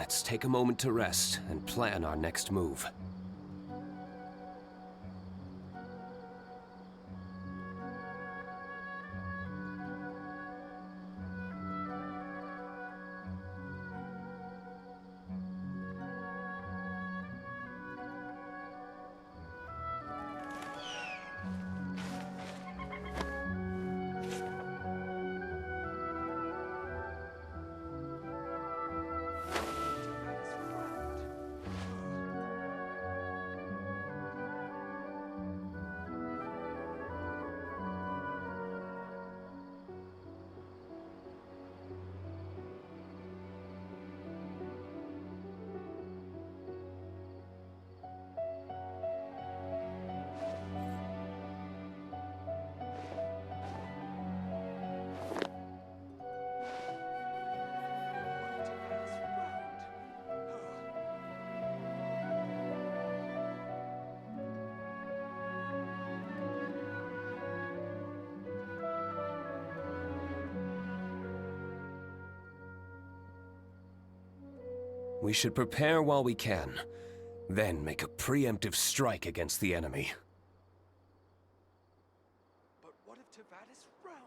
Let's take a moment to rest and plan our next move. We should prepare while we can, then make a preemptive strike against the enemy. But what if Tavad is round?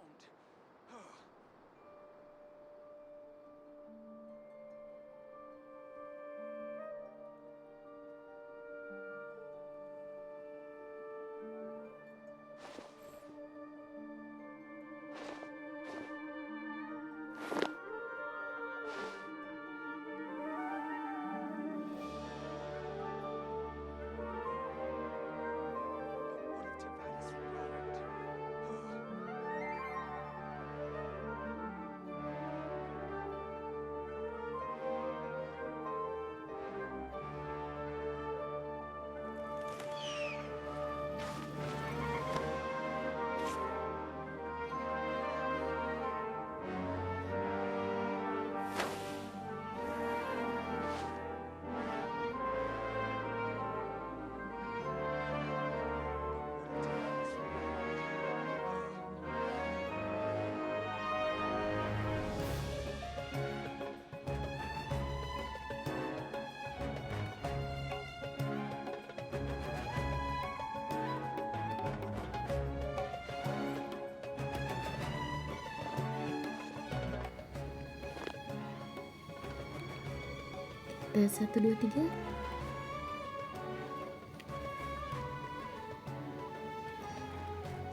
Tes 1, 2, 3.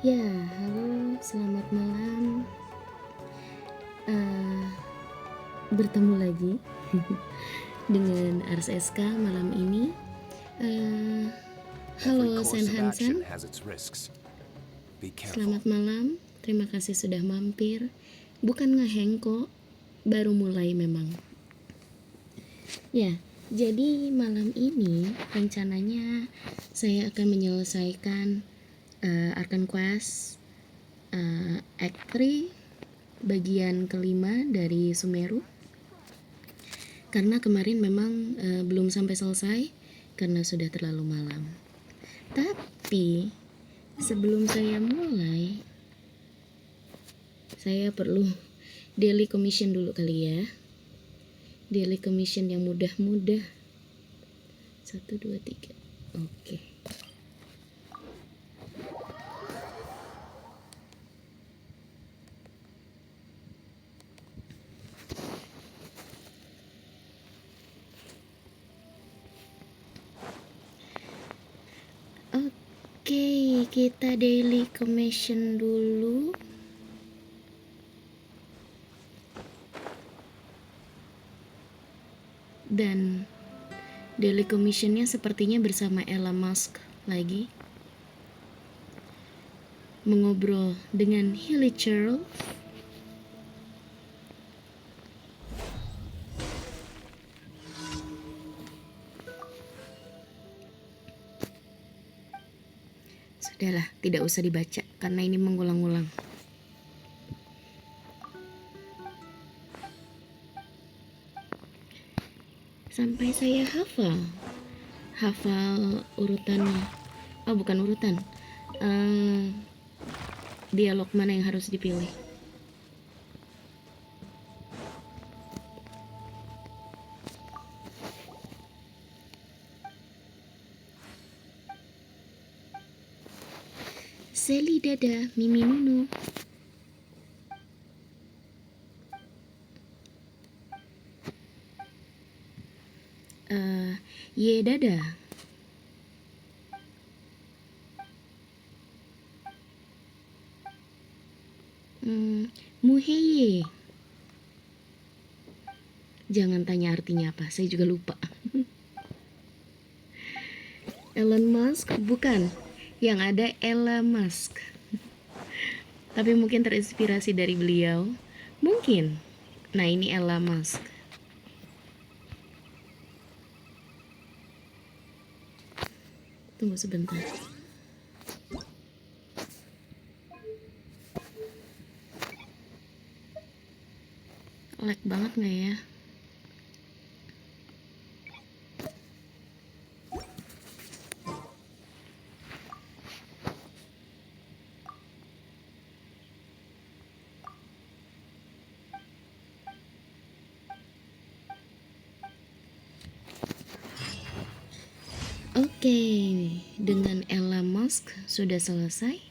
Ya, halo, selamat malam. Bertemu lagi dengan RSSK malam ini. Halo Sen Hansen. Selamat malam, terima kasih sudah mampir. Bukan ngeheng kok, baru mulai memang. Ya, jadi malam ini rencananya saya akan menyelesaikan Archon Quest Act 3 bagian kelima dari Sumeru. Karena kemarin memang belum sampai selesai karena sudah terlalu malam. Tapi sebelum saya mulai, saya perlu daily commission dulu kali ya. Daily commission yang mudah-mudah. 1, 2, 3. Oke. Oke, kita daily commission dulu. Dan daily commissionnya sepertinya bersama Elon Musk lagi, mengobrol dengan Hilly Churl. Sudahlah, tidak usah dibaca karena ini mengulang-ulang. Sampai saya hafal urutannya. Oh, bukan urutan, dialog mana yang harus dipilih. Seli dada, Mimi Nunu. Ye dada. Muheye. Jangan tanya artinya apa, saya juga lupa. Elon Musk, bukan. Yang ada Elon Musk. Tapi mungkin terinspirasi dari beliau. Mungkin. Nah, ini Elon Musk. Tunggu sebentar. Lag banget nggak ya? Oke, dengan Elon Musk sudah selesai.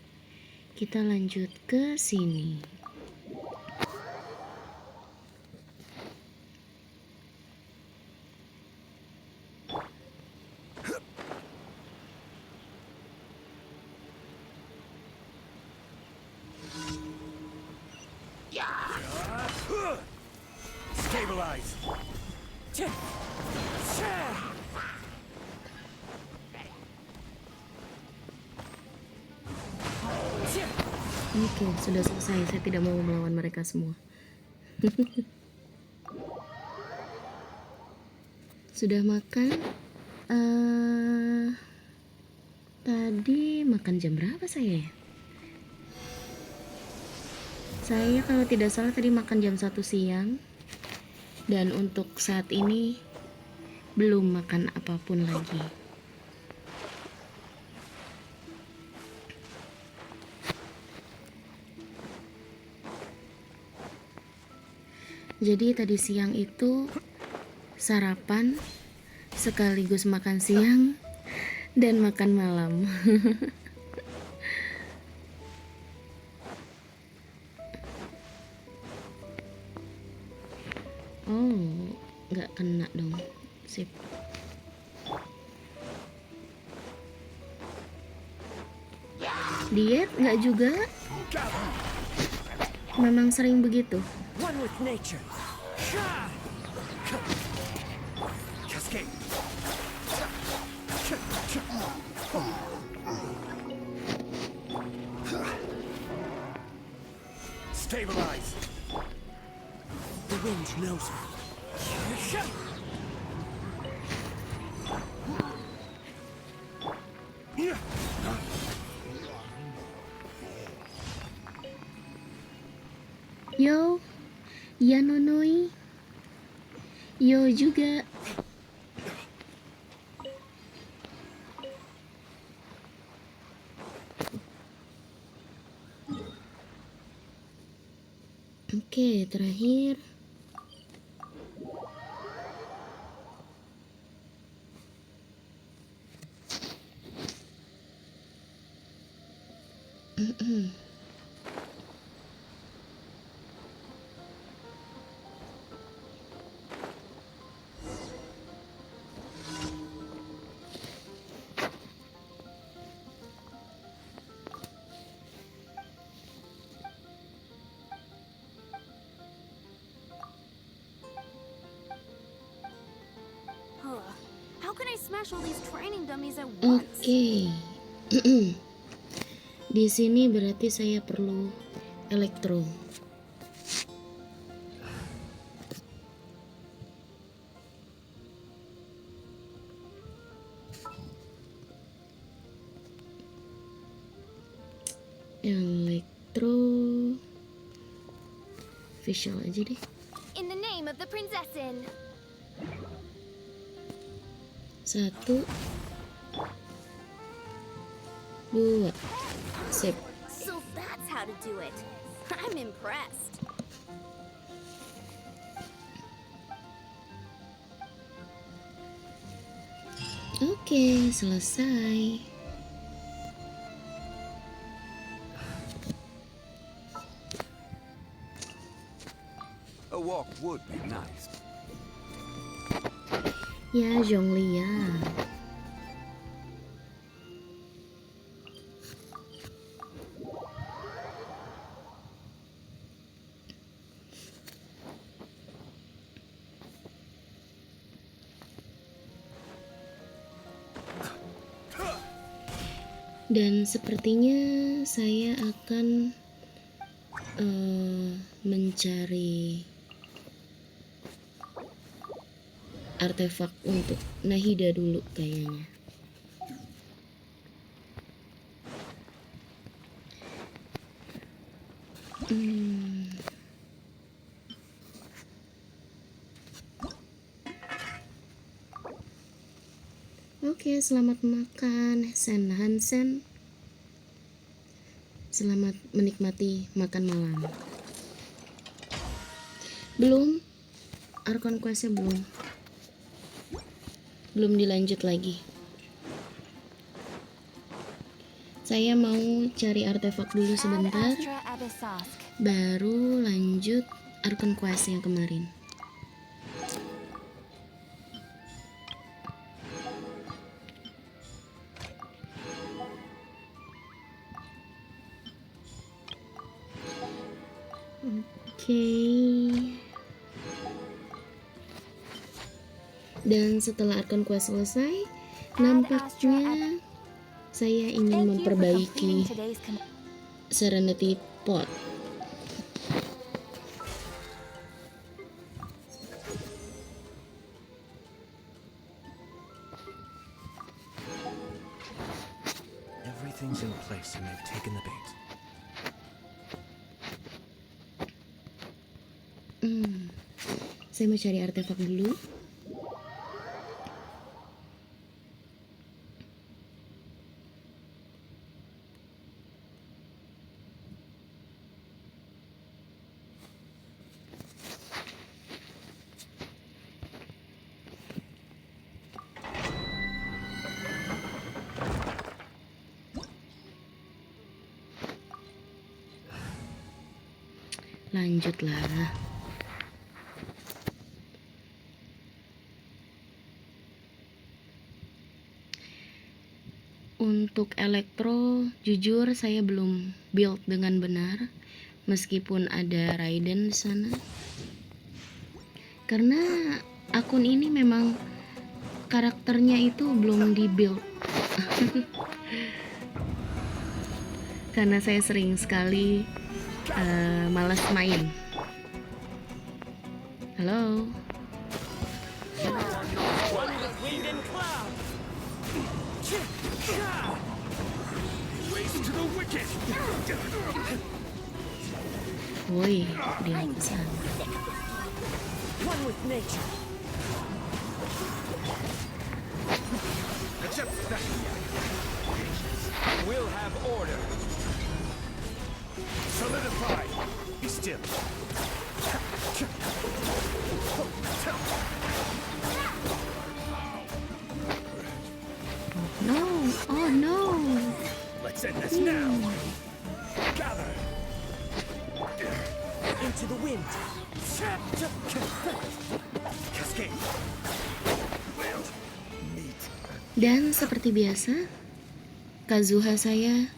Kita lanjut ke sini. Stabilize. Oke, sudah selesai. Saya tidak mau melawan mereka semua. Sudah makan? Tadi makan jam berapa saya? Saya kalau tidak salah tadi makan jam 1 siang. Dan untuk saat ini belum makan apapun lagi. Jadi tadi siang itu sarapan sekaligus makan siang dan makan malam. Oh, nggak kena dong. Sip. Diet nggak juga? Memang sering begitu. One with nature. Cascade. Stabilize. The wind knows me. Yo, ya nonoi. Yo juga. Oke, terakhir. How can I smash all these training dummies at once? Oke. Di sini berarti saya perlu elektro. Elektro visual aja deh. In the name of the princessin. 1 2 sip. So that's how to do it. I'm impressed. Oke, selesai. walk would be nice. Ya, Zhongli ya. Dan sepertinya saya akan mencari artefak untuk Nahida dulu kayaknya. Oke, selamat makan Sen Hansen. Selamat menikmati makan malam. Belum, Archon quest-nya belum dilanjut lagi. Saya mau cari artefak dulu sebentar, baru lanjut Archon quest yang kemarin. Oke. Dan setelah Archon quest selesai, nampaknya saya ingin memperbaiki Serenity Pot. Everything's in place and they've taken the bait. Saya mau cari artefak dulu. Lanjutlah. Untuk elektro, jujur saya belum build dengan benar, meskipun ada Raiden di sana. Karena akun ini memang karakternya itu belum di build. Karena saya sering sekali malas main. Halo. Woi, dia kesana. One with nature. We'll have order. Solidify. Be still. No, oh no. Let's end this now. Gather. Into the wind. Cascade. Meet. Dan seperti biasa, Kazuha saya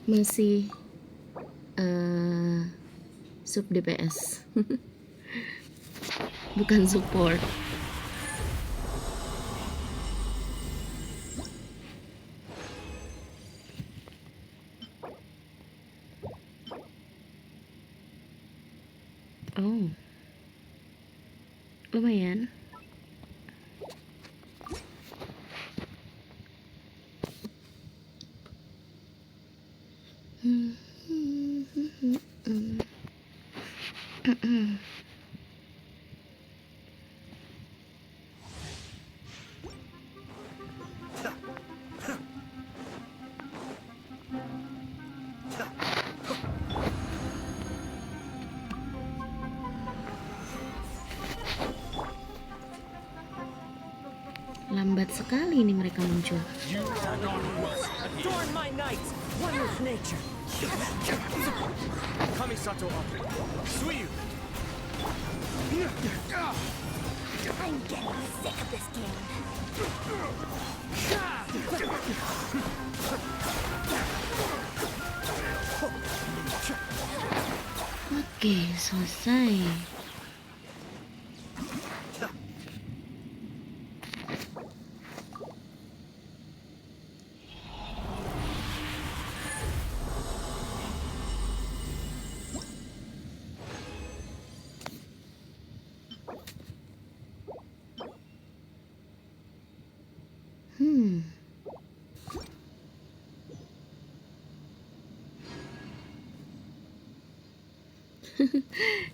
masih sub DPS. Bukan support. Oh, lumayan. Lambat sekali ini mereka muncul. Adorn my night. One with nature. Kamisato up. Suiyu. I'm getting sick of this game. Oke, selesai.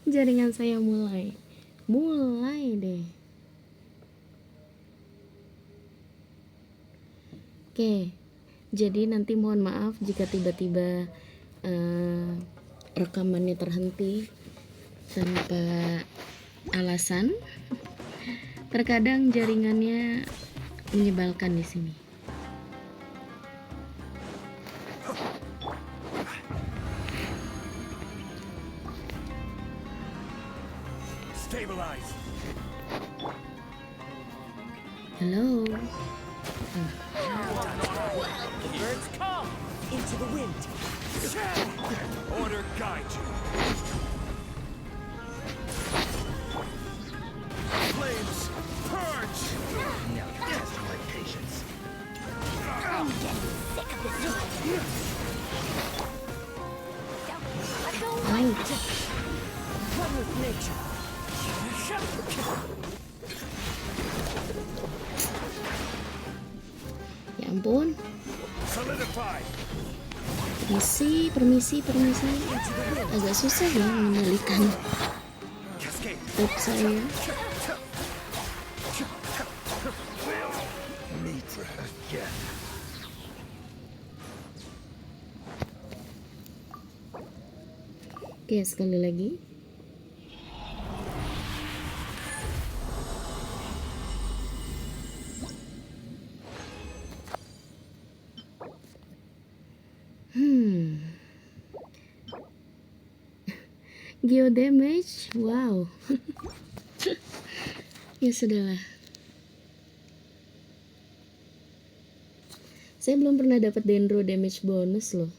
Jaringan saya mulai deh. Oke, jadi nanti mohon maaf jika tiba-tiba rekamannya terhenti tanpa alasan. Terkadang jaringannya menyebalkan di sini. Stabilize. Halo. The birds come into the wind. Order guide you. Flames purge. Now you're testing my patience. I'm getting sick of this game. Let go. Ouch. One with nature. Ya ampun. Solidify. Permisi. Agak susah ya mengendalikan Cascade. top saya. Meet again. Oke, sekali lagi. Geo damage, wow. Ya sudahlah. Saya belum pernah dapat dendro damage bonus loh.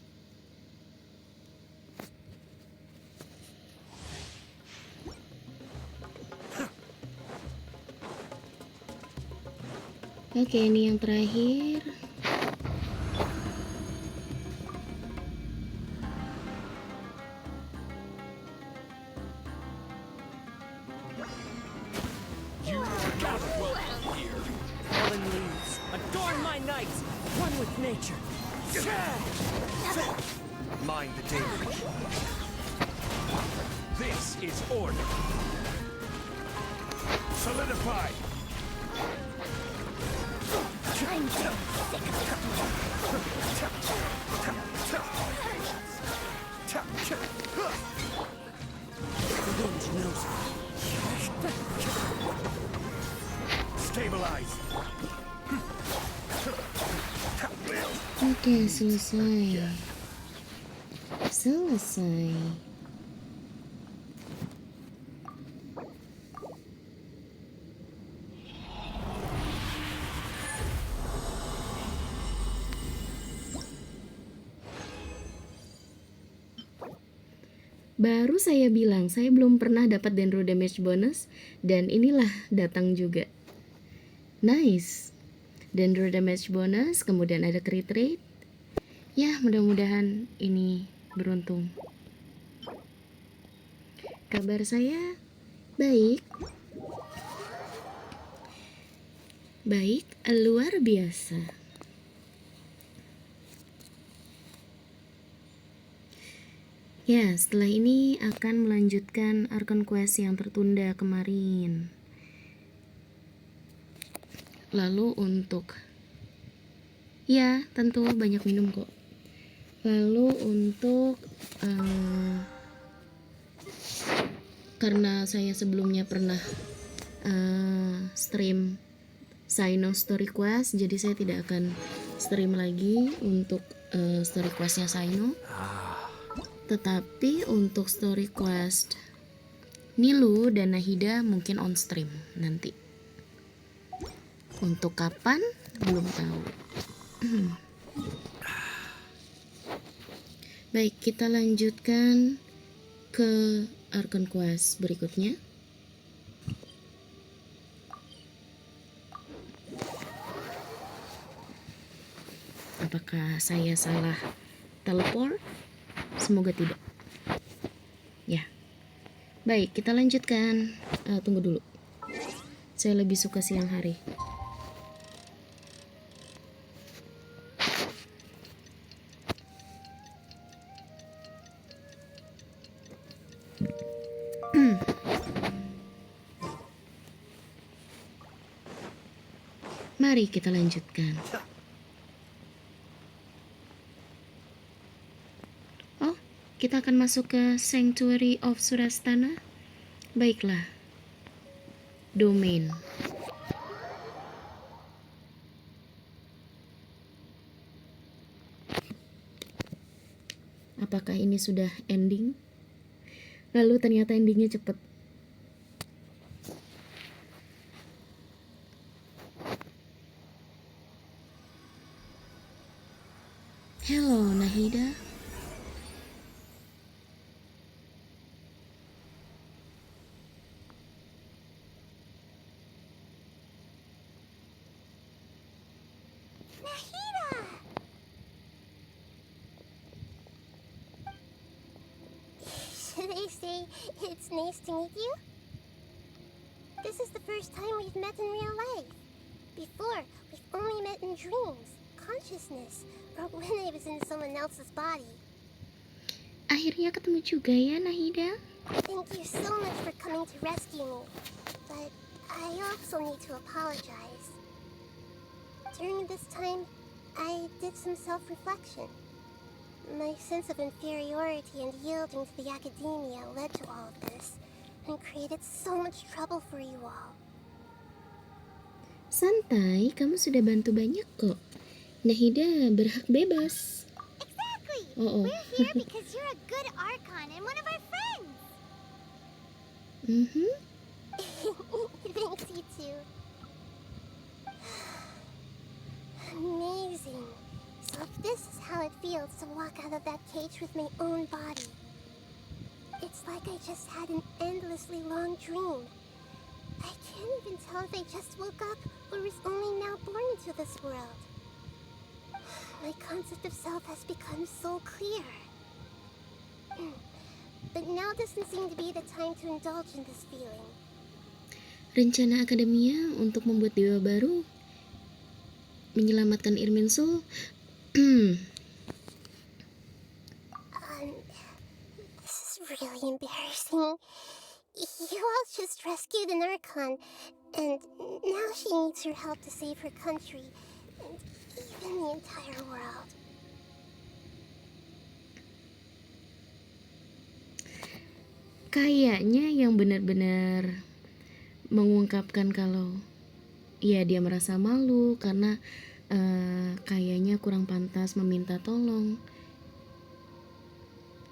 Oke, ini yang terakhir. You got well here. Fallen leaves, adorn my night. One with nature. Mind the danger. This is order. Solidify. I'm getting sick of this. The wind knows me. Stabilize. Oke, selesai. Baru saya bilang, saya belum pernah dapat dendro damage bonus, dan inilah datang juga. Nice. Dendro damage bonus, kemudian ada crit rate. Ya, mudah-mudahan ini beruntung. Kabar saya baik. Baik, luar biasa. Ya, setelah ini akan melanjutkan Archon Quest yang tertunda kemarin. Lalu untuk... Ya, tentu banyak minum kok. Lalu untuk... karena saya sebelumnya pernah stream Sino Story Quest, jadi saya tidak akan stream lagi untuk Story Questnya Sino. Tetapi untuk story quest Nilu dan Nahida mungkin on stream nanti. Untuk kapan belum tahu. Baik, kita lanjutkan ke Archon Quest berikutnya. Apakah saya salah teleport? Semoga tidak. Ya. Baik, kita lanjutkan. Tunggu dulu. Saya lebih suka siang hari. Mari kita lanjutkan. Oh, kita akan masuk ke Sanctuary of Surastana. Baiklah. Domain. Apakah ini sudah ending? Lalu ternyata endingnya cepet. Hello, Nahida. Nahida! Should I say it's nice to meet you? This is the first time we've met in real life. Before, we've only met in dreams, consciousness, or when I was in someone else's body. Akhirnya ketemu juga ya, Nahida. Thank you so much for coming to rescue me. But I also need to apologize. During this time, I did some self-reflection. My sense of inferiority and yielding to the academia led to all of this, and created so much trouble for you all. Santai, kamu sudah bantu banyak kok. Nahida berhak bebas. Exactly! Oh. We're here because you're a good Archon and one of our friends! Thanks, you too. Amazing. So this is how it feels to walk out of that cage with my own body. It's like I just had an endlessly long dream. I can't even tell if I just woke up or was only now born into this world. My concept of self has become so clear. But now doesn't seem to be the time to indulge in this feeling. Rencana akademia untuk membuat dewa baru, menyelamatkan Irminsul. This is really embarrassing. You all just rescued an Archon, and now she needs your help to save her country, and even the entire world. Kayaknya yang benar-benar mengungkapkan kalau ya dia merasa malu karena kayaknya kurang pantas meminta tolong.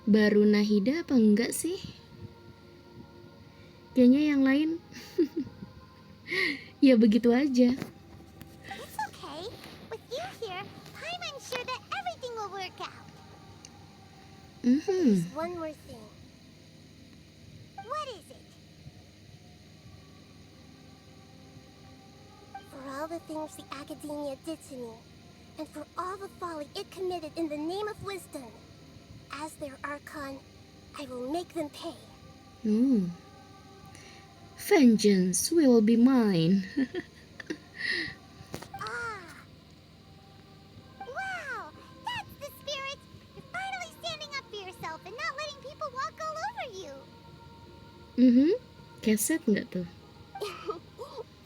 Baru Nahida apa enggak sih? Kayaknya yang lain ya begitu aja. It's okay. With you here, I'm sure that everything will work out. There's one more thing. What is it? For all the things the academia did to me, and for all the folly it committed in the name of wisdom, as their Archon, I will make them pay. Vengeance will be mine. Wow! That's the spirit! You're finally standing up for yourself and not letting people walk all over you! Keset nggak tuh?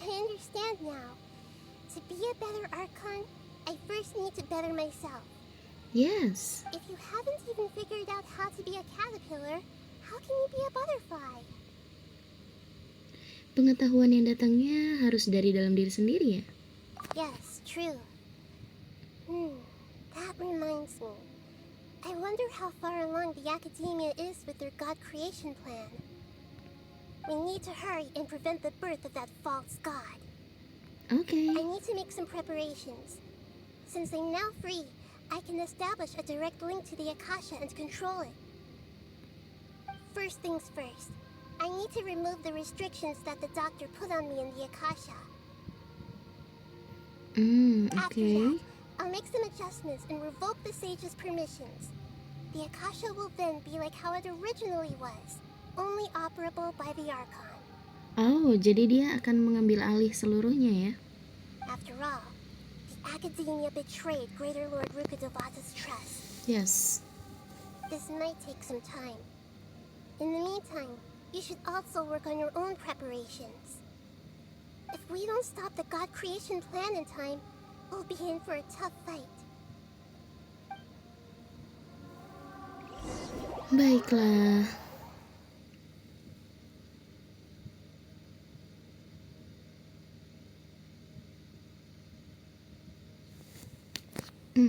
I understand now. To be a better Archon, I first need to better myself. Yes. If you haven't even figured out how to be a caterpillar, how can you be a butterfly? Pengetahuan yang datangnya harus dari dalam diri sendiri ya? Yes, true. That reminds me. I wonder how far along the academia is with their God creation plan. We need to hurry and prevent the birth of that false god. Oke. I need to make some preparations. Since I'm now free, I can establish a direct link to the Akasha and control it. First things first, I need to remove the restrictions that the doctor put on me in the Akasha. After Oke. that, I'll make some adjustments and revoke the sage's permissions. The Akasha will then be like how it originally was, only operable by the Archon. Oh, jadi dia akan mengambil alih seluruhnya ya? After all, the Academia betrayed Greater Lord Rukkhadevata's trust. Yes. This might take some time. In the meantime, you should also work on your own preparations. If we don't stop the God creation plan in time, we'll be in for a tough fight. Baiklah. We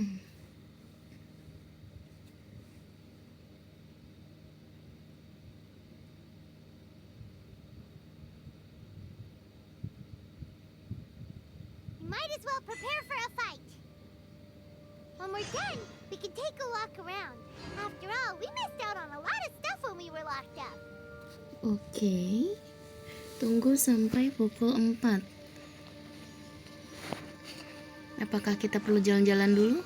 might as well prepare for a fight. When we're done, we can take a walk around. After all, we missed out on a lot of stuff when we were locked up. Oke. Tunggu sampai pukul 4. Apakah kita perlu jalan-jalan dulu?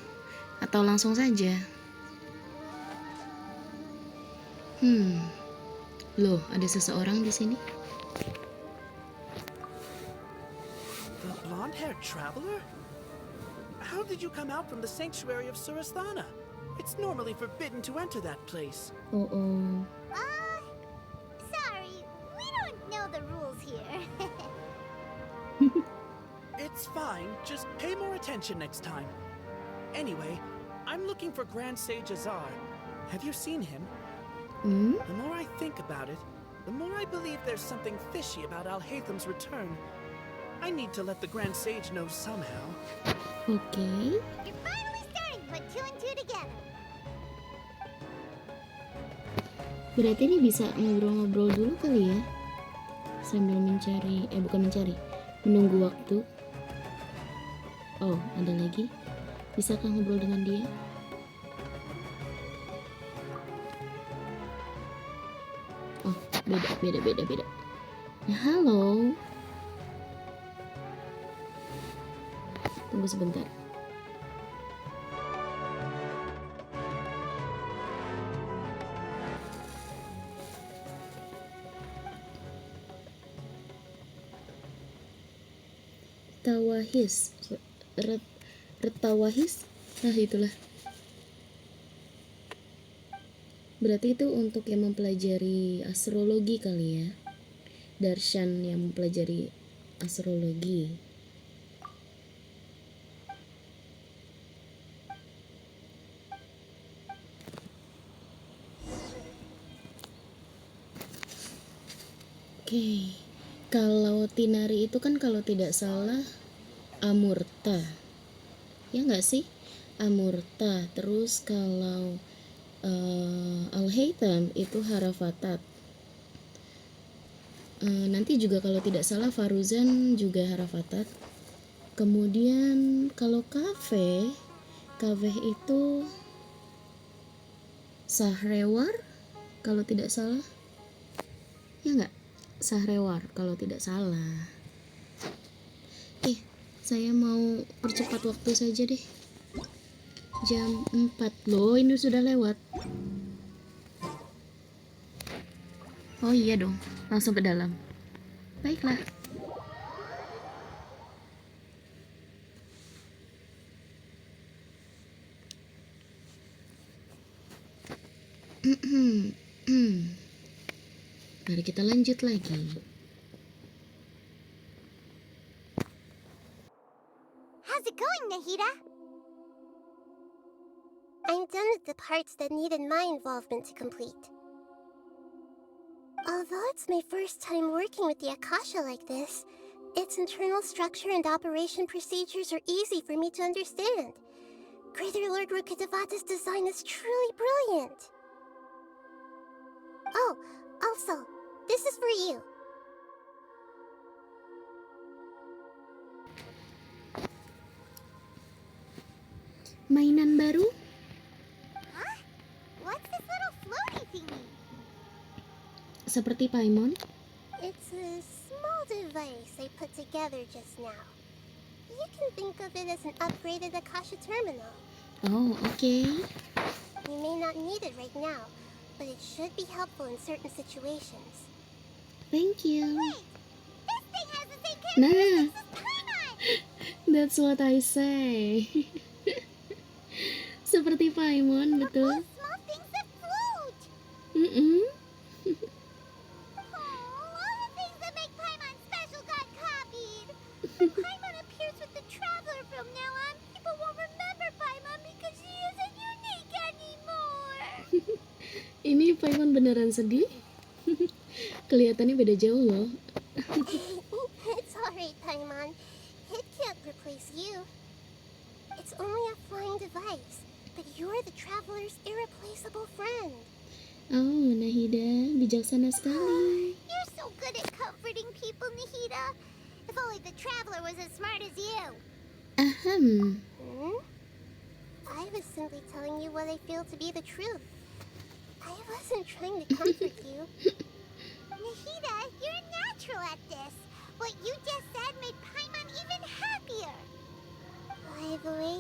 Atau langsung saja? Loh, ada seseorang di sini? The blonde-haired traveler? How did you come out from the sanctuary of Surasthana? It's normally forbidden to enter that place. Oh. Sorry, we don't know the rules here. It's fine, just pay more attention next time. Anyway, I'm looking for Grand Sage Azar. Have you seen him? The more I think about it, the more I believe there's something fishy about Alhaitham's return. I need to let the Grand Sage know somehow. Oke. You're finally starting to put two and two together. Berarti ini bisa ngobrol-ngobrol dulu kali ya? Sambil menunggu waktu. Oh, ada lagi? Bisakah ngobrol dengan dia? Oh, beda. Halo. Tunggu sebentar. Retawahis. Nah, itulah. Berarti itu untuk yang mempelajari astrologi kali ya. Darshan yang mempelajari astrologi. Oke. Kalau Tinari itu kan kalau tidak salah Amurta. Ya nggak sih? Amurta. Terus kalau Alhaitham itu Harafatat. Nanti juga kalau tidak salah Faruzan juga Harafatat. Kemudian kalau Kaveh itu Sahrewar kalau tidak salah. Ya nggak? Sahrewar kalau tidak salah. Saya mau percepat waktu saja deh. Jam 4 loh, ini sudah lewat. Oh iya dong, langsung ke dalam. Baiklah. Mari kita lanjut lagi. How's it going, Nahida? I'm done with the parts that needed my involvement to complete. Although it's my first time working with the Akasha like this, its internal structure and operation procedures are easy for me to understand. Greater Lord Rukkhadevata's design is truly brilliant. Oh, also, this is for you. mainan baru. Huh? What's this little floaty thingy? Seperti Paimon. It's a small device I put together just now. You can think of it as an upgraded Akasha terminal. Oh, oke. You may not need it right now, but it should be helpful in certain situations. Thank you. Wait! This thing has the same Nah, characteristics as Paimon! that's what I say. Seperti Paimon, betul. Small things that float! Mm-mm. All the things that make Paimon special got copied! When Paimon appears with the Traveler from now on, people won't remember Paimon because she isn't unique anymore! Ini Paimon beneran sedih. Kelihatannya beda jauh loh. It's alright, Paimon. It can't replace you. It's only a flying device, but you're the Traveler's irreplaceable friend. Oh, Nahida, bijaksana sekali. You're so good at comforting people, Nahida. If only the Traveler was as smart as you. Ahem. I was simply telling you what I feel to be the truth. I wasn't trying to comfort you. Nahida, you're natural at this. What you just said made Paimon even happier. By the way,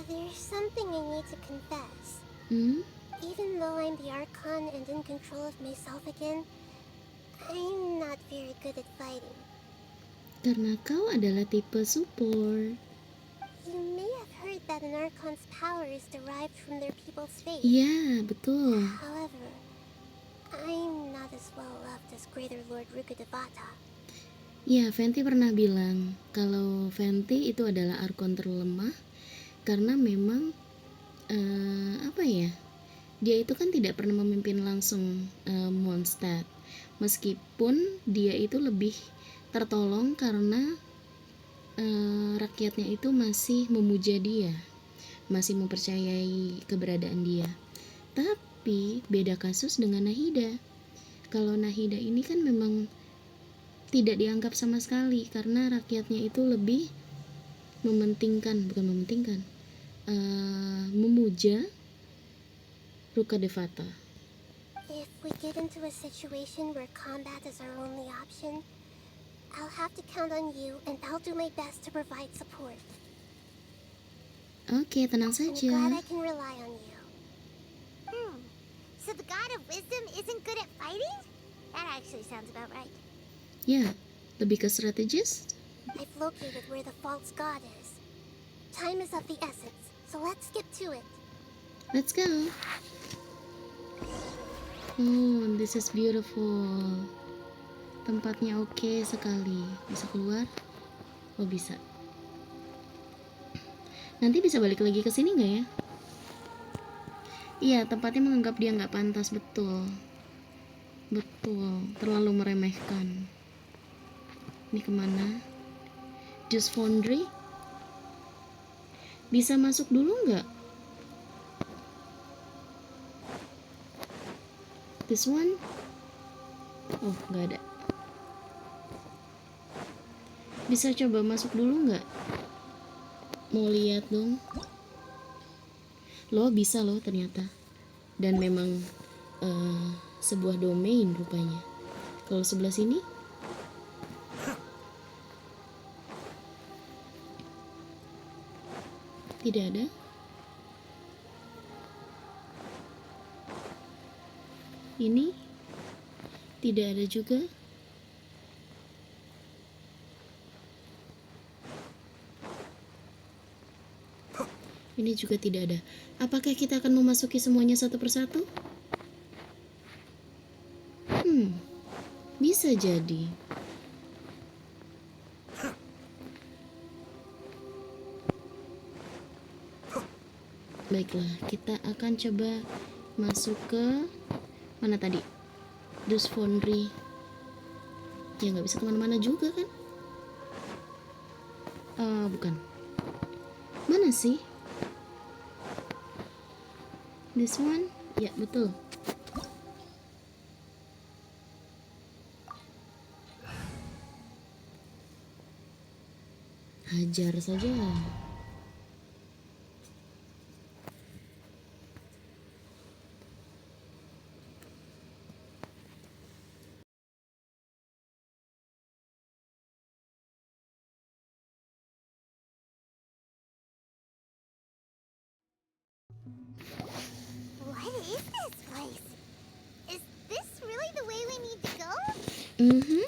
there's something I need to confess. Even though I'm the Archon and in control of myself again, I'm not very good at fighting. Karena kau adalah tipe support. You may have heard that an Archon's power is derived from their people's faith. Iya, betul. However, I'm not as well loved as Greater Lord Rukkhadevata. Ya, Venti pernah bilang kalau Venti itu adalah Archon terlemah karena memang apa ya? Dia itu kan tidak pernah memimpin langsung Mondstadt. Meskipun dia itu lebih tertolong karena rakyatnya itu masih memuja dia, masih mempercayai keberadaan dia. Tapi beda kasus dengan Nahida. Kalau Nahida ini kan memang tidak dianggap sama sekali karena rakyatnya itu lebih memuja Rukkhadevata. If we get into a situation where combat is our only option, I'll have to count on you and I'll do my best to provide support. Oke, tenang I'm saja. glad I can rely on you. So the God of Wisdom isn't good at fighting? That actually sounds about right. Ya, lebih ke strategis. I've located where the false god is. Time is of the essence, so let's get to it. Let's go. Oh, this is beautiful. Tempatnya oke sekali. Bisa keluar? Oh, bisa. Nanti bisa balik lagi ke sini nggak ya? Iya, tempatnya menganggap dia nggak pantas, betul. Betul, terlalu meremehkan. Ini kemana? Just Foundry? Bisa masuk dulu nggak? This one? Oh, nggak ada. Bisa coba masuk dulu nggak? Mau lihat dong. Loh, bisa loh ternyata. Dan memang sebuah domain rupanya. Kalau sebelah sini tidak ada. Ini tidak ada juga. Ini juga tidak ada. Apakah kita akan memasuki semuanya satu persatu? Bisa jadi. Baiklah, kita akan coba masuk ke mana tadi? Dus Foundry. Ya nggak bisa kemana-mana juga kan? Bukan. Mana sih? This one? Ya, betul. Hajar saja. Mhm.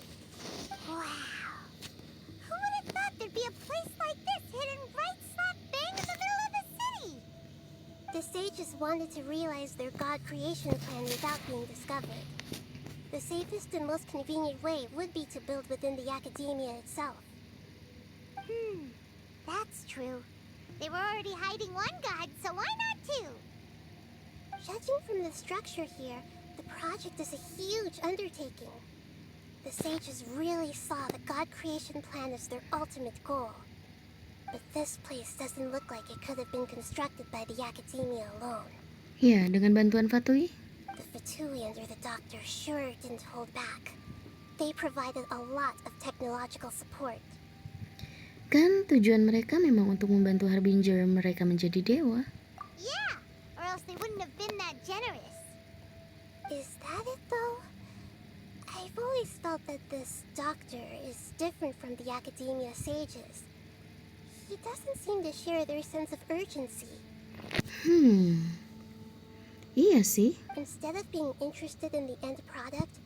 Wow. Who would have thought there'd be a place like this hidden right slap bang in the middle of the city? The sages wanted to realize their god creation plan without being discovered. The safest and most convenient way would be to build within the academia itself. That's true. They were already hiding one god, so why not two? Judging from the structure here, the project is a huge undertaking. The sages really saw the god creation plan as their ultimate goal. But this place doesn't look like it could have been constructed by the academia alone. Ya, dengan bantuan Fatui. The Fatui under the doctor sure didn't hold back. They provided a lot of technological support. Kan tujuan mereka memang untuk membantu Harbinger mereka menjadi dewa. Yeah, or else they wouldn't have been that generous. Is that it though? I've always felt that this doctor is different from the academia sages. He doesn't seem to share their sense of urgency. Iya sih. Instead of being interested in the end product,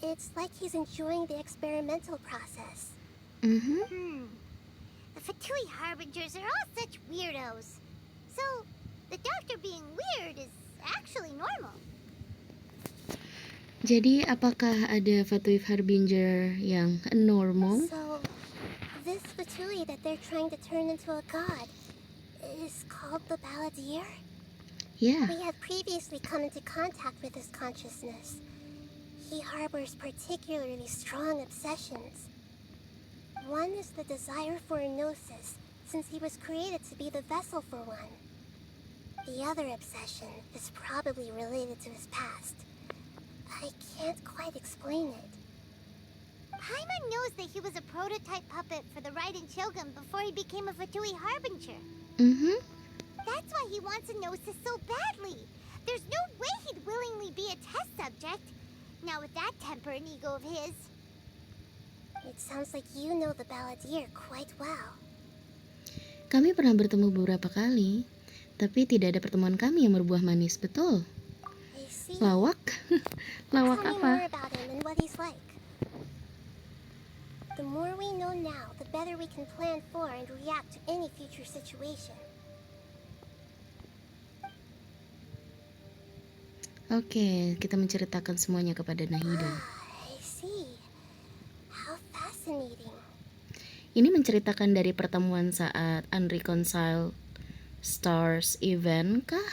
it's like he's enjoying the experimental process. The Fatui Harbingers are all such weirdos. So, the doctor being weird is actually normal. Jadi apakah ada Fatui Harbinger yang normal? So, this Fatui that they're trying to turn into a god is called the Balladeer? Ya. We have previously come into contact with his consciousness. He harbors particularly strong obsessions. One is the desire for a gnosis, since he was created to be the vessel for one. The other obsession is probably related to his past. I can't quite explain it. Paimon knows that he was a prototype puppet for the Raiden Shogun before he became a Fatui Harbinger. That's why he wants a gnosis so badly. There's no way he'd willingly be a test subject. Now with that temper and ego of his. It sounds like you know the Balladeer quite well. Kami pernah bertemu beberapa kali, tapi tidak ada pertemuan kami yang berbuah manis, betul? I see. Lawak? Lawak Tell me more apa? about him and what he's like. The more we know now, the better we can plan for and react to any future situation. Oke, kita menceritakan semuanya kepada Nahida. I see. How fascinating. Ini menceritakan dari pertemuan saat Unreconciled Stars event kah?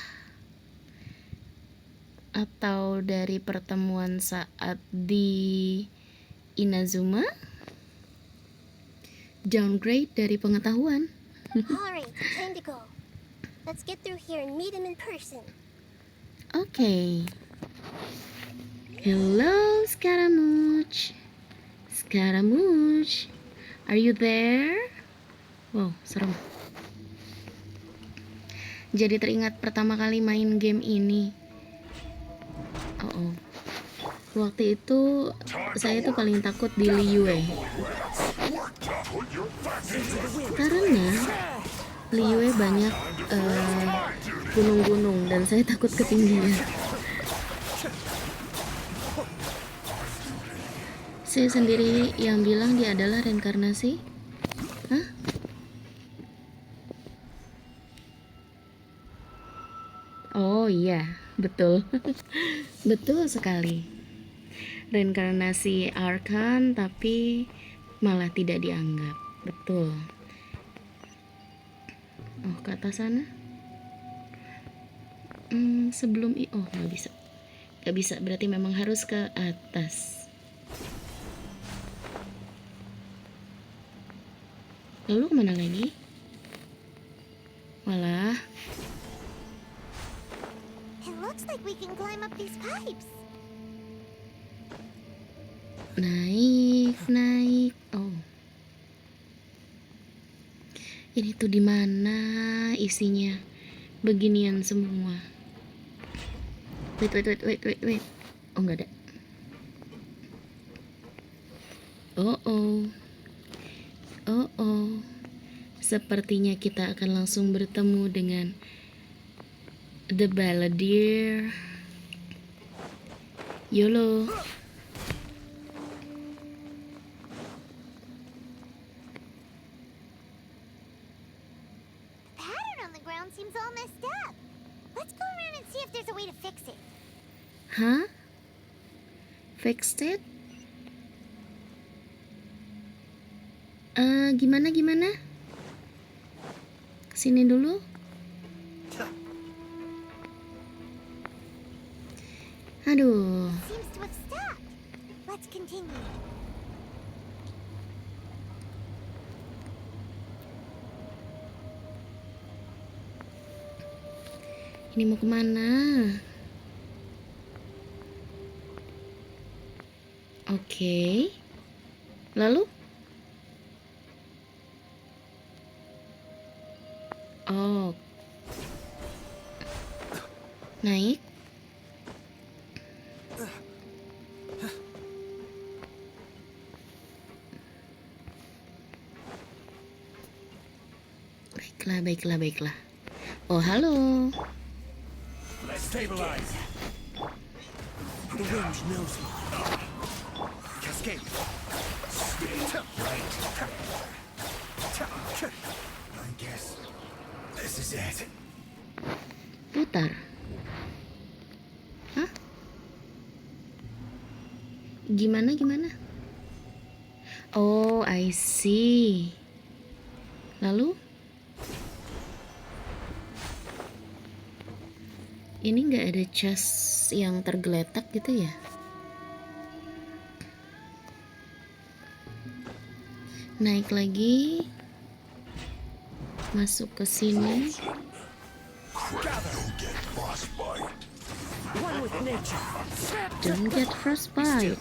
Atau dari pertemuan saat di Inazuma? Downgrade dari pengetahuan. Alright, time to go. Let's get through here and meet him in person. Oke. Hello, Scaramouche. Scaramouche, are you there? Wow, serem. Jadi teringat pertama kali main game ini. Waktu itu saya tuh paling takut di Liyue. Karena Liyue banyak gunung-gunung dan saya takut ketinggian. Saya sendiri yang bilang dia adalah reinkarnasi. Hah? Oh iya, betul. Betul sekali. Reinkarnasi Archon tapi malah tidak dianggap. Betul. Oh, ke atas sana. Sebelum oh, nggak bisa. Nggak bisa, berarti memang harus ke atas. Lalu kemana lagi? Walah. It looks like we can climb up these pipes. Naik. Oh. Ini tuh di mana isinya? Beginian semua. Wait. Oh, enggak ada. Oh. Sepertinya kita akan langsung bertemu dengan The Balladeer. YOLO. ground seems all messed up. Let's go around and see if there's a way to fix it. Hah? Fixed it? Gimana? Kesini dulu. Aduh. Seems to have stopped. Let's continue. Ini mau kemana? Oke. Lalu? Oh. Naik. Baiklah. Oh, halo. Let's stabilize. The wind knows me. Cascade. Right. I guess this is it. Putar. Hah? Gimana? Oh, I see. Lalu? Ini nggak ada chest yang tergeletak gitu ya? Naik lagi. Masuk ke sini. Don't get frostbite.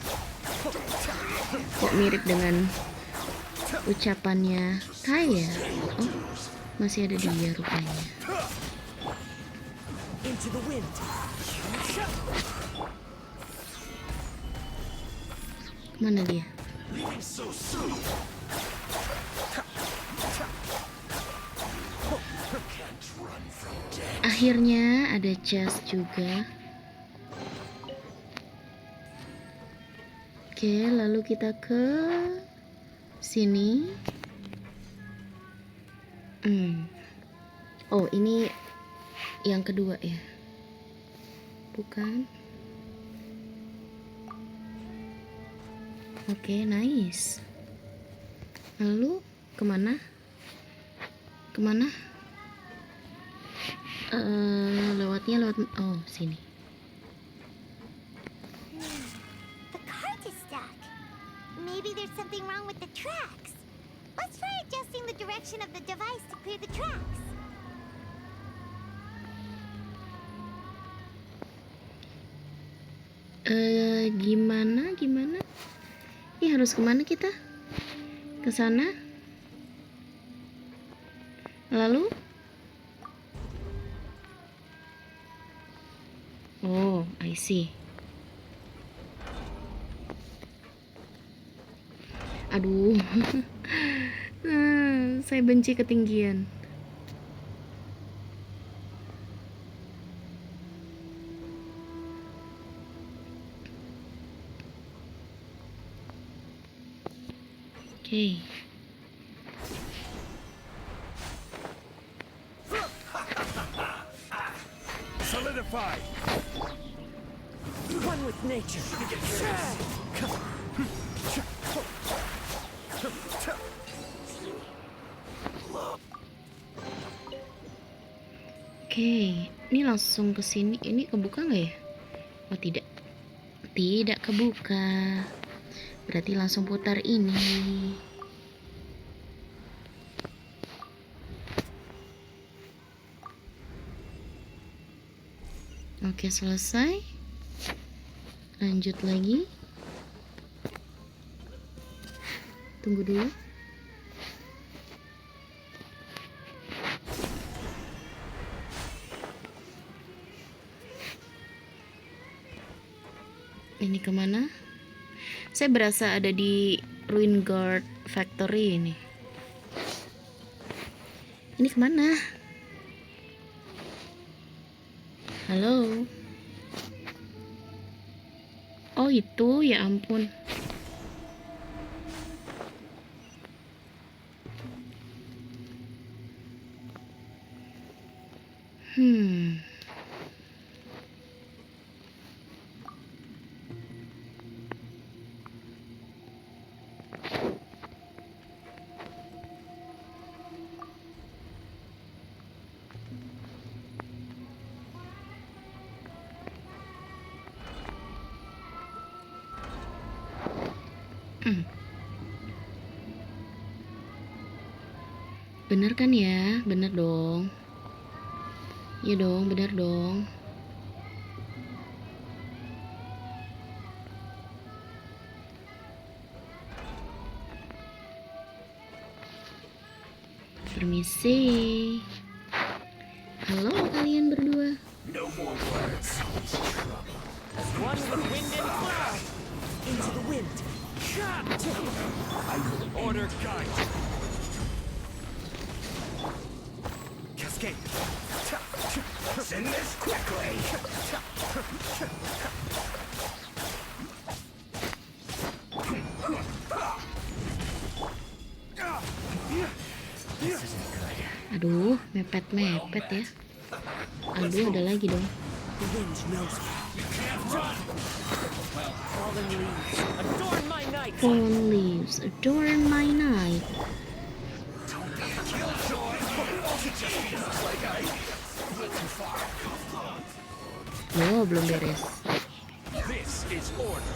Kok mirip dengan ucapannya Kaya? Oh, masih ada dia rupanya. Into the wind. Mana dia? Akhirnya ada chest juga. Oke, lalu kita ke sini. Oh, ini yang kedua ya? Bukan? Oke, nice. Lalu kemana? Lewatnya lewat. Oh, sini. The cart is stuck. Maybe there's something wrong with the tracks. Let's try adjusting the direction of the device to clear the tracks. Gimana? Ini harus kemana kita? Ke sana? Lalu? Oh, I see. Aduh. Saya benci ketinggian. Oke. Solidify. One with nature. Oke, ini langsung ke sini. Ini kebuka nggak ya? Oh, tidak. Tidak kebuka. Berarti langsung putar ini. Oke, selesai. Lanjut lagi. Tunggu dulu. Ini kemana? Saya berasa ada di Ruin Guard Factory ini. Ini kemana? Halo? Oh, itu ya ampun. Hmm. Bener kan ya? Bener dong. Iya dong, bener dong. Permisi. Halo kalian berdua. One with wind and cloud. Into the wind. Order guide. Cascade. Send this quickly. Aduh, mepet-mepet ya. Aduh, ada lagi dong. The wind knows me. Fallen leaves, adorn my night. Fallen leaves adorn my night. Oh, belum beres. This is order.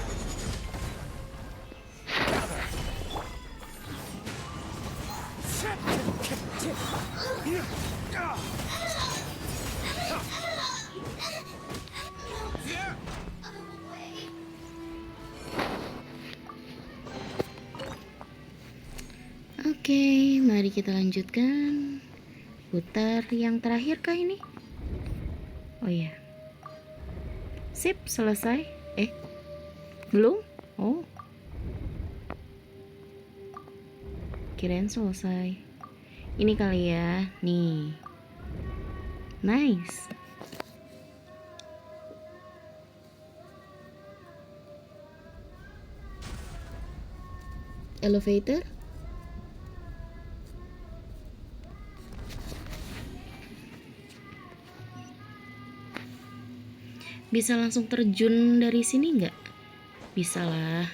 Oke, mari kita lanjutkan. Putar yang terakhir kah ini? Oh iya. Sip, selesai. Belum? Oh. Kirain selesai. Ini kali ya. Nih. Nice. Elevator. Bisa langsung terjun dari sini nggak? Bisa lah.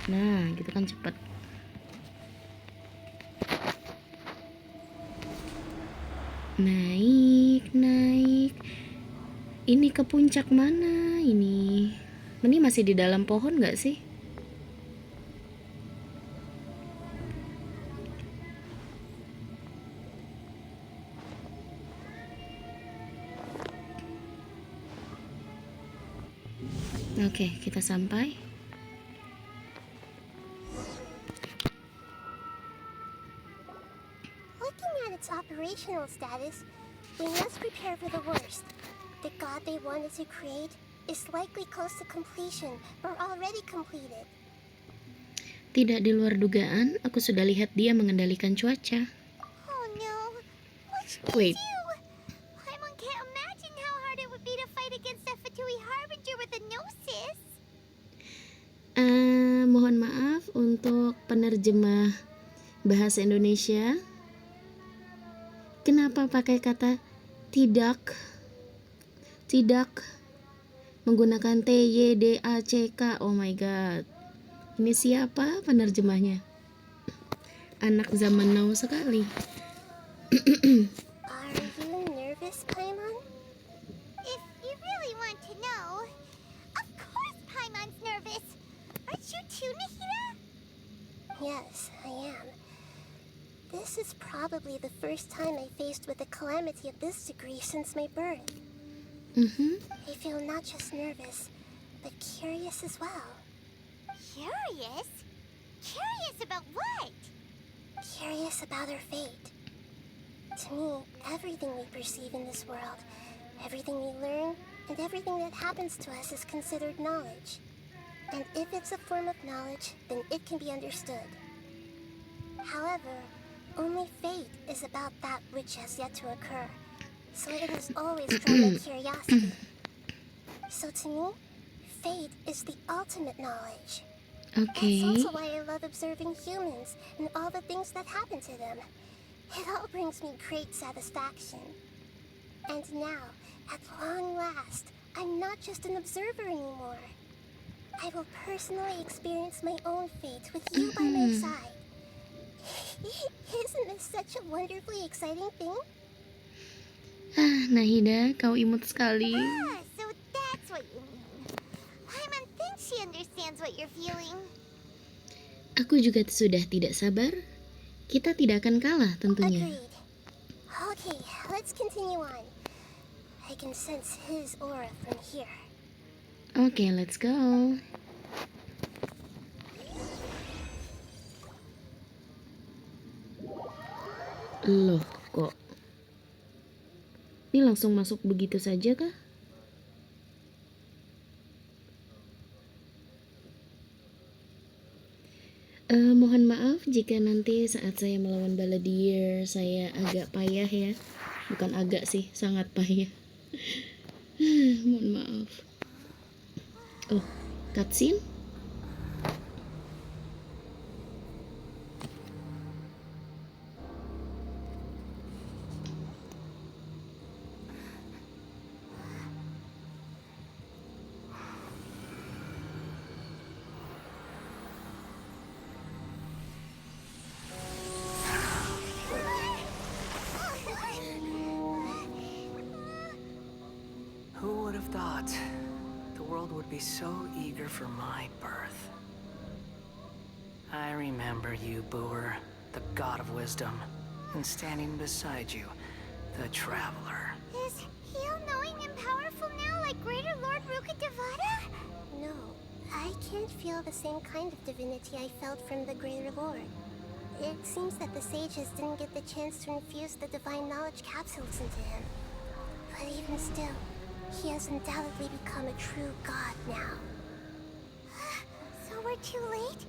Nah, gitu kan cepet. Naik. Ini ke puncak mana ini? Ini masih di dalam pohon nggak sih? Oke, kita sampai. Looking at its operational status, we must prepare for the worst. The god they wanted to create is likely close to completion or already completed. Tidak di luar dugaan, aku sudah lihat dia mengendalikan cuaca. Oh no, what should Wait. we do? Paimon can't imagine how hard it would be to fight against that Fatui Harbinger with a gnosis. Mohon maaf untuk penerjemah bahasa Indonesia. Kenapa pakai kata tidak menggunakan TYDACK? Oh my god. Ini siapa penerjemahnya? Anak zaman now sekali. Are you nervous, Paimon? If you really want to know, of course Paimon's nervous. Aren't you too, Nihira? Yes, I am. This is probably the first time I faced with a calamity of this degree since my birth. I feel not just nervous, but curious as well. Curious? Curious about what? Curious about our fate. To me, everything we perceive in this world, everything we learn, and everything that happens to us is considered knowledge. And if it's a form of knowledge, then it can be understood. However, only fate is about that which has yet to occur. So it has always drawn my curiosity. So to me, fate is the ultimate knowledge. Oke. That's also why I love observing humans and all the things that happen to them. It all brings me great satisfaction. And now, at long last, I'm not just an observer anymore. I will personally experience my own fate with you by my side. Isn't this such a wonderfully exciting thing? Nahida, kau imut sekali. So that's what you mean. Paimon thinks she understands what you're feeling. Aku juga sudah tidak sabar. Kita tidak akan kalah tentunya. Agreed. Okay, let's continue on. I can sense his aura from here. Oke, let's go. Loh, kok ini langsung masuk begitu saja kah? Mohon maaf jika nanti saat saya melawan Baladier saya agak payah ya. Bukan agak sih, sangat payah. Mohon maaf. Oh, cutscene? Who would have thought the world would be so eager for my birth? I remember you, Booer, the god of wisdom, and standing beside you, the traveler. Is he all-knowing and powerful now like Greater Lord Rukkhadevata? No, I can't feel the same kind of divinity I felt from the Greater Lord. It seems that the sages didn't get the chance to infuse the divine knowledge capsules into him. But even still, he has undoubtedly become a true god now. So we're too late?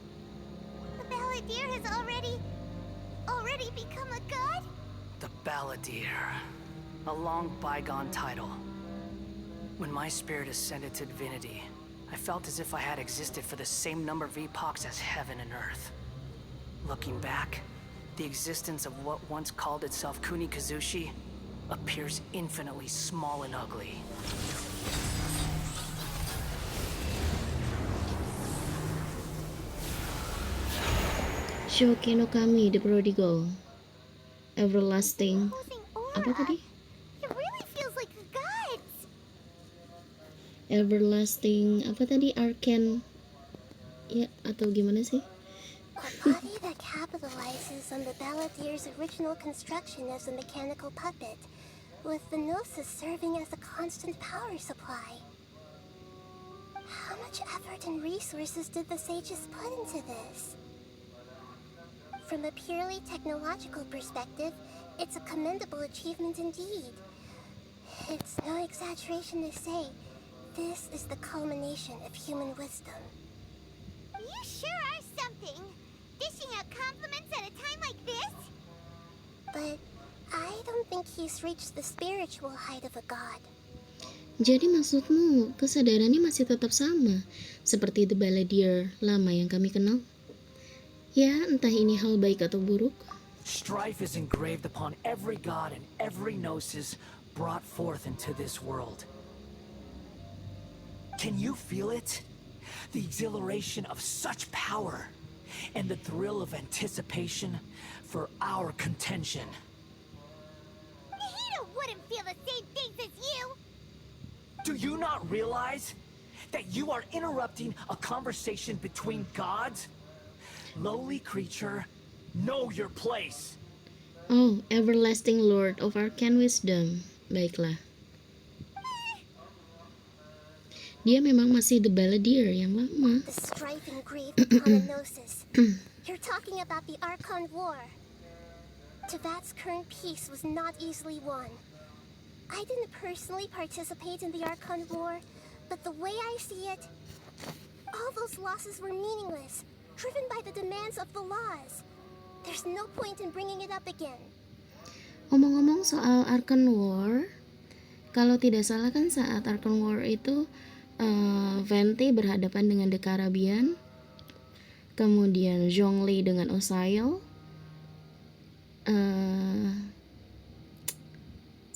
The Balladeer has already become a god? The Balladeer. A long bygone title. When my spirit ascended to divinity, I felt as if I had existed for the same number of epochs as heaven and earth. Looking back, the existence of what once called itself Kunikazushi appears infinitely small and ugly. Shoke no Kami, the Prodigal. Everlasting. Opposing aura. Apa tadi? It really feels like a god's. Everlasting. Apa tadi? Archon. Ya, atau gimana sih? A body that capitalizes on the Balladeer's original construction as a mechanical puppet, with the Gnosis serving as a constant power supply. How much effort and resources did the sages put into this? From a purely technological perspective, it's a commendable achievement indeed. It's no exaggeration to say, this is the culmination of human wisdom. You sure are something! Dishing out compliments at a time like this? But I don't think he's reached the spiritual height of a god. Jadi maksudmu kesadarannya masih tetap sama seperti The Balladeer lama yang kami kenal? Ya, entah ini hal baik atau buruk. Strife is engraved upon every god and every gnosis brought forth into this world. Can you feel it? The exhilaration of such power and the thrill of anticipation for our contention. Nahida wouldn't feel the same things as you! Do you not realize that you are interrupting a conversation between gods? Lowly creature, know your place. Oh, Everlasting Lord of Arcane Wisdom. Baiklah. Dia memang masih The Balladeer yang lama. The strife engraved upon a gnosis. You're talking about the Archon War. Tevat's current peace was not easily won. I didn't personally participate in the Archon War, but the way I see it, all those losses were meaningless, driven by the demands of the laws. There's no point in bringing it up again. Ngomong-ngomong soal Archon War, kalau tidak salah kan saat Archon War itu Venti berhadapan dengan The Caribbean, kemudian Zhongli dengan Osail,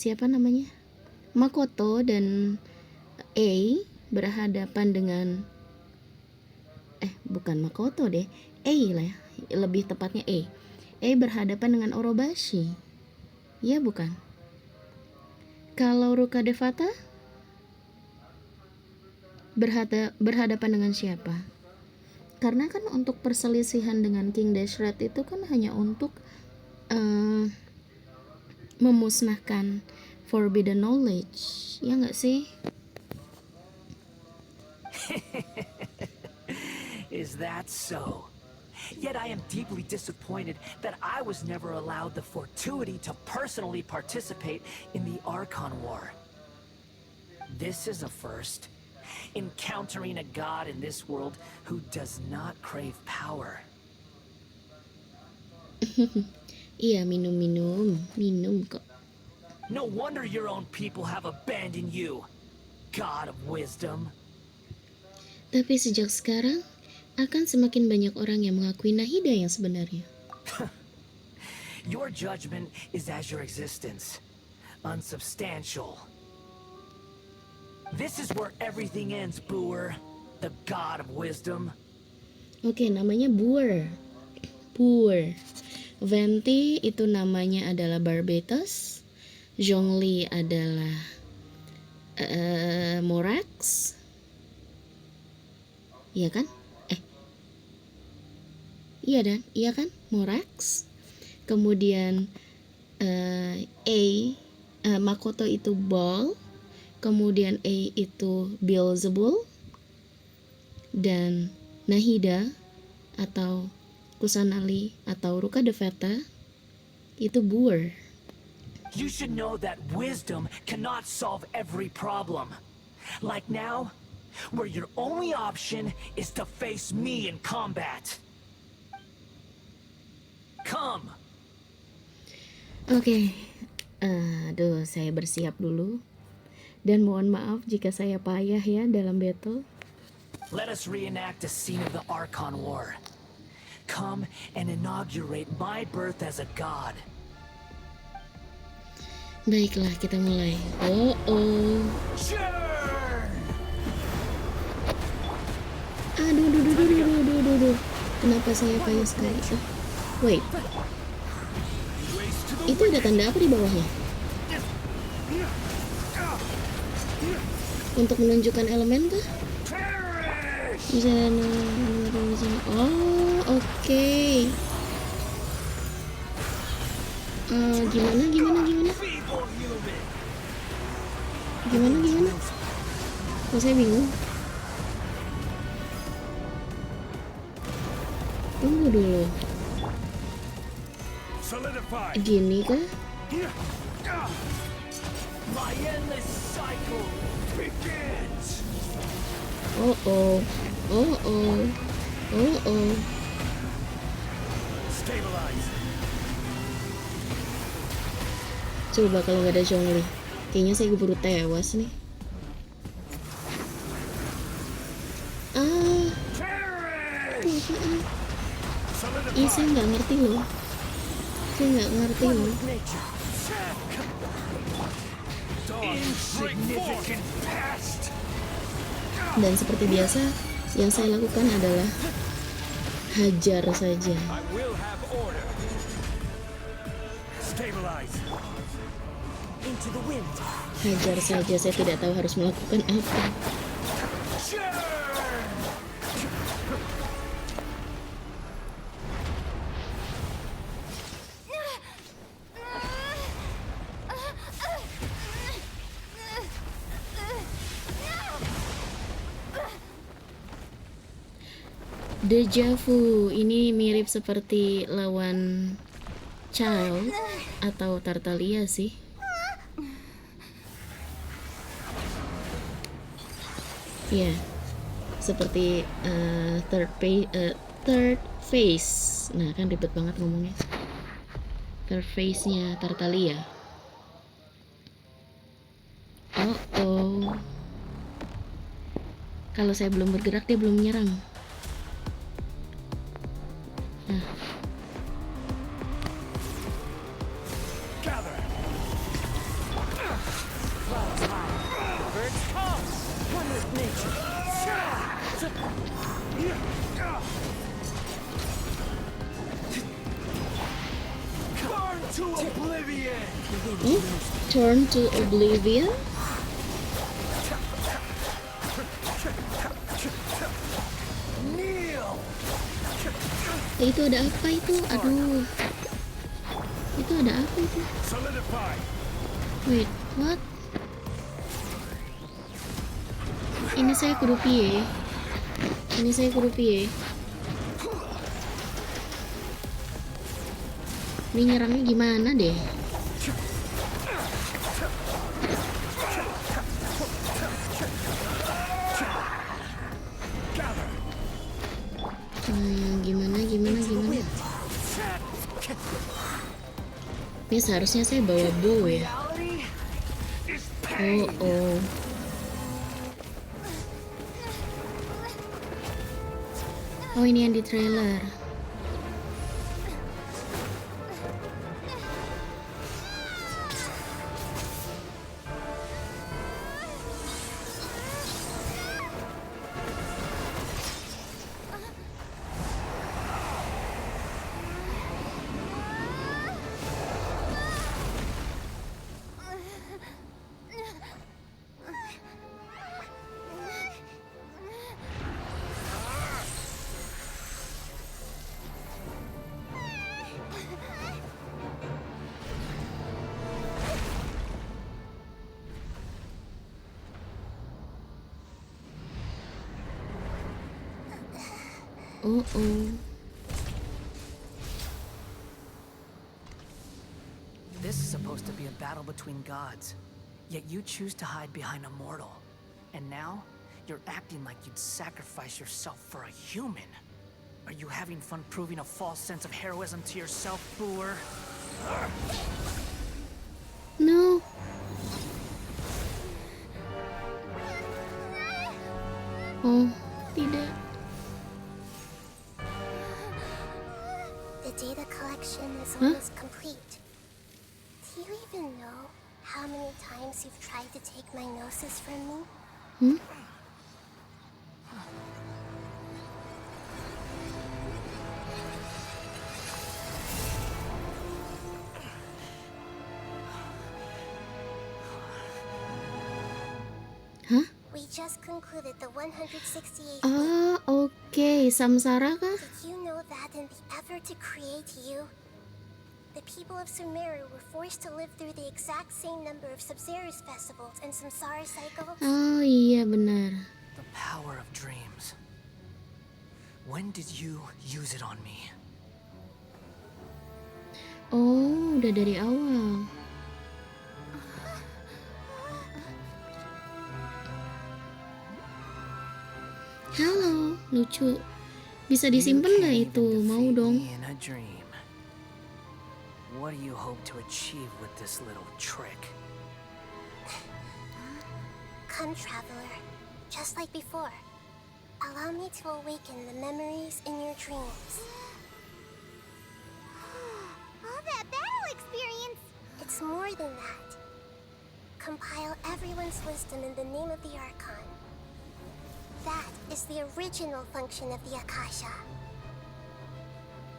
siapa namanya? Makoto dan A berhadapan dengan bukan Makoto deh, A lah ya, lebih tepatnya A. A berhadapan dengan Orobashi. Ya bukan? Kalau Ruka Devata berhadapan dengan siapa? Karena kan untuk perselisihan dengan King Dashrat itu kan hanya untuk memusnahkan forbidden knowledge, ya nggak sih? Is that so? Yet I am deeply disappointed that I was never allowed the fortuity to personally participate in the Archon War. This is a first. Encountering a god in this world who does not crave power. Iya, minum kok. No wonder your own people have abandoned you, God of Wisdom. Tapi sejak sekarang akan semakin banyak orang yang mengakui Nahida yang sebenarnya. Your judgment is as your existence, unsubstantial. This is where everything ends, Boer, the God of Wisdom. Oke, namanya Boer. Venti itu namanya adalah Barbatos. Zhongli adalah Morax. Iya kan? Iya kan? Morax. Kemudian Makoto itu Ball. Kemudian A itu Beelzebul. Dan Nahida atau Kusanali atau Ruka Devata itu Boer. You should know that wisdom cannot solve every problem. Like now, where your only option is to face me in combat. Come. Oke. Aduh, saya bersiap dulu. Dan mohon maaf jika saya payah ya dalam battle. Let us reenact a scene of the Archon War. Come and inaugurate my birth as a god. Baiklah, kita mulai. Aduh. Kenapa saya payah sekali? Wait. Itu ada tanda apa di bawahnya? Untuk menunjukkan elemen kah? Oh, oke. Gimana? Kok saya bingung? Tunggu dulu. Gini kah? My endless cycle begins. Oh. Stabilize. Coba kalau nggak ada Zhongli, kayaknya saya keburu tewas nih. Iya, saya nggak ngerti loh. Dan seperti biasa, yang saya lakukan adalah hajar saja. Hajar saja, saya tidak tahu harus melakukan apa. Deja vu, ini mirip seperti lawan Child atau Tartaglia sih. Ya, seperti third face. Nah, kan ribet banget ngomongnya. Third face-nya Tartaglia. Oh. Kalau saya belum bergerak, dia belum menyerang. Turn to oblivion. Itu ada apa itu? Aduh. Itu ada apa itu? Wait, what? Ini saya kudu piye? Ini saya kudu piye? Ini nyerangnya gimana deh? Gimana? Ini seharusnya saya bawa bow ya. Oh. Oh, ini yang di trailer. Oh. This is supposed to be a battle between gods, yet you choose to hide behind a mortal. And now, you're acting like you'd sacrifice yourself for a human. Are you having fun proving a false sense of heroism to yourself, Boor? No. Oh, tidak. The data collection is almost complete. Do you even know how many times you've tried to take my gnosis from me? Hah? We just concluded the 168th. Ah, okay. Samsara kah? Did you know that in the effort to create you, the people of Sumeru were forced to live through the exact same number of Sub-Zerus festivals and samsara cycles? Oh iya benar. The power of dreams. When did you use it on me? Oh, udah dari awal. Halo, lucu. Bisa disimpan nggak itu? Mau dong. In a dream. What do you hope to achieve with this little trick? Come, traveler. Just like before. Allow me to awaken the memories in your dreams. All that battle experience! It's more than that. Compile everyone's wisdom in the name of the Archon. That is the original function of the Akasha.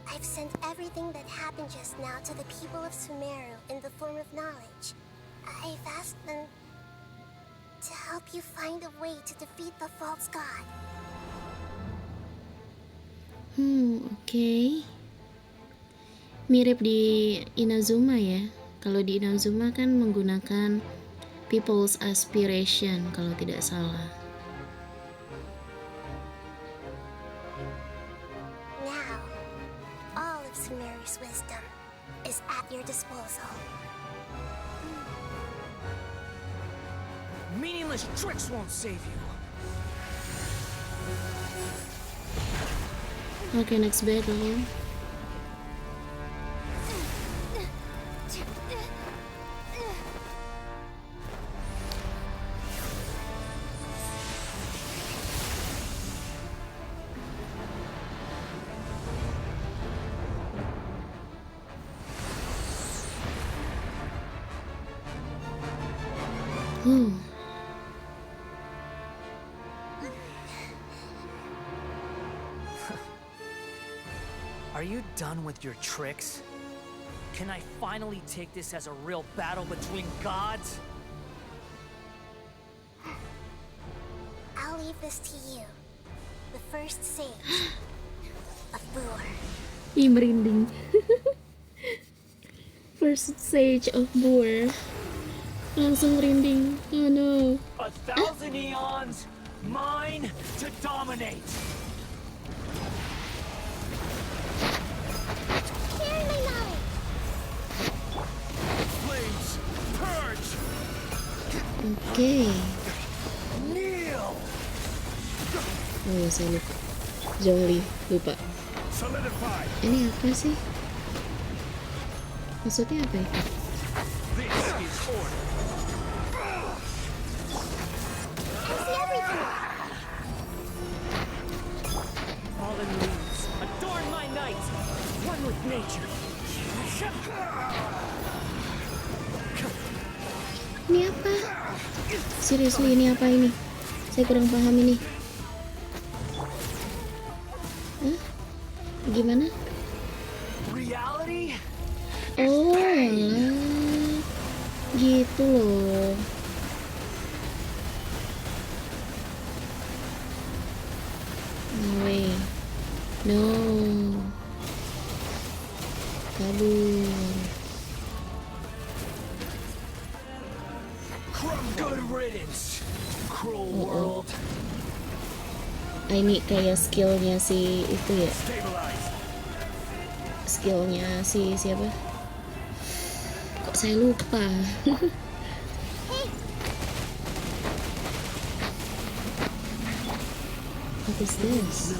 I've sent everything that happened just now to the people of Sumeru in the form of knowledge. I've asked them to help you find a way to defeat the false god. Oke. Mirip di Inazuma ya. Kalau di Inazuma kan menggunakan People's Aspiration kalau tidak salah. Now, all of Sumeru's wisdom is at your disposal. Meaningless tricks won't save you. Oke, next battle. done with your tricks? Can I finally take this as a real battle between gods? I'll leave this to you. The first sage of Boor. Ih, merinding. First sage of Boor. Langsung merinding. Oh no. 1,000 eons, mine to dominate. Share my knowledge. Flames, purge! Oke. Kneel! Oh, saya lupa. Zhongli, lupa. Solidify! Ini apa sih? Maksudnya apa itu? This is order. I see everything. Fallen leaves, adorn my night. One with nature. Ini apa? Seriously, ini apa ini? Saya kurang paham ini. Hah? Gimana? Reality? Oh, alah. Gitu loh. No way. No. Kabur. Good riddance, cruel world. Ini kayak skillnya si itu ya. Stabilize. Skillnya si siapa? Kok saya lupa? What is this?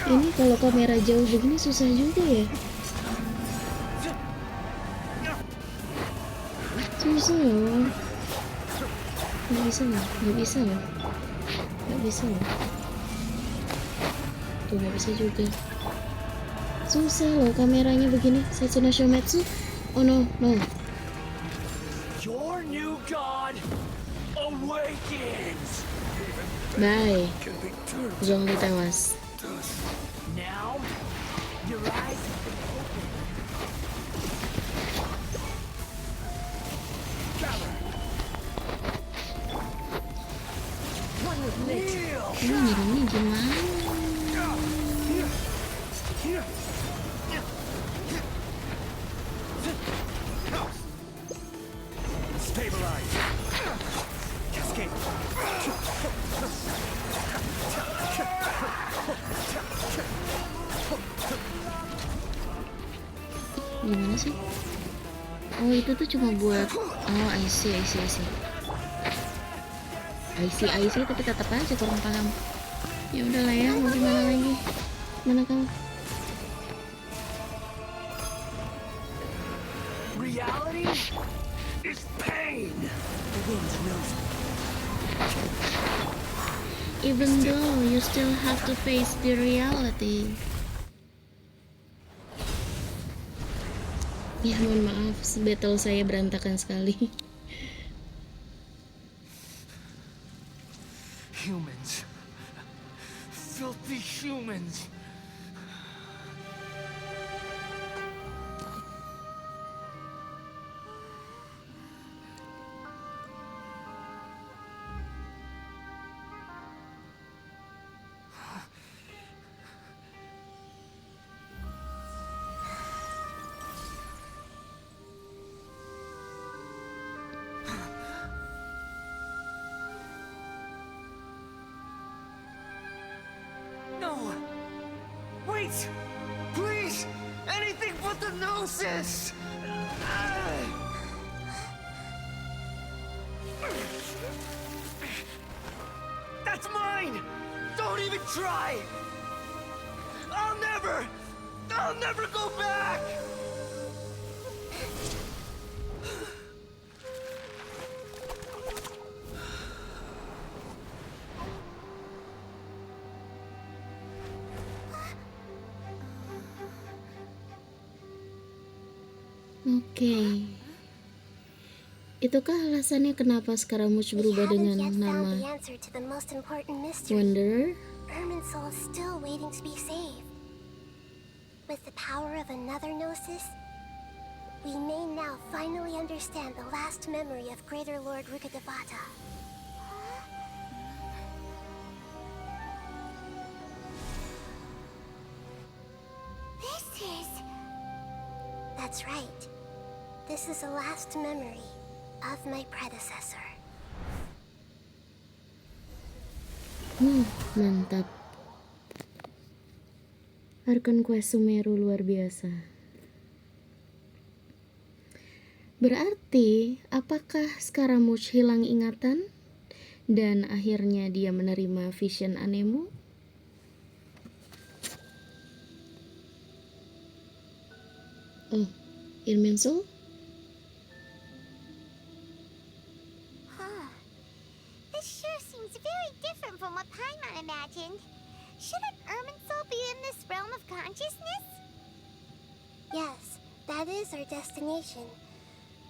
Ini kalau kamera jauh begini susah juga ya. Susah loh. Nggak bisa loh, nggak bisa loh, nggak bisa loh. Tuh nggak bisa juga. Susah loh kameranya begini. Setsuna Shometsu. Oh no, no. Your new god awakens. Bye. Zhongli tewas. Now, your eyes have been opened. One with nature. Ini nyerangnya gimana? Stabilize. Cascade. Gimana sih? Oh, itu tuh cuma buat. Oh, I see. I see, tapi tetap aja kurang paham. Ya udahlah ya, mau gimana lagi? Mana kamu? Reality is pain. The wind knows me. Even though you still have to face the reality. Ya mohon maaf, battle saya berantakan sekali. Humans. Filthy humans. No! Wait! Please! Anything but the gnosis! That's mine! Don't even try! I'll never go back! Oke. Itukah alasannya kenapa Scaramouche berubah We dengan haven't yet found nama the answer to the most important mystery. Wanderer? Irminsul is still waiting to be saved. With the power of another Gnosis, we may now finally understand the last memory of Greater Lord Rukkhadevata. This is... That's right. This is the last memory of my predecessor. Mantap. Archon Quest Sumeru luar biasa. Berarti, apakah Scaramouche hilang ingatan dan akhirnya dia menerima vision Anemo? Oh, Irminsul? Huh. This sure seems very different from what Paimon imagined. Shouldn't Irminsul be in this realm of consciousness? Yes, that is our destination.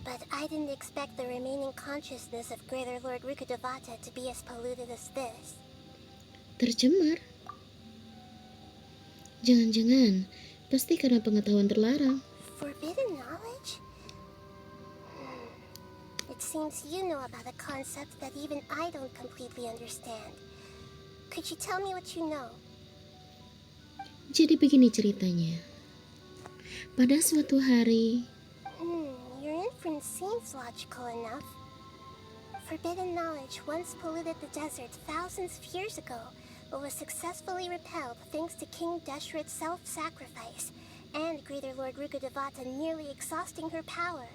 But I didn't expect the remaining consciousness of Greater Lord Rukkhadevata to be as polluted as this. Tercemar? Jangan-jangan, pasti karena pengetahuan terlarang. Forbidden knowledge? It seems you know about a concept that even I don't completely understand. Could you tell me what you know? Jadi begini ceritanya. Pada suatu hari, Your inference seems logical enough. Forbidden knowledge once polluted the desert thousands of years ago, but was successfully repelled thanks to King Deshret's self-sacrifice and Greater Lord Rukkhadevata nearly exhausting her power.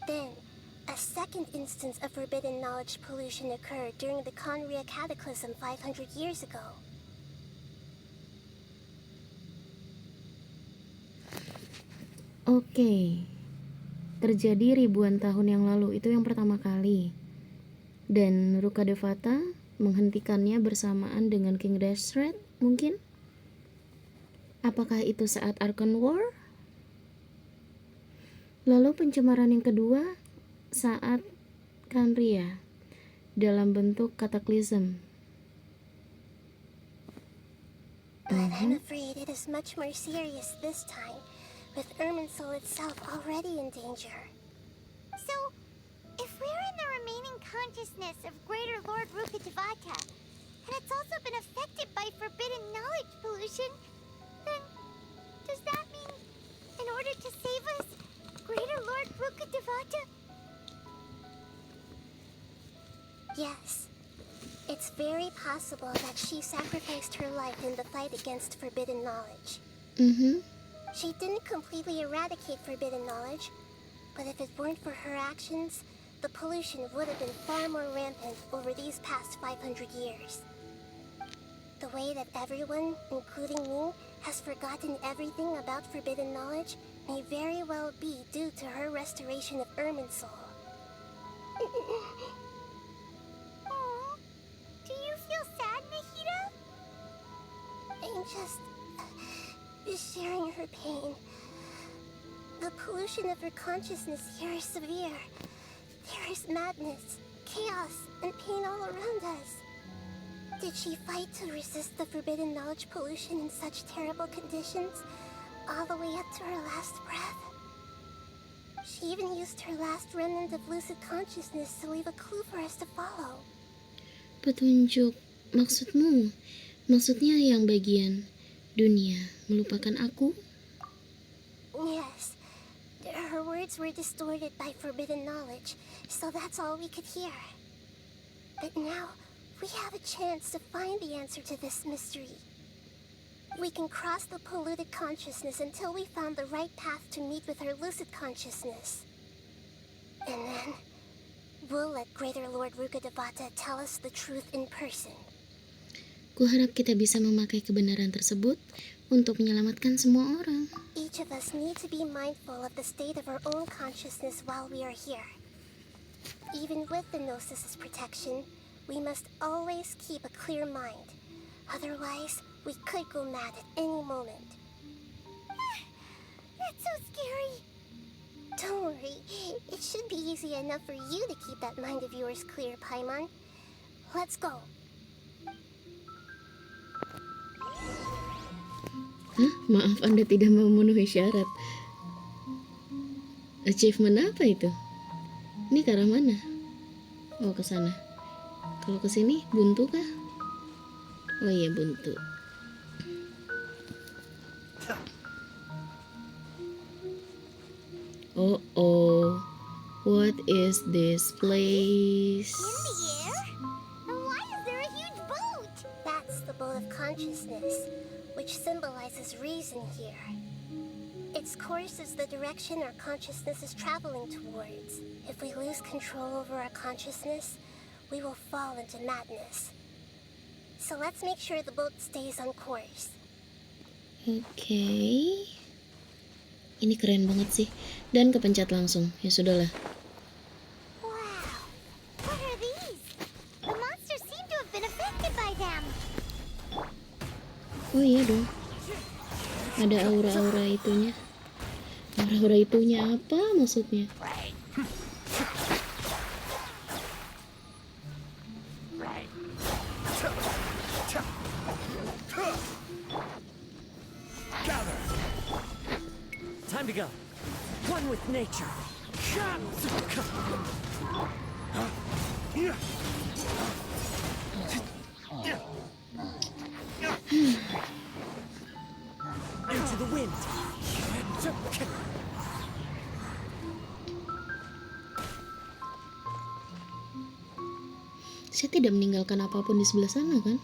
Then, a second instance of forbidden knowledge pollution occurred during the Conria Cataclysm 500 years ago. Oke, terjadi ribuan tahun yang lalu, itu yang pertama kali. Dan Rukkhadevata menghentikannya bersamaan dengan King Deshret, mungkin? Apakah itu saat Archon War? Lalu pencemaran yang kedua saat Conria dalam bentuk Cataclysm. But I'm afraid it is much more serious this time, with Irminsul itself already in danger. So, if we're in the remaining consciousness of Greater Lord Rukkhadevata, and it's also been affected by forbidden knowledge pollution, then does that mean, in order to save us, Greater Lord Rukkhadevata? Yes. It's very possible that she sacrificed her life in the fight against forbidden knowledge. She didn't completely eradicate forbidden knowledge, but if it weren't for her actions, the pollution would have been far more rampant over these past 500 years. The way that everyone, including me, has forgotten everything about forbidden knowledge may very well be due to her restoration of Irminsul. Aw, do you feel sad, Nahida? I'm just sharing her pain. The pollution of her consciousness here is severe. There is madness, chaos, and pain all around us. Did she fight to resist the forbidden knowledge pollution in such terrible conditions, all the way up to her last breath? She even used her last remnant of lucid consciousness to leave a clue for us to follow. Petunjuk, maksudnya yang bagian dunia melupakan aku? Yes. Her words were distorted by forbidden knowledge, so that's all we could hear. But now, we have a chance to find the answer to this mystery. We can cross the polluted consciousness until we found the right path to meet with her lucid consciousness. And then, we'll let Greater Lord Rukkhadevata tell us the truth in person. Kuharap kita bisa memakai kebenaran tersebut untuk menyelamatkan semua orang. Each of us need to be mindful of the state of our own consciousness while we are here. Even with the Gnosis' protection, we must always keep a clear mind. Otherwise, we could go mad at any moment. That's so scary. Don't worry, it should be easy enough for you to keep that mind of yours clear, Paimon. Let's go. Hah? Maaf, Anda tidak memenuhi syarat. Achievement apa itu? Ini ke arah mana? Oh, ke sana. Kalau ke sini buntu kah? Oh iya, buntu. Oh, what is this place? In the air? And why is there a huge boat? That's the boat of consciousness, which symbolizes reason here. Its course is the direction our consciousness is traveling towards. If we lose control over our consciousness, we will fall into madness. So let's make sure the boat stays on course. Oke. Ini keren banget sih. Dan kepencet langsung. Ya sudahlah. Wow. What are these? The monsters seem to have been affected by them. Oh iya dong. Ada aura-aura itunya. Aura-aura itunya apa maksudnya? Time to go. One with nature. Into the wind. Saya tidak meninggalkan apapun di sebelah sana kan?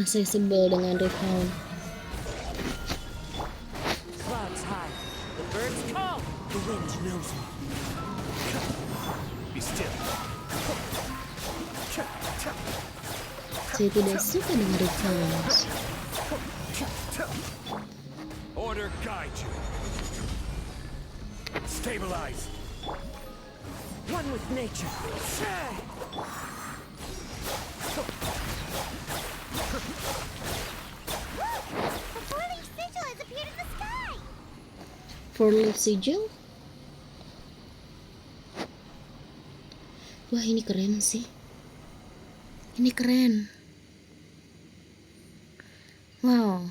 Saya sebel dengan Rifthound. Clouds high. The birds call. The wind knows me. Be still. Saya tidak suka dengan Rifthound. Order guide you. Stabilize. One with nature. The four-leaf sigil has appeared in the sky. Four-leaf sigil? Wah, ini keren sih. Ini keren. Wow.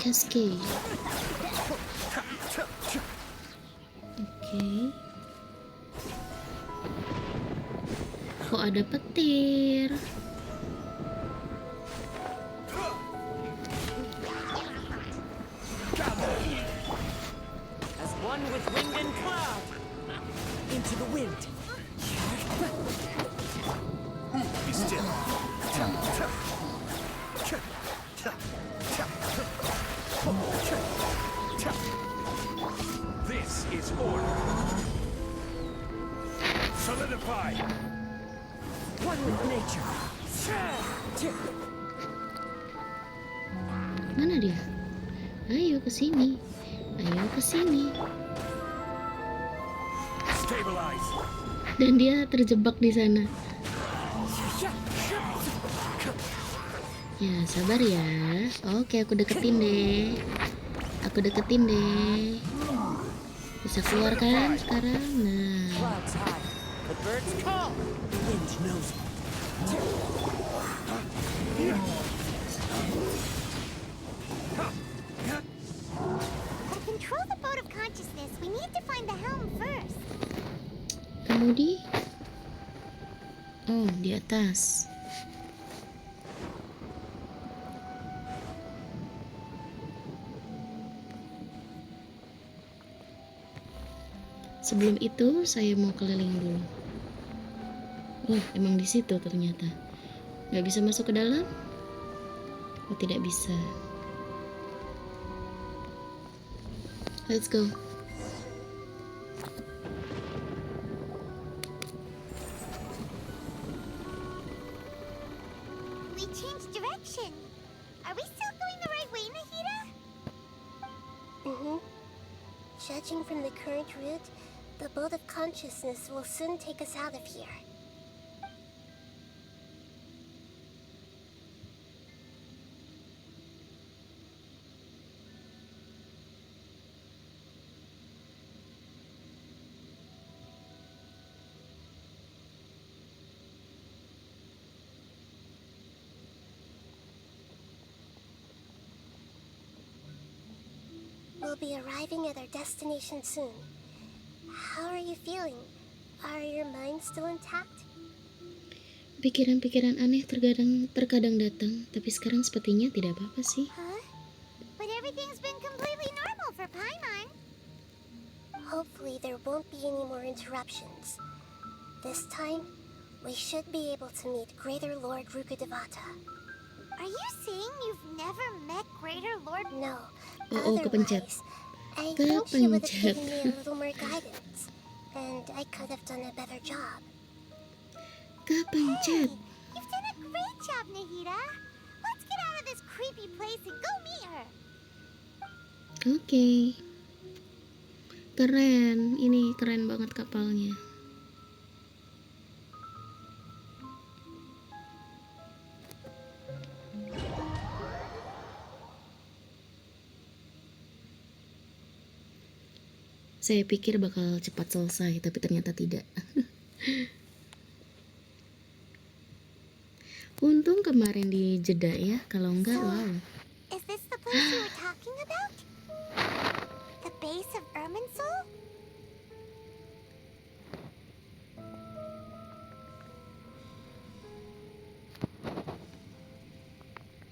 Cascade. Oke. Kok ada petir? As one with wind and cloud. Into the wind. Be still. This is order. Solidify. One with nature. Mana dia? Ayo ke sini. Ayo ke sini. Stabilize. Dan dia terjebak di sana. Ya, sabar ya. Oke, aku deketin deh. Aku deketin deh. Bisa keluar kan sekarang? Nah. Clouds high. The birds call. The wind knows me. To control the boat of consciousness, we need to find the helm first. Kemudi? Oh, di atas. Sebelum itu, saya mau keliling dulu. Wah, emang di situ ternyata. Nggak bisa masuk ke dalam? Oh, tidak bisa. Let's go. We changed direction. Are we still going the right way, Nahida? Mm-hmm. Judging from the current route, the boat of consciousness will soon take us out of here. We'll be arriving at our destination soon. How are you feeling? Are your minds still intact? Pikiran-pikiran aneh terkadang datang, tapi sekarang sepertinya tidak apa-apa sih. Huh? But everything's been completely normal for Paimon. Hopefully there won't be any more interruptions. This time, we should be able to meet Greater Lord Rukkhadevata. Are you saying you've never met Greater Lord? No. Oh, kepencet. Otherwise, I think she would have given me a little more guidance, and I could have done a better job. Kepencet. You've done a great job, Nahida. Let's get out of this creepy place and go meet her. Oke. Keren. Ini keren banget kapalnya. Saya pikir bakal cepat selesai, tapi ternyata tidak. Untung kemarin di jeda ya, kalau enggak, wow. Is this the place you were talking about? The base of Irminsul?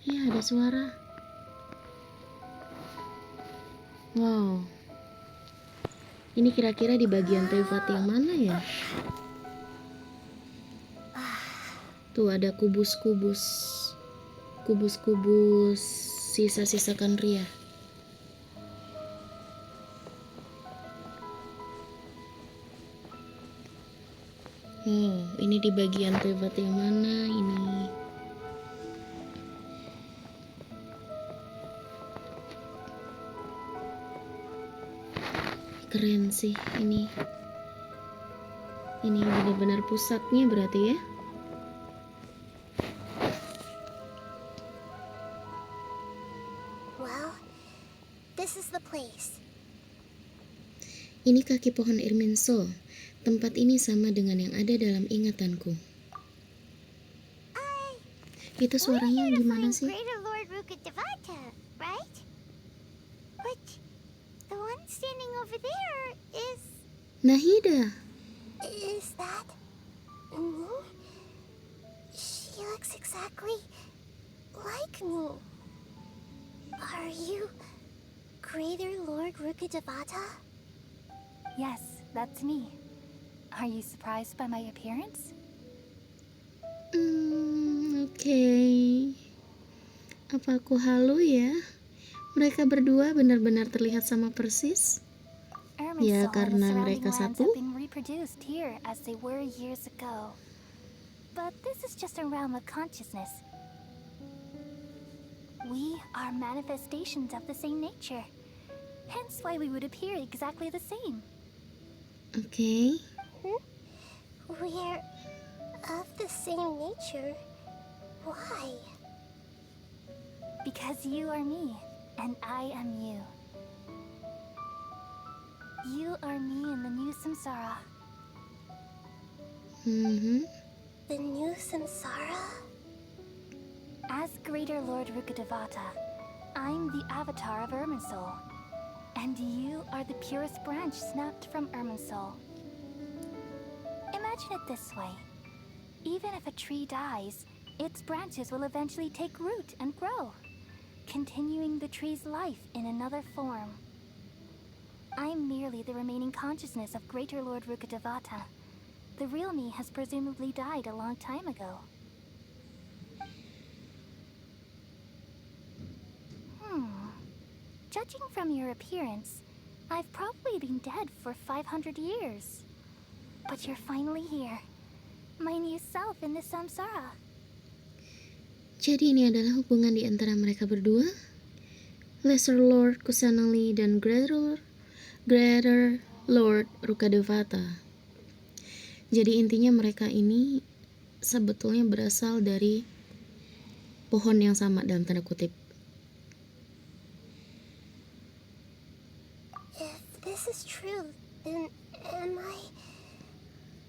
Iya, ada suara. Wow. Ini kira-kira di bagian Teyvat yang mana ya? Tuh ada kubus-kubus. Kubus-kubus sisa-sisa Kanria. Oh, ini di bagian Teyvat yang mana ini? Keren sih ini. Ini benar-benar pusatnya berarti ya. Well, this is the place. Ini kaki pohon Irminsul. Tempat ini sama dengan yang ada dalam ingatanku. Itu suaranya gimana sih? Greater Lord Rukkhadevata, right? But the one standing over there is... Nahida. Is that me? She looks exactly like me. Are you Greater Lord Rukkhadevata? Yes, that's me. Are you surprised by my appearance? Oke. Apa aku halu ya? Mereka berdua benar-benar terlihat sama persis. Ya, karena mereka satu. Have been reproduced here as they were years ago. But this is just a realm of consciousness. We are manifestations of the same nature. Hence why we would appear exactly the same. Oke. We're of the same nature. Why? Because you are me, and I am you. You are me in the new samsara. The new samsara? As Greater Lord Rukkhadevata, I'm the avatar of Irminsul. And you are the purest branch snapped from Irminsul. Imagine it this way. Even if a tree dies, its branches will eventually take root and grow, continuing the tree's life in another form. I'm merely the remaining consciousness of Greater Lord Rukkhadevata. The real me has presumably died a long time ago. Judging from your appearance, I've probably been dead for 500 years. But you're finally here. My new self in the samsara. Jadi ini adalah hubungan di antara mereka berdua, Lesser Lord Kusanali dan Greater Lord Rukkhadevata. Jadi intinya mereka ini sebetulnya berasal dari pohon yang sama dalam tanda kutip. If this is true, then am I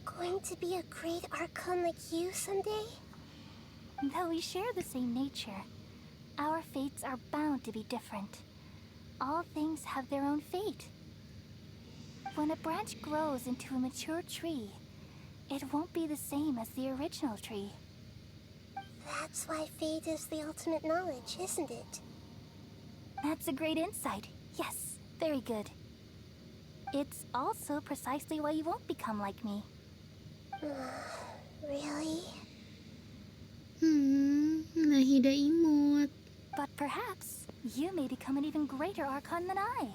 going to be a great Archon like you someday? Though we share the same nature, our fates are bound to be different. All things have their own fate. When a branch grows into a mature tree, it won't be the same as the original tree. That's why fate is the ultimate knowledge, isn't it? That's a great insight. Yes, very good. It's also precisely why you won't become like me. Really? Nahida imut. But perhaps you may become an even greater Archon than I.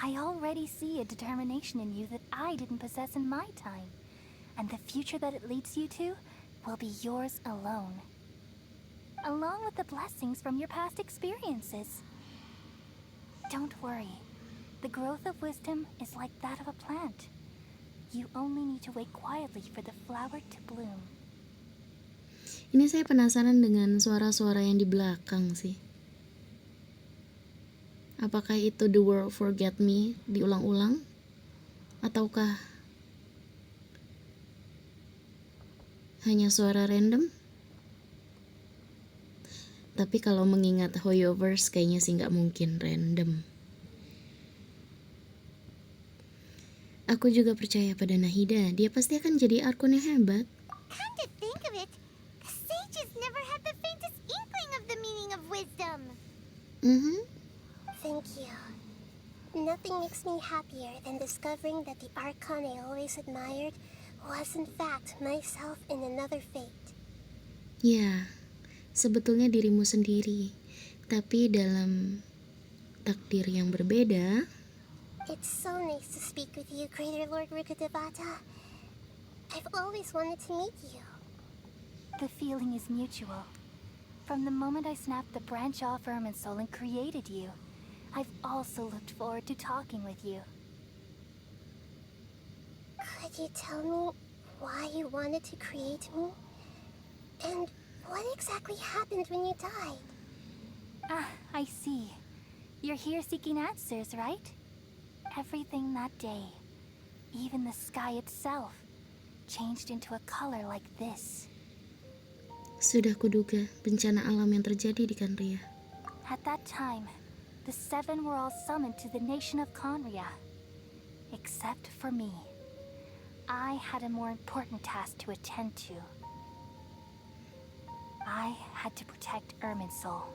I already see a determination in you that I didn't possess in my time, and the future that it leads you to will be yours alone, along with the blessings from your past experiences. Don't worry. The growth of wisdom is like that of a plant. You only need to wait quietly for the flower to bloom. Ini saya penasaran dengan suara-suara yang di belakang sih. Apakah itu The World Forget Me diulang-ulang? Ataukah hanya suara random? Tapi kalau mengingat Hoyoverse kayaknya sih nggak mungkin random. Aku juga percaya pada Nahida. Dia pasti akan jadi Archon yang hebat. Come to think of it, sages never had the faintest inkling of the meaning of wisdom. Thank you. Nothing makes me happier than discovering that the Archon I always admired was in fact myself in another fate. Ya, sebetulnya dirimu sendiri, tapi dalam takdir yang berbeda. It's so nice to speak with you, Greater Lord Rukkhadevata. I've always wanted to meet you. The feeling is mutual. From the moment I snapped the branch off Irminsul and created you, I've also looked forward to talking with you. Could you tell me why you wanted to create me? And what exactly happened when you died? Ah, I see. You're here seeking answers, right? Everything that day, even the sky itself, changed into a color like this. Sudah kuduga bencana alam yang terjadi di Khaenri'ah. At that time, the seven were all summoned to the nation of Khaenri'ah. Except for me. I had a more important task to attend to. I had to protect Irminsul.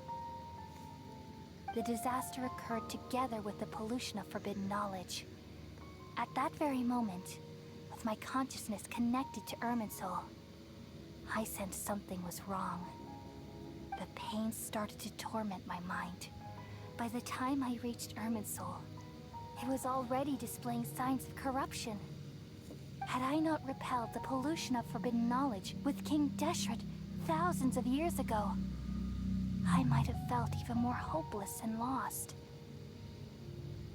The disaster occurred together with the pollution of forbidden knowledge. At that very moment, with my consciousness connected to Irminsul, I sensed something was wrong. The pain started to torment my mind. By the time I reached Irminsul, it was already displaying signs of corruption. Had I not repelled the pollution of forbidden knowledge with King Deshret thousands of years ago, I might have felt even more hopeless and lost.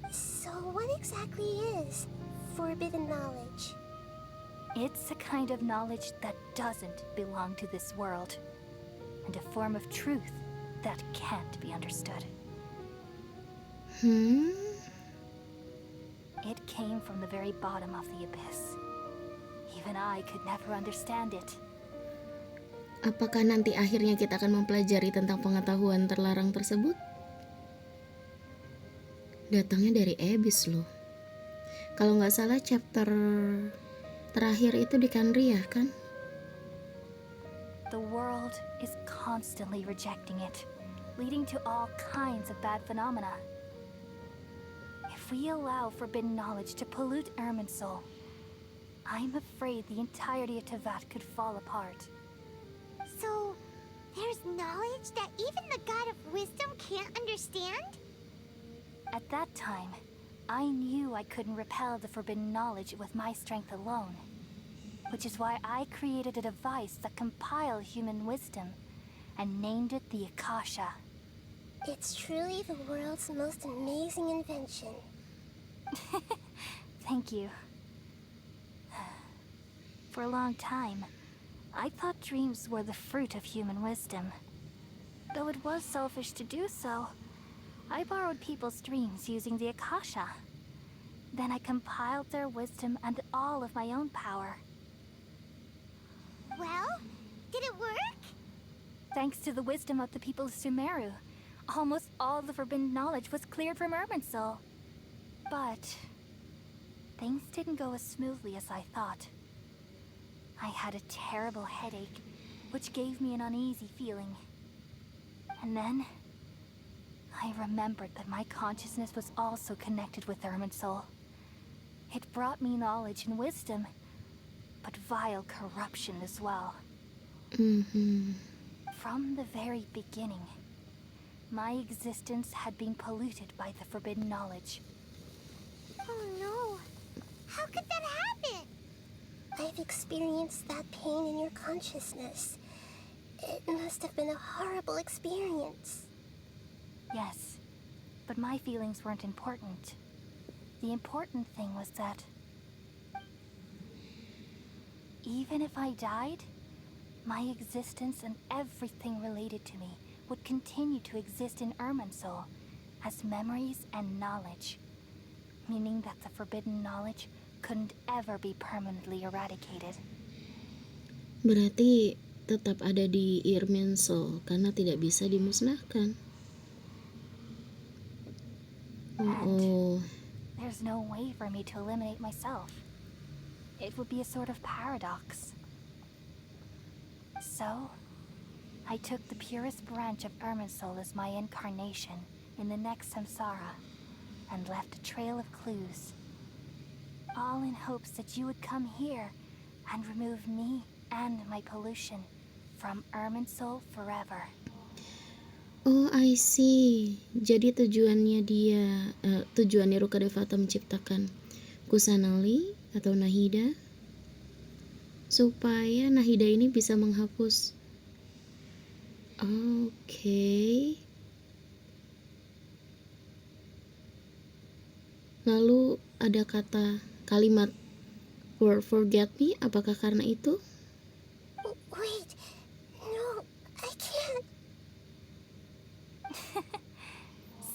So what exactly is forbidden knowledge? It's a kind of knowledge that doesn't belong to this world, and a form of truth that can't be understood. It came from the very bottom of the abyss. Even I could never understand it. Apakah nanti akhirnya kita akan mempelajari tentang pengetahuan terlarang tersebut? Datangnya dari Abyss loh. Kalau nggak salah chapter terakhir itu di Khaenri'ah kan? The world is constantly rejecting it, leading to all kinds of bad phenomena. If we allow forbidden knowledge to pollute Irminsul, I'm afraid the entirety of Teyvat could fall apart. So, there's knowledge that even the god of wisdom can't understand? At that time, I knew I couldn't repel the forbidden knowledge with my strength alone, which is why I created a device that compiled human wisdom and named it the Akasha. It's truly the world's most amazing invention. Thank you. For a long time, I thought dreams were the fruit of human wisdom. Though it was selfish to do so, I borrowed people's dreams using the Akasha. Then I compiled their wisdom and all of my own power. Well, did it work? Thanks to the wisdom of the people of Sumeru, almost all the forbidden knowledge was cleared from Irminsul. But things didn't go as smoothly as I thought. I had a terrible headache, which gave me an uneasy feeling. And then I remembered that my consciousness was also connected with Irminsul. It brought me knowledge and wisdom, but vile corruption as well. From the very beginning, my existence had been polluted by the forbidden knowledge. Oh no. How could that happen? I've experienced that pain in your consciousness. It must have been a horrible experience. Yes, but my feelings weren't important. The important thing was that even if I died, my existence and everything related to me would continue to exist in Irminsul as memories and knowledge, meaning that the forbidden knowledge couldn't ever be permanently eradicated. Berarti tetap ada di Irminsul karena tidak bisa dimusnahkan. Oh. There's no way for me to eliminate myself. It would be a sort of paradox. So, I took the purest branch of Irminsul as my incarnation in the next samsara and left a trail of clues, all in hopes that you would come here and remove me and my pollution from Irminsul forever. Oh, I see. Jadi tujuannya Rukkhadevata menciptakan Kusanali atau Nahida supaya Nahida ini bisa menghapus. Oke. Lalu ada kalimat forget me, apakah karena itu? Wait, no, I can't.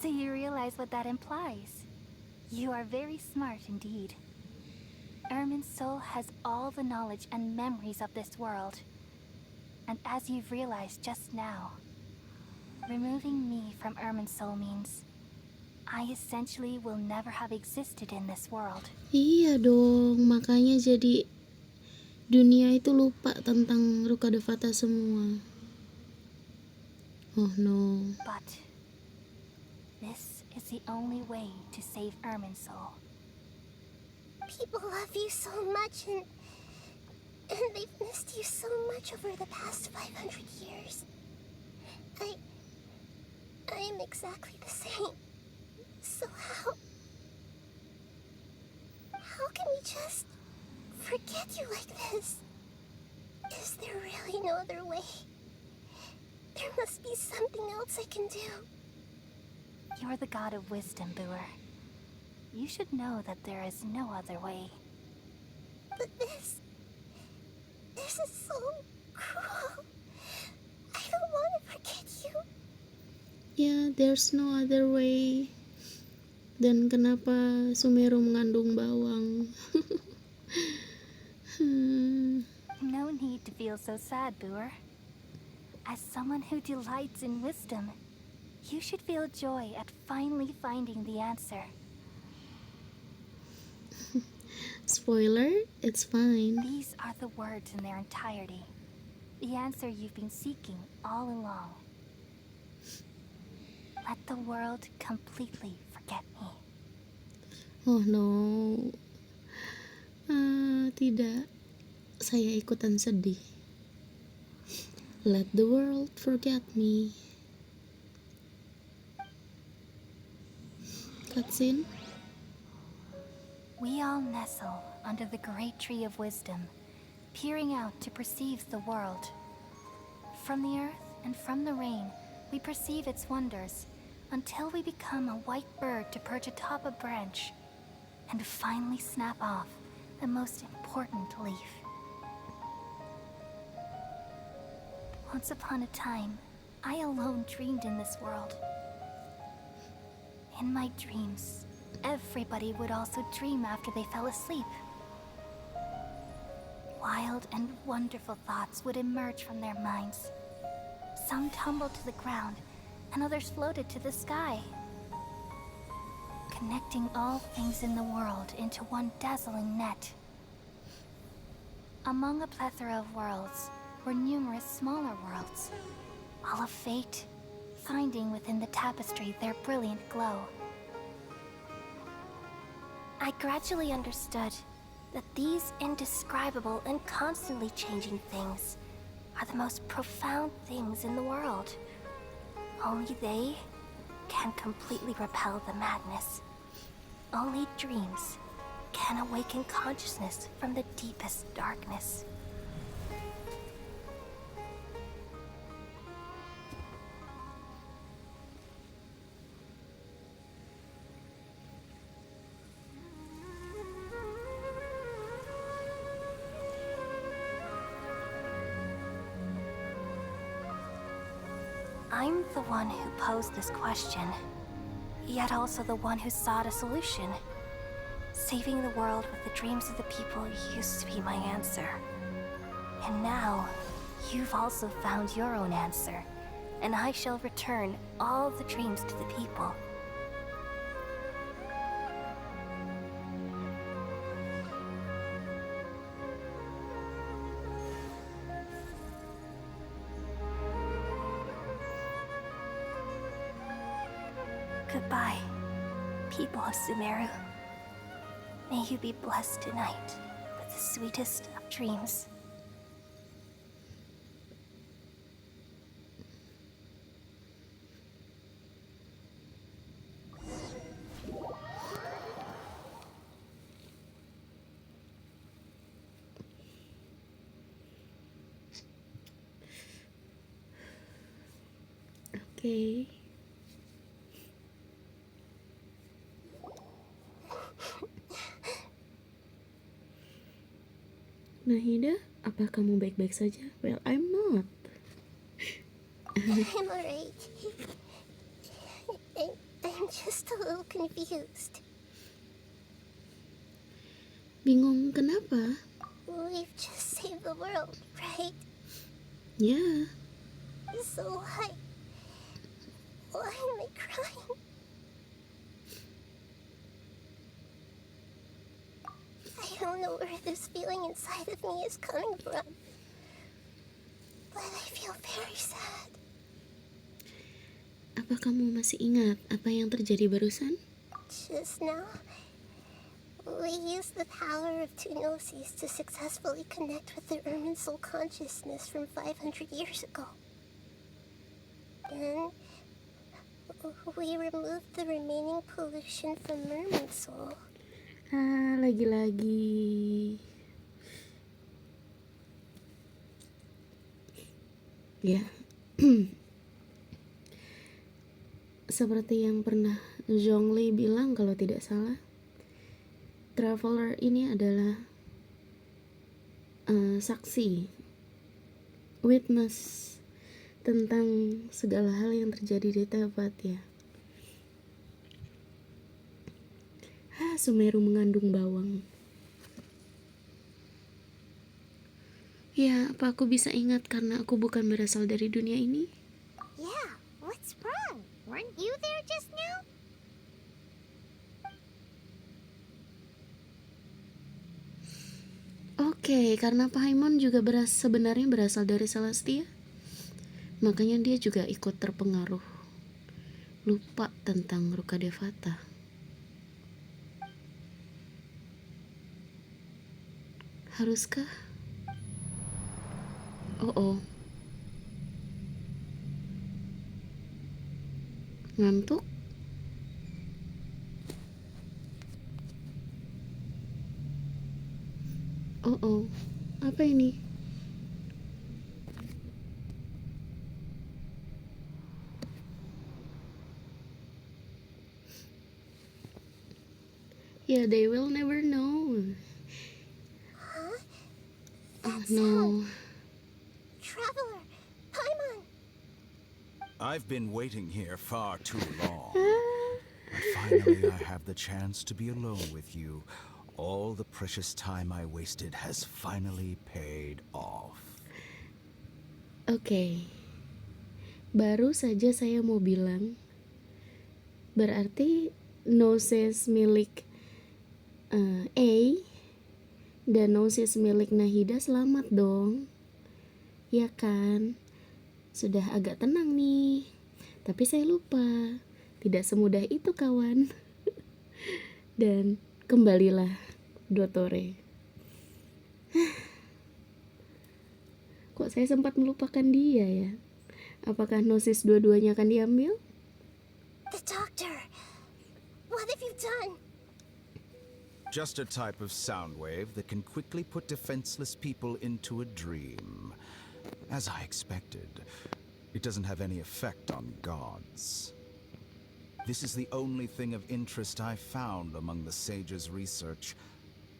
So you realize what that implies. You are very smart indeed. Irminsul has all the knowledge and memories of this world. And as you've realized just now, removing me from Irminsul means I essentially will never have existed in this world. Iya dong, makanya jadi dunia itu lupa tentang Rukkhadevata semua. Oh no. But this is the only way to save Irminsul. People love you so much and they've missed you so much over the past 500 years. I am exactly the same. So how can we just forget you like this? Is there really no other way? There must be something else I can do. You're the god of wisdom, Boer. You should know that there is no other way. But this is so cruel. I don't want to forget you. Ya, there's no other way. Dan kenapa Sumeru mengandung bawang? No need to feel so sad, Boer. As someone who delights in wisdom, you should feel joy at finally finding the answer. Spoiler, it's fine. These are the words in their entirety. The answer you've been seeking all along. Let the world completely forget me. Oh no. Tidak. Saya ikutan sedih. Let the world forget me. cutscene. We all nestle under the great tree of wisdom, peering out to perceive the world. From the earth and from the rain, we perceive its wonders, until we become a white bird to perch atop a branch, and finally snap off the most important leaf. Once upon a time, I alone dreamed in this world. In my dreams, everybody would also dream after they fell asleep. Wild and wonderful thoughts would emerge from their minds. Some tumbled to the ground, and others floated to the sky, connecting all things in the world into one dazzling net. Among a plethora of worlds were numerous smaller worlds, all of fate, finding within the tapestry their brilliant glow. I gradually understood that these indescribable and constantly changing things are the most profound things in the world. Only they can completely repel the madness. Only dreams can awaken consciousness from the deepest darkness. I'm the one who posed this question, yet also the one who sought a solution. Saving the world with the dreams of the people used to be my answer. And now, you've also found your own answer, and I shall return all the dreams to the people. Goodbye, people of Sumeru. May you be blessed tonight with the sweetest of dreams. Okay. Nahida, apa kamu baik-baik saja? Well, I'm not. I'm alright. I'm just a little confused. Bingung kenapa? We've just saved the world, right? Yeah. So why am I crying? I don't know where this feeling inside of me is coming from, but I feel very sad. Apa kamu masih ingat apa yang terjadi barusan? Just now, we used the power of two gnosis to successfully connect with the Ermin soul consciousness from 500 years ago. Then, we removed the remaining pollution from Mermaid soul. Lagi-lagi. Ya. Seperti yang pernah Zhongli bilang kalau tidak salah, Traveler ini adalah saksi, witness tentang segala hal yang terjadi di tempat ya. Sumeru mengandung bawang. Ya, apa aku bisa ingat karena aku bukan berasal dari dunia ini? Yeah, what's wrong? Weren't you there just now? Oke, karena Paimon juga sebenarnya berasal dari Celestia, makanya dia juga ikut terpengaruh. Lupa tentang Ruka Devata. Haruskah? Oh. Ngantuk? Oh oh, apa ini? Yeah, they will never know. Huh? Oh That no. sound. Traveler, Paimon. I've been waiting here far too long. Ah. But finally, I have the chance to be alone with you. All the precious time I wasted has finally paid off. Oke, baru saja saya mau bilang, berarti noses milik A dan noses milik Nahida selamat dong, ya kan? Sudah agak tenang nih, tapi saya lupa, tidak semudah itu kawan. Dan kembalilah Dottore. Kok saya sempat melupakan dia ya? Apakah nosis dua-duanya akan diambil? The doctor. What have you done? Just a type of sound wave that can quickly put defenseless people into a dream. As I expected, it doesn't have any effect on gods. This is the only thing of interest I found among the sage's research.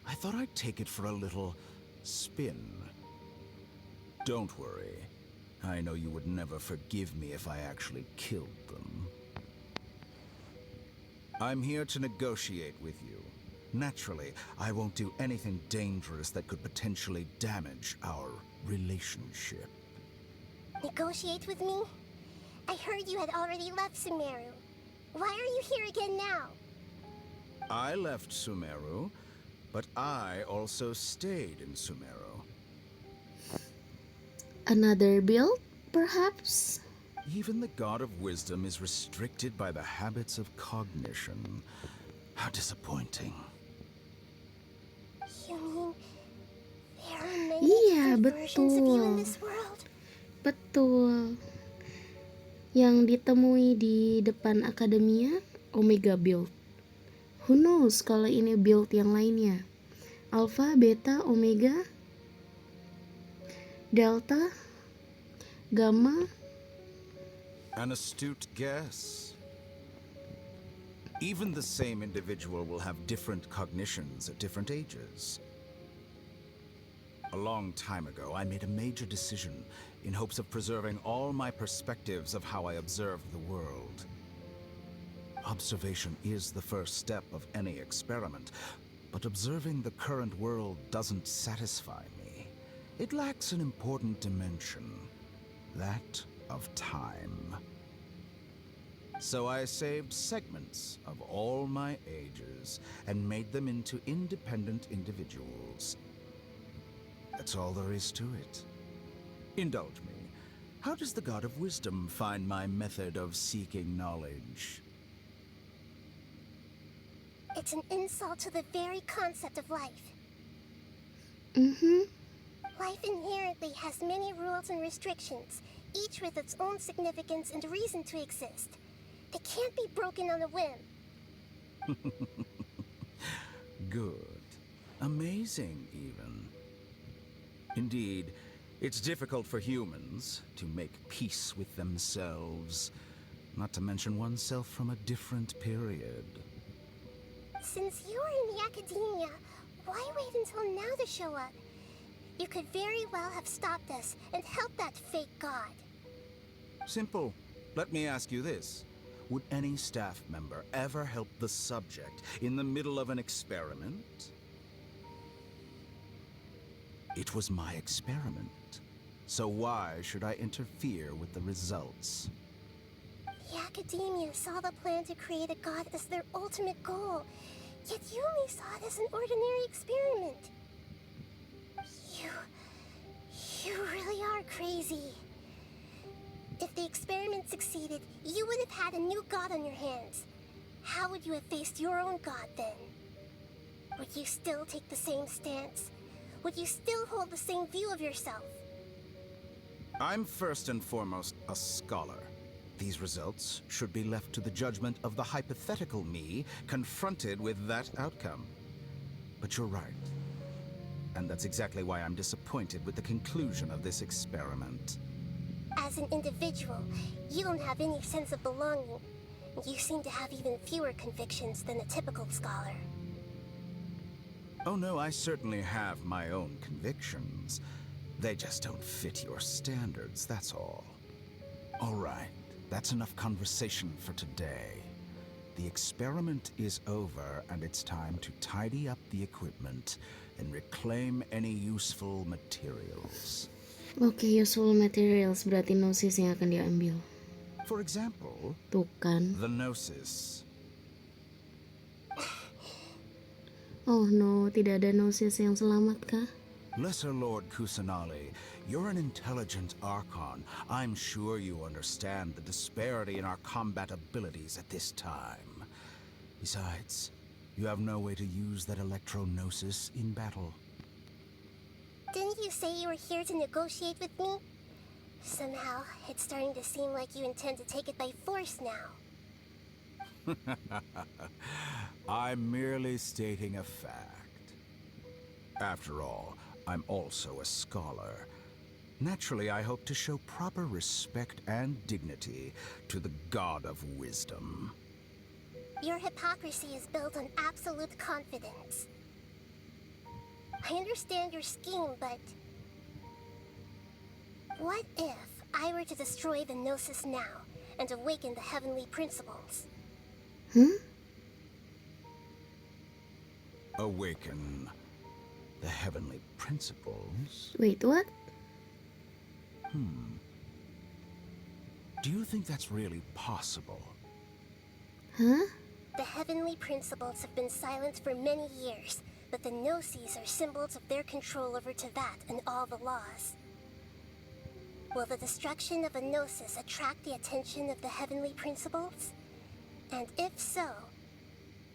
I thought I'd take it for a little spin. Don't worry. I know you would never forgive me if I actually killed them. I'm here to negotiate with you. Naturally, I won't do anything dangerous that could potentially damage our relationship. Negotiate with me? I heard you had already left Sumeru. Why are you here again now? I left Sumeru, but I also stayed in Sumeru. Another build, perhaps? Even the god of wisdom is restricted by the habits of cognition. How disappointing. You mean there are many Iya, different versions of you in betul. this world? Betul. Yang ditemui di depan akademia, Omega build. Who knows kalau ini build yang lainnya? Alpha, Beta, Omega, Delta, Gamma. An astute guess. Even the same individual will have different cognitions at different ages. A long time ago, I made a major decision in hopes of preserving all my perspectives of how I observed the world. Observation is the first step of any experiment, but observing the current world doesn't satisfy me. It lacks an important dimension, that of time. So I saved segments of all my ages and made them into independent individuals. That's all there is to it. Indulge me. How does the God of Wisdom find my method of seeking knowledge? It's an insult to the very concept of life. Life inherently has many rules and restrictions, each with its own significance and reason to exist. They can't be broken on a whim. Good. Amazing, even. Indeed, it's difficult for humans to make peace with themselves, not to mention oneself from a different period. Since you are in the academia, why wait until now to show up? You could very well have stopped us and helped that fake god. Simple. Let me ask you this. Would any staff member ever help the subject in the middle of an experiment? It was my experiment. So why should I interfere with the results? The academia saw the plan to create a god as their ultimate goal, yet you only saw it as an ordinary experiment. You really are crazy. If the experiment succeeded, you would have had a new god on your hands. How would you have faced your own god then? Would you still take the same stance? Would you still hold the same view of yourself? I'm first and foremost a scholar. These results should be left to the judgment of the hypothetical me confronted with that outcome. But you're right. And that's exactly why I'm disappointed with the conclusion of this experiment. As an individual, you don't have any sense of belonging. You seem to have even fewer convictions than a typical scholar. Oh no, I certainly have my own convictions. They just don't fit your standards, that's all. All right, that's enough conversation for today. The experiment is over, and it's time to tidy up the equipment and reclaim any useful materials. Oke, useful materials berarti Gnosis yang akan diambil. For example, Tuh kan. the Gnosis. Oh no, tidak ada Gnosis yang selamat kah? Lesser Lord Kusanali, you're an intelligent Archon. I'm sure you understand the disparity in our combat abilities at this time. Besides, you have no way to use that electro-gnosis in battle. Didn't you say you were here to negotiate with me? Somehow, it's starting to seem like you intend to take it by force now. I'm merely stating a fact. After all, I'm also a scholar. Naturally, I hope to show proper respect and dignity to the God of Wisdom. Your hypocrisy is built on absolute confidence. I understand your scheme, but... what if I were to destroy the Gnosis now and awaken the heavenly principles? Awaken the heavenly principles? Wait, what? Do you think that's really possible? Huh? The heavenly principles have been silent for many years, but the Gnosis are symbols of their control over Tevat and all the laws. Will the destruction of a Gnosis attract the attention of the heavenly principles? And if so,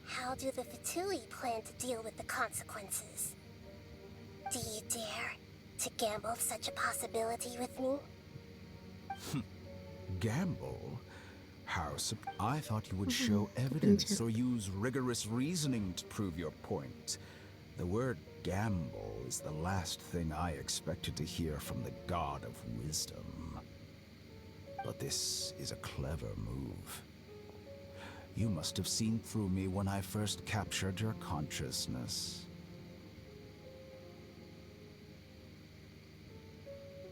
how do the Fatui plan to deal with the consequences? Do you dare to gamble such a possibility with me? Gamble? I thought you would show evidence or use rigorous reasoning to prove your point. The word gamble is the last thing I expected to hear from the God of Wisdom. But this is a clever move. You must have seen through me when I first captured your consciousness.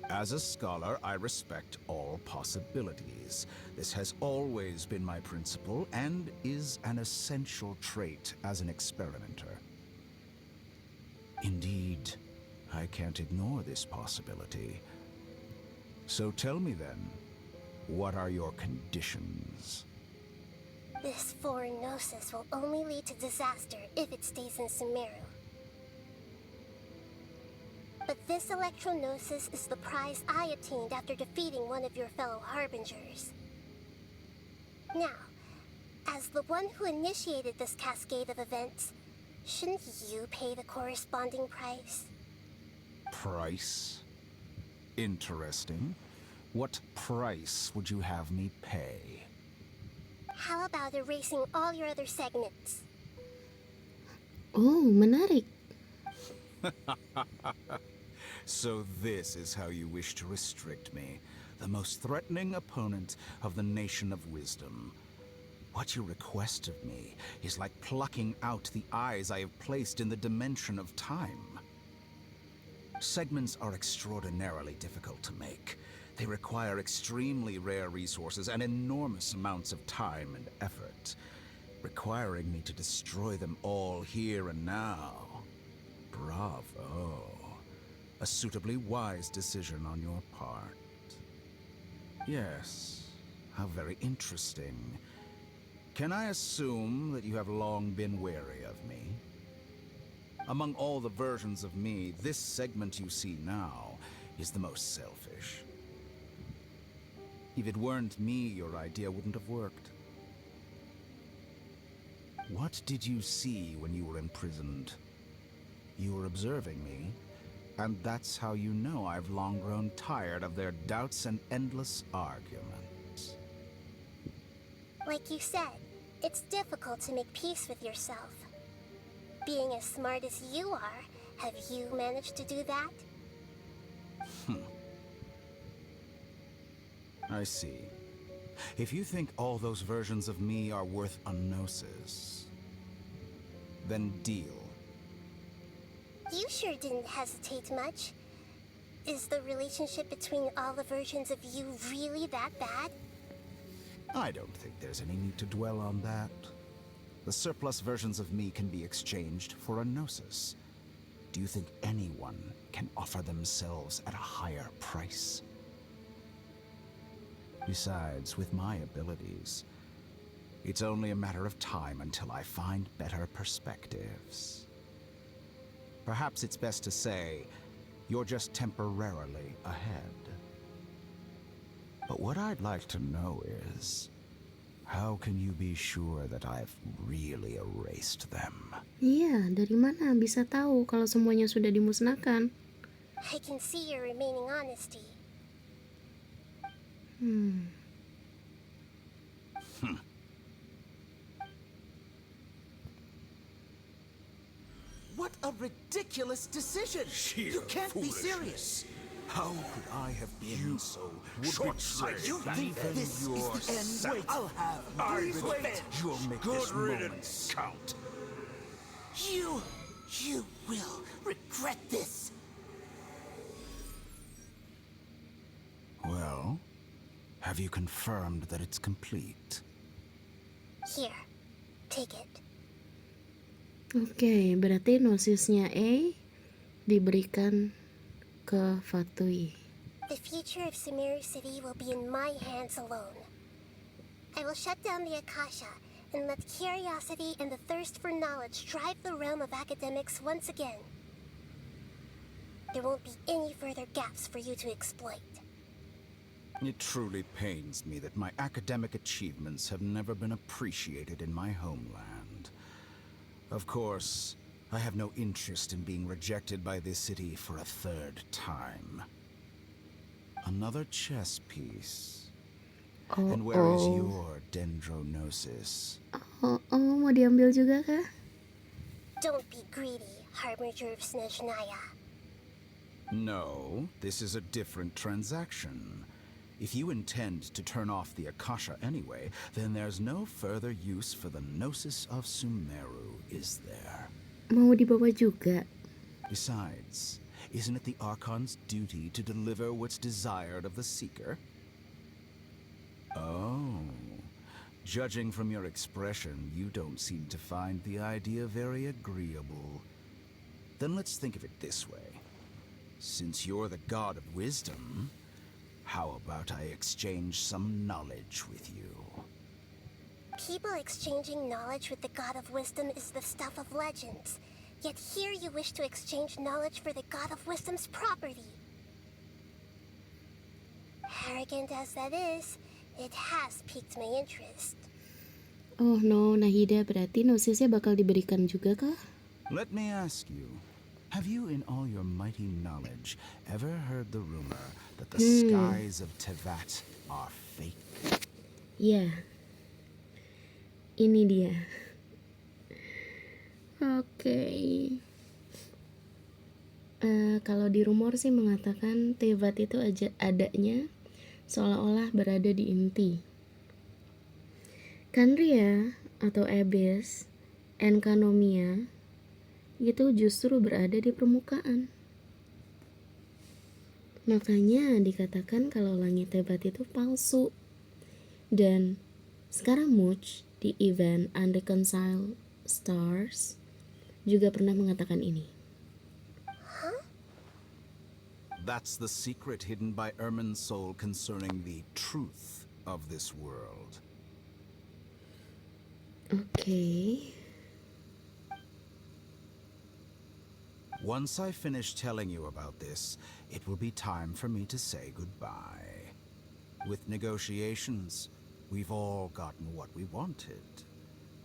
As a scholar, I respect all possibilities. This has always been my principle and is an essential trait as an experimenter. Indeed, I can't ignore this possibility. So tell me then, what are your conditions? This foreign Gnosis will only lead to disaster if it stays in Sumeru. But this electro-gnosis is the prize I obtained after defeating one of your fellow Harbingers. Now, as the one who initiated this cascade of events, shouldn't you pay the corresponding price? Price? Interesting. What price would you have me pay? How about erasing all your other segments? Oh, menarik. So this is how you wish to restrict me, the most threatening opponent of the Nation of Wisdom. What you request of me is like plucking out the eyes I have placed in the dimension of time. Segments are extraordinarily difficult to make. They require extremely rare resources and enormous amounts of time and effort, requiring me to destroy them all here and now. Bravo. A suitably wise decision on your part. Yes, how very interesting. Can I assume that you have long been wary of me? Among all the versions of me, this segment you see now is the most selfish. If it weren't me, your idea wouldn't have worked. What did you see when you were imprisoned? You were observing me, and that's how you know I've long grown tired of their doubts and endless arguments. Like you said, it's difficult to make peace with yourself. Being as smart as you are, Have you managed to do that? I see. If you think all those versions of me are worth a gnosis, then deal. You sure didn't hesitate much. Is the relationship between all the versions of you really that bad? I don't think there's any need to dwell on that. The surplus versions of me can be exchanged for a gnosis. Do you think anyone can offer themselves at a higher price? Besides, with my abilities, it's only a matter of time until I find better perspectives. Perhaps it's best to say, you're just temporarily ahead. But what I'd like to know is, how can you be sure that I've really erased them? Iya, dari mana bisa tahu kalau semuanya sudah dimusnahkan? I can see your remaining honesty. What a ridiculous decision! Sheer You can't be foolishness. serious. How could I have been so short-sighted. You think Even this is the end? yourself. I'll have Please wait. revenge. You'll make Good this moment riddance. count? You will regret this. Well, have you confirmed that it's complete? Here, take it. Oke, berarti nosisnya A diberikan ke Fatui. The future of Sumeru City will be in my hands alone. I will shut down the Akasha and let curiosity and the thirst for knowledge drive the realm of academics once again. There won't be any further gaps for you to exploit. It truly pains me that my academic achievements have never been appreciated in my homeland. Of course, I have no interest in being rejected by this city for a third time. Another chess piece. And where is your dendronosis? Mau diambil juga kah? Don't be greedy, Harbinger of Snezhnaya. No, this is a different transaction. If you intend to turn off the Akasha anyway, then there's no further use for the Gnosis of Sumeru, is there? Mau dibawa juga. Besides, isn't it the Archon's duty to deliver what's desired of the Seeker? Oh, judging from your expression, you don't seem to find the idea very agreeable. Then let's think of it this way. Since you're the god of wisdom, how about I exchange some knowledge with you? People exchanging knowledge with the God of Wisdom is the stuff of legends. Yet here you wish to exchange knowledge for the God of Wisdom's property. Arrogant as that is, it has piqued my interest. Oh no, Nahida, berarti nosisnya bakal diberikan juga kah? Let me ask you, have you in all your mighty knowledge ever heard the rumor that the skies of Tevat are fake? Ya, ini dia. Oke. Kalau di rumor sih mengatakan Tevat itu adanya seolah-olah berada di inti. Kandria atau Abyss, Enkanomia itu justru berada di permukaan. Makanya dikatakan kalau langit Tebat itu palsu. Dan sekarang Much di event Unreconciled Stars juga pernah mengatakan ini. That's the secret hidden by Ermin's soul concerning the truth of this world. Oke. Once I finish telling you about this, it will be time for me to say goodbye. With negotiations, we've all gotten what we wanted.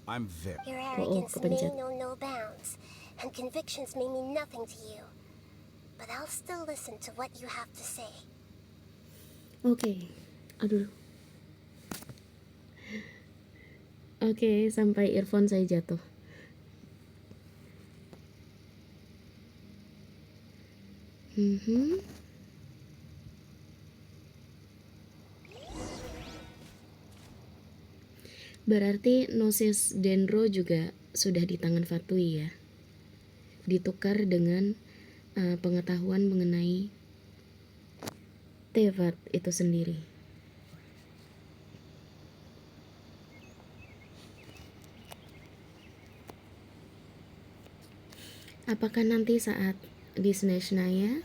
I'm very... Your arrogance may know no bounds, and convictions may mean nothing to you. But I'll still listen to what you have to say. Oke. Aduh. Oke, sampai earphone saya jatuh. Mhm. Berarti Gnosis Dendro juga sudah di tangan Fatui ya. Ditukar dengan pengetahuan mengenai Tevat itu sendiri. Apakah nanti saat di Snezhnaya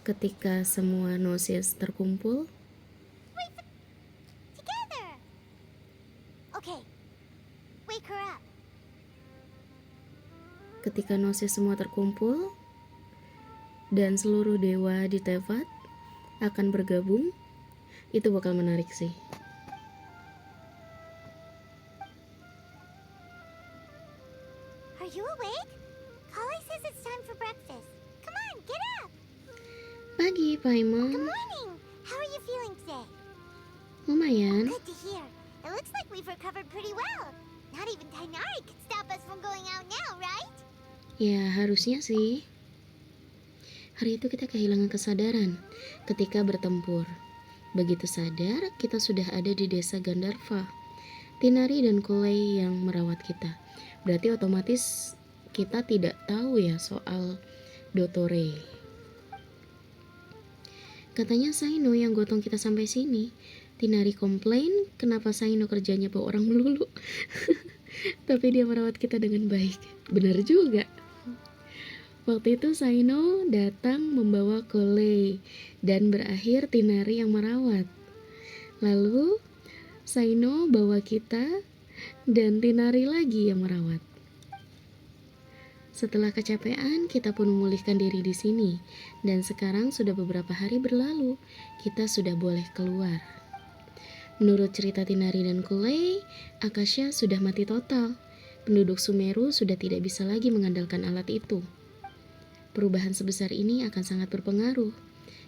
ketika semua Gnosis terkumpul, Together! Okay, wake her up. ketika Gnosis semua terkumpul dan seluruh dewa di Tevat akan bergabung, itu bakal menarik sih. Are you awake? Kali says it's time for breakfast. Come on, get up! Pagi, Good Paimon. morning! How are you feeling today? Lumayan. Good to hear. It looks like we've recovered pretty well. Not even Tainari could stop us from going out now, right? Ya, harusnya sih. Hari itu kita kehilangan kesadaran ketika bertempur. Begitu sadar, kita sudah ada di desa Gandharva. Tinari dan Kolei yang merawat kita. Berarti otomatis kita tidak tahu ya soal Dotore. Katanya Saino yang gotong kita sampai sini. Tinari komplain kenapa Saino kerjanya bawa orang melulu. Tapi dia merawat kita dengan baik. Benar juga. Waktu itu Saino datang membawa Kolei dan berakhir Tinari yang merawat. Lalu Saino bawa kita dan Tinari lagi yang merawat. Setelah kecapean, kita pun memulihkan diri di sini. Dan sekarang sudah beberapa hari berlalu, kita sudah boleh keluar. Menurut cerita Tinari dan Kolei, Akasha sudah mati total. Penduduk Sumeru sudah tidak bisa lagi mengandalkan alat itu. Perubahan sebesar ini akan sangat berpengaruh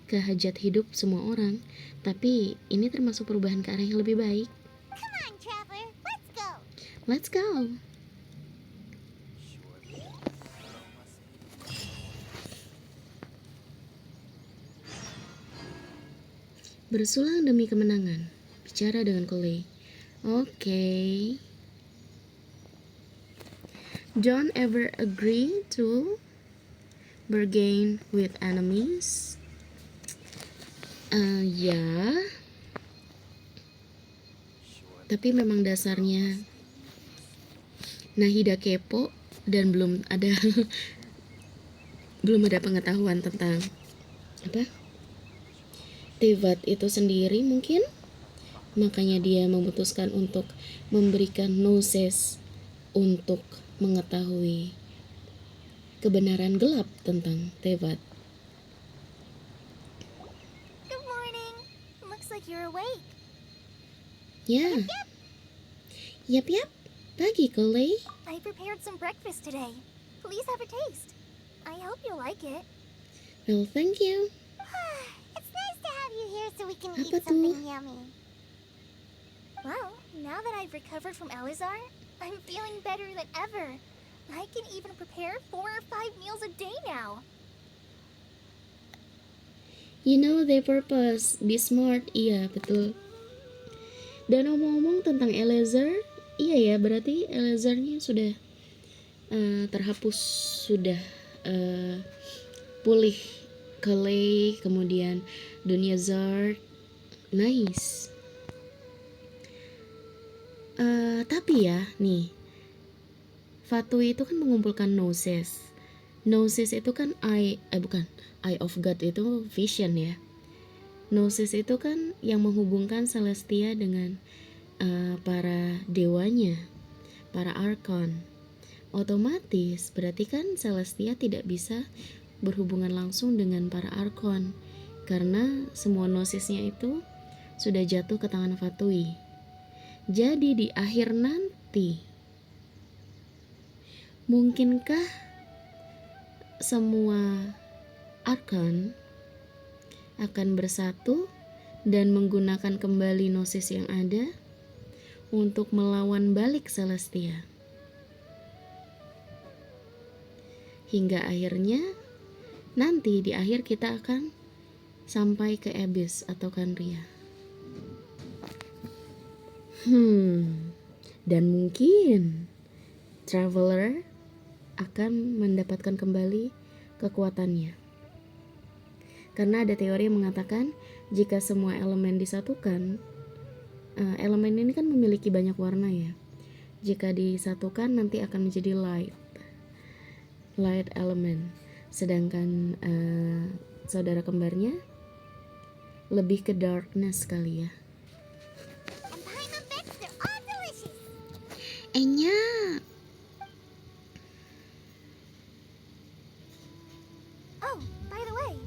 ke hajat hidup semua orang, tapi ini termasuk perubahan ke arah yang lebih baik. Come on, Traveler, let's go! Let's go! Bersulang demi kemenangan. Bicara dengan Kolei. Oke. Don't ever agree to bargain with enemies. Ya. Tapi memang dasarnya Nahida kepo dan belum ada belum ada pengetahuan tentang apa? Tevat itu sendiri mungkin. Makanya dia memutuskan untuk memberikan Gnosis untuk mengetahui kebenaran gelap tentang Tevat. Good morning! Looks like you're awake. Ya. Yap. Pagi, Kolei. I prepared some breakfast today. Please have a taste. I hope you like it. Well, thank you. It's nice to have you here so we can Apa eat something tuh? yummy. Well, now that I've recovered from Alizar, I'm feeling better than ever. I can even prepare 4 or 5 meals a day now. You know their purpose. Be smart. Iya, betul. Dan ngomong-ngomong tentang Elazar, iya ya, berarti Elazarnya sudah terhapus, sudah pulih. Kolei, kemudian Dunia Zard. Nice. Tapi ya, nih, Fatui itu kan mengumpulkan Gnosis. Gnosis itu kan Eye of God itu vision ya. Gnosis itu kan yang menghubungkan Celestia dengan para dewanya, para Archon. Otomatis berarti kan Celestia tidak bisa berhubungan langsung dengan para Archon karena semua Gnosisnya itu sudah jatuh ke tangan Fatui. Jadi di akhir nanti, mungkinkah semua Archon akan bersatu dan menggunakan kembali Gnosis yang ada untuk melawan balik Celestia? Hingga akhirnya nanti di akhir kita akan sampai ke Abyss atau Kandria. Dan mungkin Traveler akan mendapatkan kembali kekuatannya. Karena ada teori yang mengatakan jika semua elemen disatukan, elemen ini kan memiliki banyak warna ya. Jika disatukan nanti akan menjadi light element. Sedangkan saudara kembarnya lebih ke darkness kali ya. Enya. Oh, by the way,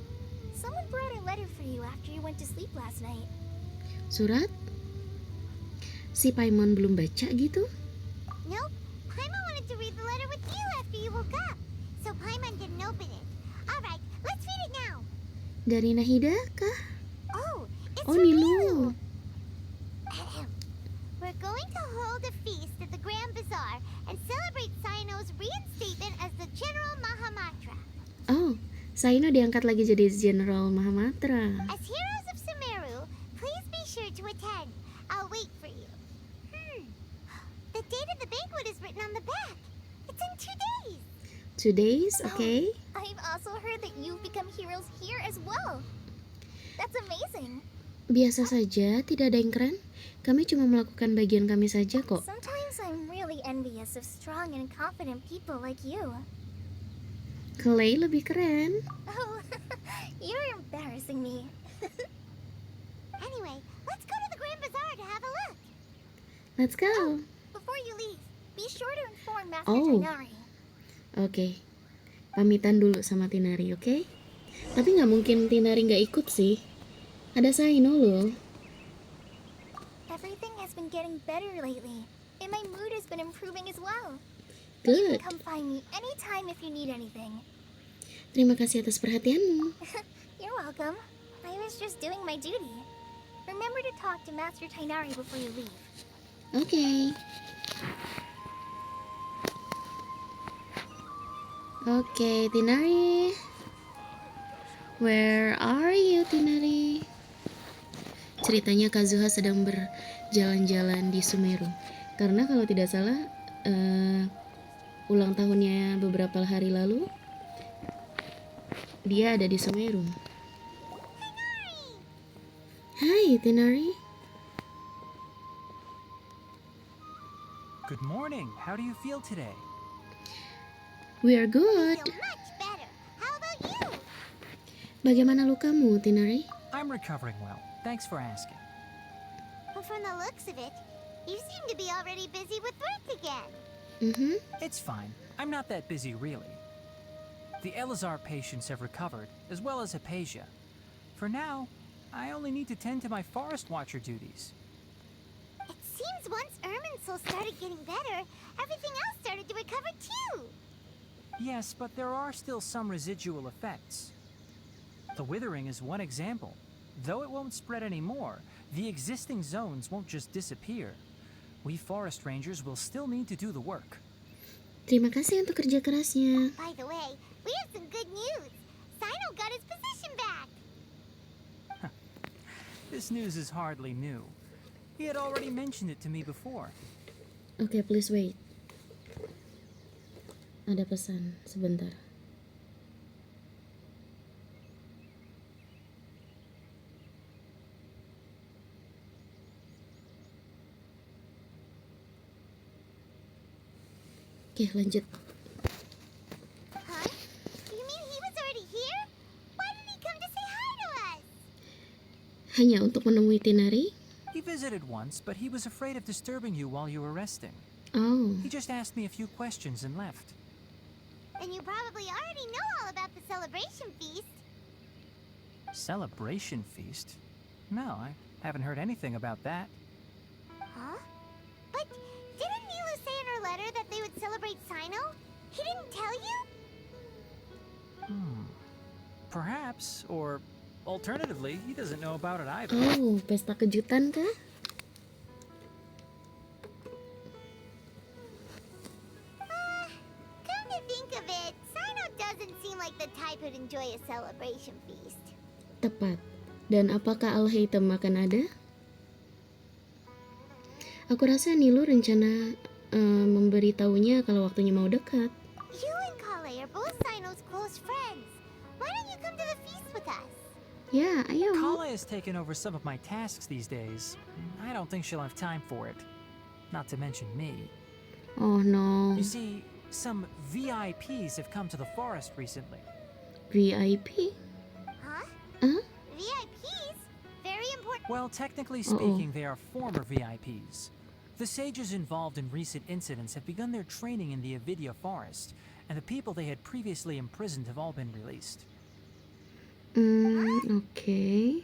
someone brought a letter for you after you went to sleep last night. Surat? Si Paimon belum baca gitu? Nope, Paimon wanted to read the letter with you after you woke up. So Paimon didn't open it. Alright, let's read it now. Dari Nahida kah? Oh, it's Oh, from Nilu. Nilu. We're going to hold a feast at the Grand Bazaar and celebrate Sino's reinstatement as the General Mahamatra. Oh, Saino diangkat lagi jadi General Mahamatra. As heroes of Sumeru, please be sure to attend. I'll wait for you. The date of the banquet is written on the back. It's in 2 days. 2 days, okay. I've also heard that you've become heroes here as well. That's amazing. Biasa saja, tidak ada yang keren. Kami cuma melakukan bagian kami saja kok. Sometimes I'm really envious of strong and confident people like you. Clay lebih keren. Oh, you're embarrassing me. Anyway, let's go to the Grand Bazaar to have a look. Let's go. Before you leave, be sure to inform Master Oh. Tainari. Oke. Pamitan dulu sama Tinari, oke? Tapi nggak mungkin Tinari nggak ikut sih. Ada Saino loh. Everything has been getting better lately, and my mood has been improving as well. Good. Come find me anytime if you need anything. Terima kasih atas perhatianmu. You're welcome. I was just doing my duty. Remember to talk to Master Tainari before you leave. Oke. Oke, Tinari. Where are you, Tinari? Ceritanya Kazuha sedang berjalan-jalan di Sumeru. Karena kalau tidak salah, ulang tahunnya beberapa hari lalu, dia ada di Sumeru. Hai, Tinari. Good morning. How do you feel today? We are good. Feel much better. How about you? Bagaimana lukamu, Tinari? I'm recovering well. Thanks for asking. But from the looks of it, you seem to be already busy with work again. It's fine. I'm not that busy, really. The Elazar patients have recovered, as well as Hypatia. For now, I only need to tend to my Forest Watcher duties. It seems once Irminsul started getting better, everything else started to recover too. Yes, but there are still some residual effects. The withering is one example. Though it won't spread anymore, the existing zones won't just disappear. We forest rangers will still need to do the work. Terima kasih untuk kerja kerasnya. By the way, we have some good news. Sino got his position back. This news is hardly new. He had already mentioned it to me before. Oke, please wait. Ada pesan, sebentar. Oke, lanjut. Huh? You mean he was already here? Why did he come to say hi to us? Hanya untuk menemui Tinari? He visited once, but he was afraid of disturbing you while you were resting. Oh, He just asked me a few questions and left. And you probably already know all about the celebration feast. Celebration feast? No, I haven't heard anything about that. Huh? But didn't Nilu say in her letter that they would celebrate Sino? He didn't tell you? Perhaps, or alternatively, he doesn't know about it either. oh, pesta kejutan kah? Come to think of it, Sino doesn't seem like like the type who'd enjoy a celebration feast. Tepat. Dan apakah Al-Haytham akan ada? Aku rasa Nilu rencana memberitahunya kalau waktunya mau dekat. You and Kale are both Sino's close friends. Why don't you come to the feast with us? Ya, ayo. Kale has taken over some of my tasks these days. I don't think she'll have time for it. Not to mention me. Oh no. You see, some VIPs have come to the forest recently. VIP? Huh? Huh? VIPs? Very important. Well, technically speaking, they are former VIPs. The sages involved in recent incidents have begun their training in the Avidya forest, and the people they had previously imprisoned have all been released. Okay.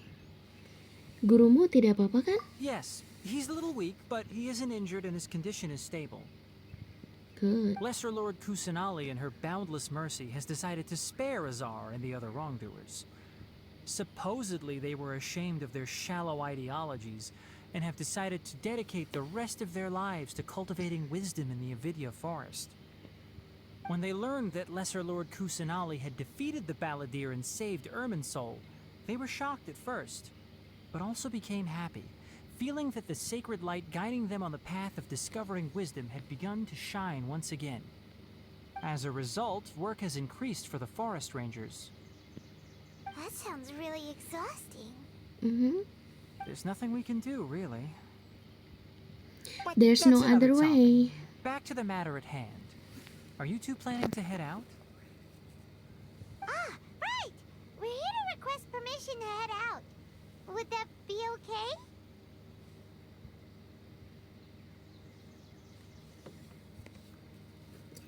Gurumu tidak apa-apa kan? Yes, he's a little weak, but he isn't injured and his condition is stable. Good. Lesser Lord Kusanali, in her boundless mercy, has decided to spare Azar and the other wrongdoers. Supposedly, they were ashamed of their shallow ideologies and have decided to dedicate the rest of their lives to cultivating wisdom in the Avidya forest. When they learned that Lesser Lord Kusanali had defeated the Balladeer and saved Irminsul, they were shocked at first, but also became happy, feeling that the sacred light guiding them on the path of discovering wisdom had begun to shine once again. As a result, work has increased for the forest rangers. That sounds really exhausting. There's nothing we can do, really. But There's no that's another other topic. way. Back to the matter at hand. Are you two planning to head out? Ah, right! We're here to request permission to head out. Would that be okay?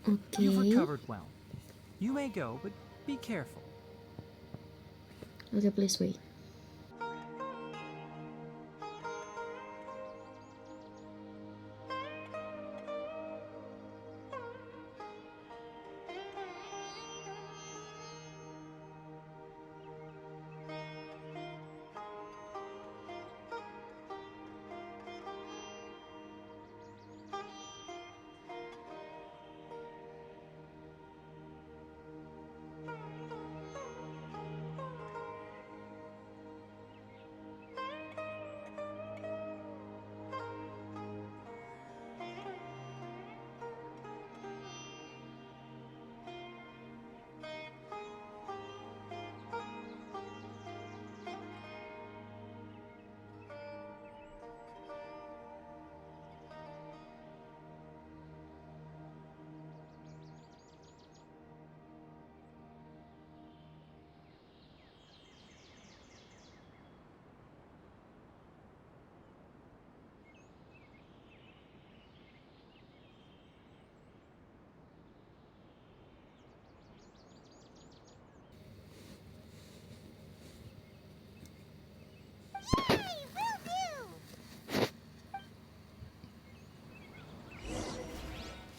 Okay. You've recovered well. You may go, but be careful. Okay, please wait.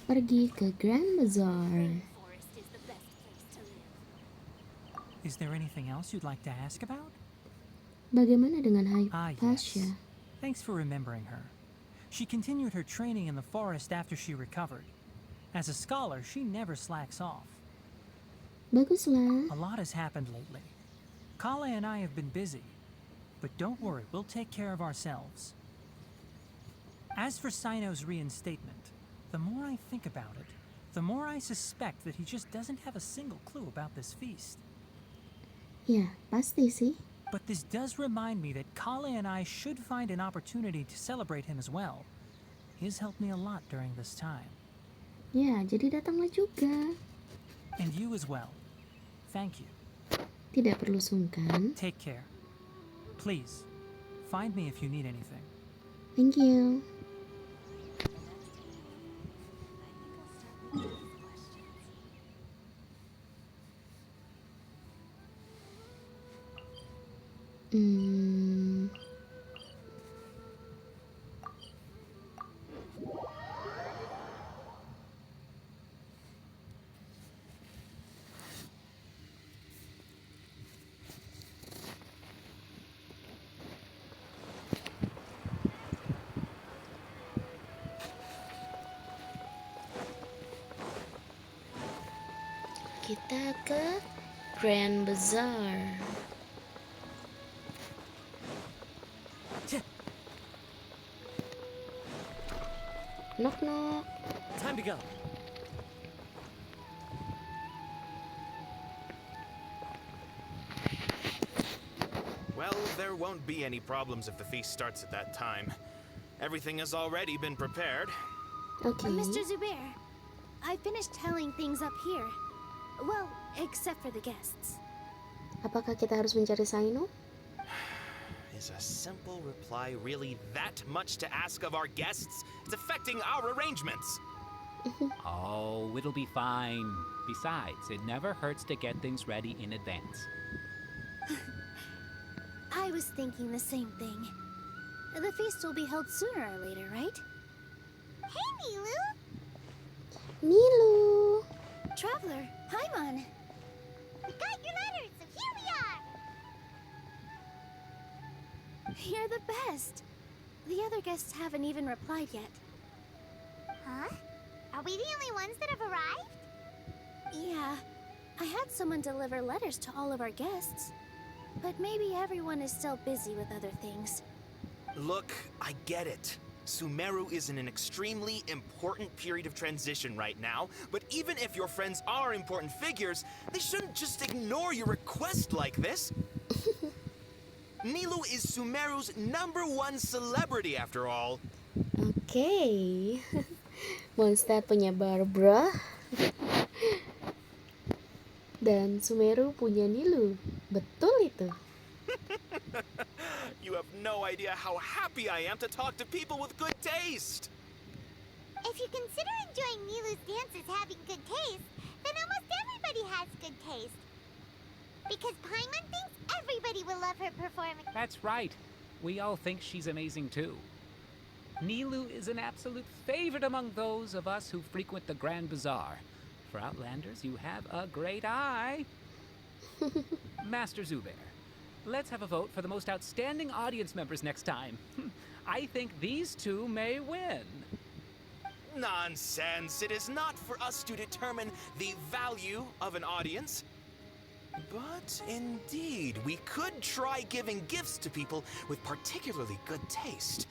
Pergi ke Grand Bazaar. Is there anything else you'd like to ask about? Bagaimana dengan Ah, Hypatia? yes. Thanks for remembering her. She continued her training in the forest after she recovered. As a scholar, she never slacks off. Baguslah. A lot has happened lately. Kale and I have been busy. But don't worry, we'll take care of ourselves. As for Sino's reinstatement, the more I think about it, the more I suspect that he just doesn't have a single clue about this feast. Ya, pasti sih. But this does remind me that Kale and I should find an opportunity to celebrate him as well. He has helped me a lot during this time. Ya, jadi datanglah juga. And you as well. Thank you. Tidak perlu sungkan. Take care. Please, find me if you need anything. Thank you. Kita ke Grand Bazaar. Knock knock. Time to go. Well, there won't be any problems if the feast starts at that time. Everything has already been prepared. Okay. Mr. Zubair, I finished telling things up here. Well, except for the guests. Apakah kita harus mencari Saino? Is a simple reply really that much to ask of our guests? It's affecting our arrangements. Oh, it'll be fine. Besides, it never hurts to get things ready in advance. I was thinking the same thing. The feast will be held sooner or later, right? Hey, Nilu! Nilu! Traveler, Paimon! We got your letters, so here we are! You're the best! The other guests haven't even replied yet. Huh? Are we the only ones that have arrived? Yeah. I had someone deliver letters to all of our guests. But maybe everyone is still busy with other things. Look, I get it. Sumeru is in an extremely important period of transition right now, but even if your friends are important figures, they shouldn't just ignore your request like this. Nilu is Sumeru's #1 celebrity after all. Oke. Monster punya Barbara. Dan Sumeru punya Nilu. Betul itu. You have no idea how happy I am to talk to people with good taste. If you consider enjoying Nilu's dances having good taste, then almost everybody has good taste. Because Paimon thinks everybody will love her performance. That's right. We all think she's amazing too. Nilu is an absolute favorite among those of us who frequent the Grand Bazaar. For Outlanders, you have a great eye. Master Zubair, let's have a vote for the most outstanding audience members next time. I think these two may win. Nonsense. It is not for us to determine the value of an audience. But indeed, we could try giving gifts to people with particularly good taste.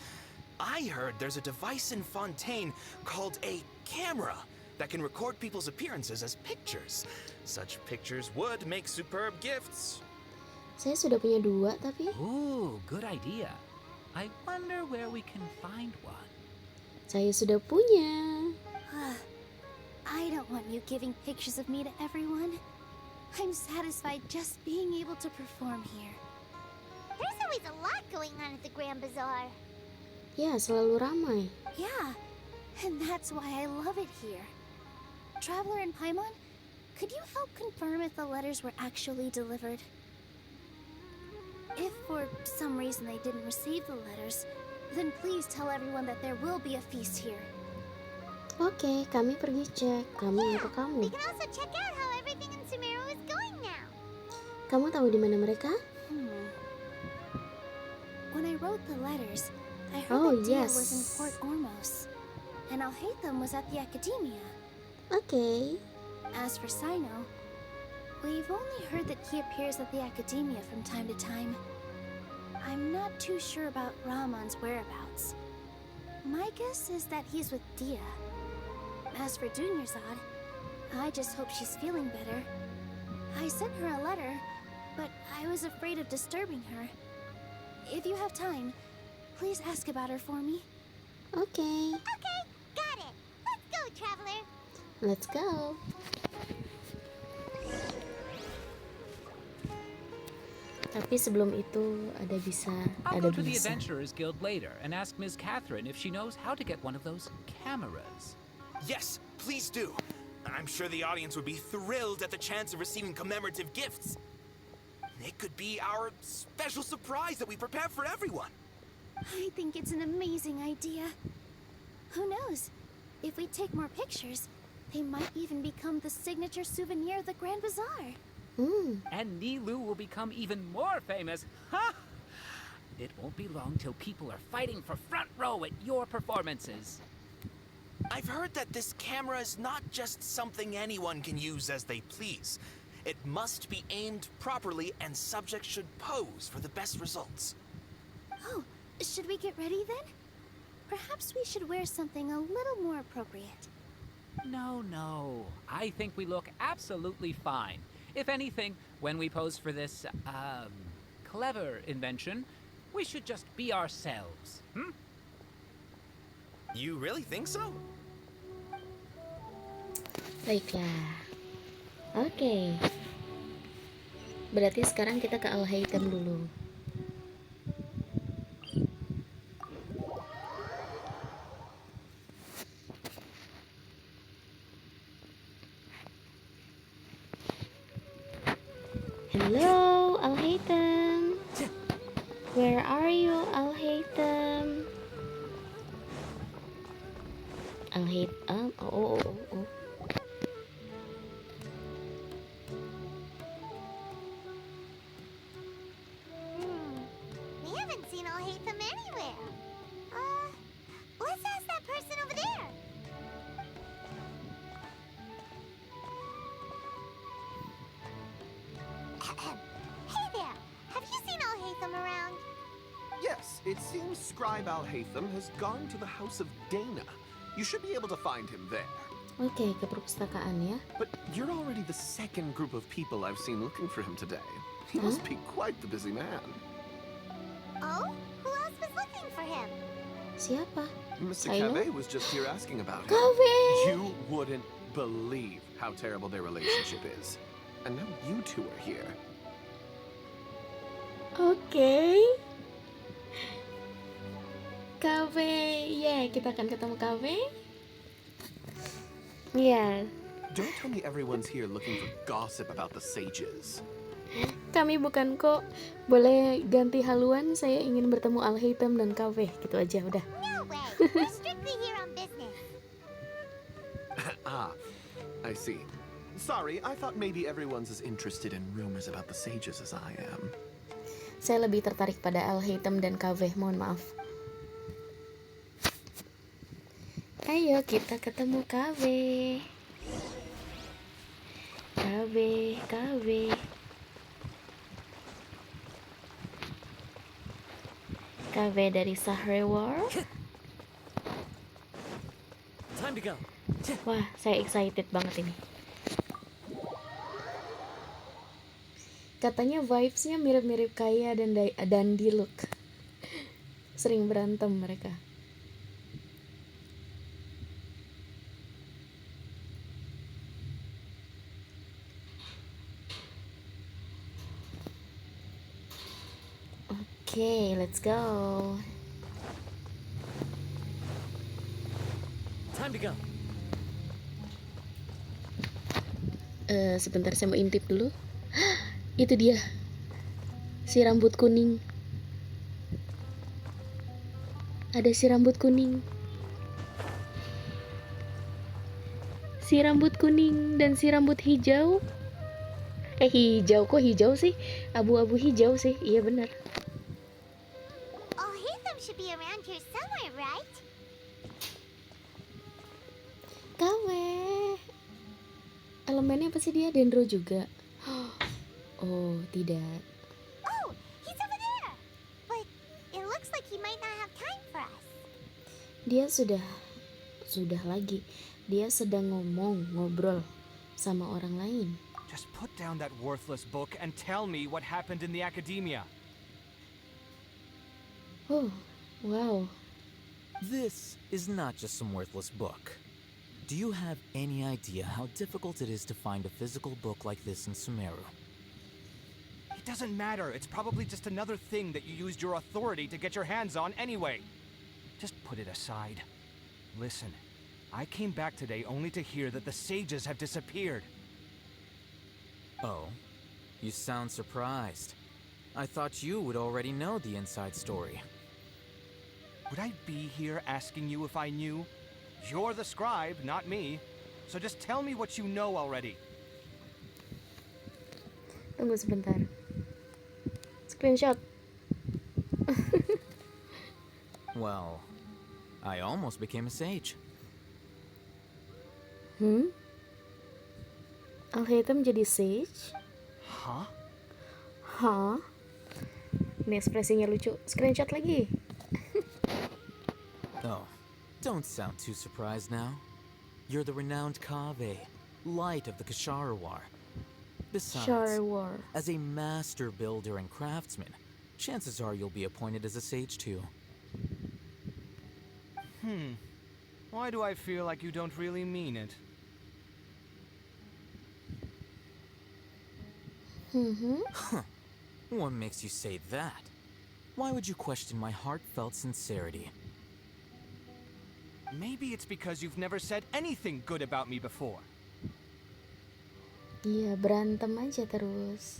I heard there's a device in Fontaine called a camera that can record people's appearances as pictures. Such pictures would make superb gifts. Saya sudah punya 2 tapi. Ooh, good idea. I wonder where we can find one. Saya sudah punya. I don't want you giving pictures of me to everyone. I'm satisfied just being able to perform here. There's always a lot going on at the Grand Bazaar. Ya, selalu ramai. Yeah, and that's why I love it here. Traveler and Paimon, could you help confirm if the letters were actually delivered? If for some reason they didn't receive the letters, then please tell everyone that there will be a feast here. Oke, kami pergi cek. Kami untuk kamu. We can also check out how everything in Sumeru is going now. Kamu tahu di mana mereka? When I wrote the letters, I heard that Dia was in Port Ormos, and Alhaitham was at the Academia. Okay. As for Sino, we've only heard that he appears at the Academia from time to time. I'm not too sure about Ramon's whereabouts. My guess is that he's with Dia. As for Dunyarzad, I just hope she's feeling better. I sent her a letter, but I was afraid of disturbing her. If you have time, please ask about her for me. Okay. Okay, got it. Let's go, Traveler. Let's go. Tapi sebelum itu I'll go to the Adventurers Guild later and ask Ms. Catherine if she knows how to get one of those cameras. Yes, please do. I'm sure the audience would be thrilled at the chance of receiving commemorative gifts. It could be our special surprise that we prepare for everyone. I think it's an amazing idea. Who knows? If we take more pictures, they might even become the signature souvenir of the Grand Bazaar. And Nilu will become even more famous. Ha! It won't be long till people are fighting for front row at your performances. I've heard that this camera is not just something anyone can use as they please. It must be aimed properly, and subjects should pose for the best results. Oh, should we get ready then? Perhaps we should wear something a little more appropriate. No. I think we look absolutely fine. If anything, when we pose for this, clever invention, we should just be ourselves, You really think so? Baiklah. Oke. Berarti sekarang kita ke Al-Haytham dulu. Hello, Al-Haytham. Where are you, Al-Haytham? Al-Haytham. Oh. We haven't seen Al-Haytham anywhere. Let's ask that person over there. Hey there, have you seen Al-Haytham around? Yes, it seems Scribe Al-Haytham has gone to the house of Dana. You should be able to find him there. Oke, ke perpustakaan ya. But you're already the second group of people I've seen looking for him today. He must be quite the busy man. Oh? Who else was looking for him? Siapa? Mr. Silo? Cave was just here asking about him. Cave! You wouldn't believe how terrible their relationship is. And now you two are here. Oke. KW, kita akan ketemu KW. Ya, Don't tell me everyone's here looking for gossip about the sages. kami bukan kok. Boleh ganti haluan, saya ingin bertemu Al-Haytham dan KW. Gitu aja, udah. No way. We're strictly here on business. I see. Sorry, I thought maybe everyone's as interested in rumors about the sages as I am. Saya lebih tertarik pada Al-Haytham dan KW, mohon maaf. Ayo kita ketemu KW. KW. KW dari Sahrewar. Time to go. Wah, saya excited banget ini. Katanya vibes-nya mirip-mirip Kaya dan Diluc. Sering berantem mereka. Oke, let's go. Time to go. Sebentar saya mau intip dulu. Itu dia. Si rambut kuning. Ada si rambut kuning. Si rambut kuning dan si rambut hijau. Hijau, kok hijau sih? Abu-abu hijau sih. Iya benar. Al-Haytham should be around here somewhere, right? KW. Elemennya apa sih dia? Dendro juga. Oh, tidak. Oh, he's over there. But it looks like he might not have time for us. Dia sudah lagi. Dia sedang ngobrol sama orang lain. Just put down that worthless book and tell me what happened in the academia. Oh, wow. This is not just some worthless book. Do you have any idea how difficult it is to find a physical book like this in Sumeru? It doesn't matter. It's probably just another thing that you used your authority to get your hands on anyway. Just put it aside. Listen, I came back today only to hear that the sages have disappeared. Oh, you sound surprised. I thought you would already know the inside story. Would I be here asking you if I knew? You're the scribe, not me. So just tell me what you know already. Tunggu sebentar. Screenshot. Well, I almost became a sage. Al-Haytham jadi sage? Hah? Hah? Ini ekspresinya lucu. Screenshot lagi. Oh, don't sound too surprised now. You're the renowned Kaveh, light of the Kasharawar. Besides, Sharawar. as a master builder and craftsman, chances are you'll be appointed as a sage too. Why do I feel like you don't really mean it? Huh. What makes you say that? Why would you question my heartfelt sincerity? Maybe it's because you've never said anything good about me before. Iya, berantem aja terus.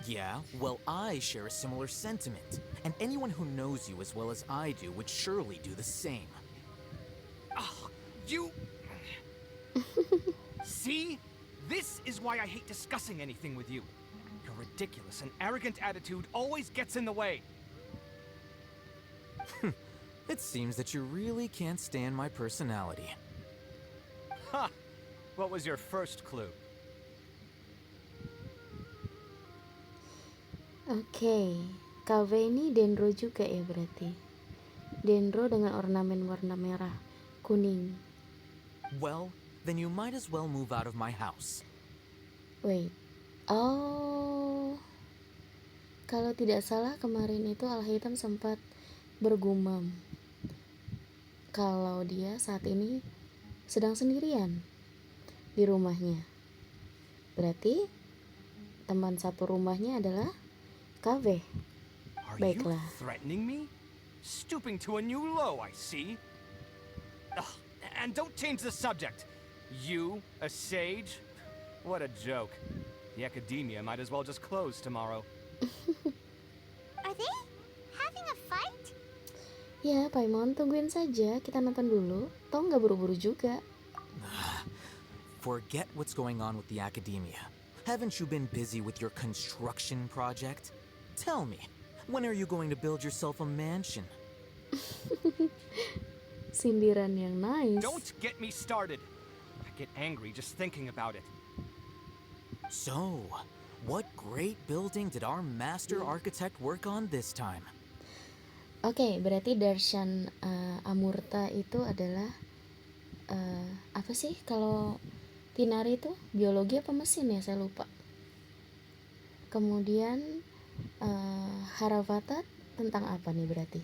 Yeah, well, I share a similar sentiment, and anyone who knows you as well as I do would surely do the same. You... See? This is why I hate discussing anything with you. Your ridiculous and arrogant attitude always gets in the way. It seems that you really can't stand my personality. Ha! What was your first clue? Oke, KV ini dendro juga ya berarti. Dendro dengan ornamen warna merah, kuning. Well, then you might as well move out of my house. Wait. Oh. Kalau tidak salah kemarin itu Al-Haytham sempat bergumam kalau dia saat ini sedang sendirian di rumahnya. Berarti teman satu rumahnya adalah KV. Baiklah. Are you threatening me? Stooping to a new low, I see. Ugh, and don't change the subject. You, a sage? What a joke. The academia might as well just close tomorrow. Are they having a fight? Ya, Paimon, tungguin saja. Kita nonton dulu. Toh nggak buru-buru juga. Forget what's going on with the academia. Haven't you been busy with your construction project? Tell me, when are you going to build yourself a mansion? Sindiran yang nice. Don't get me started. I get angry just thinking about it. So, what great building did our master architect work on this time? Oke, berarti Darshan Amurta itu adalah apa sih kalau Tinari itu biologi apa mesin ya, saya lupa. Kemudian Haravata tentang apa nih berarti?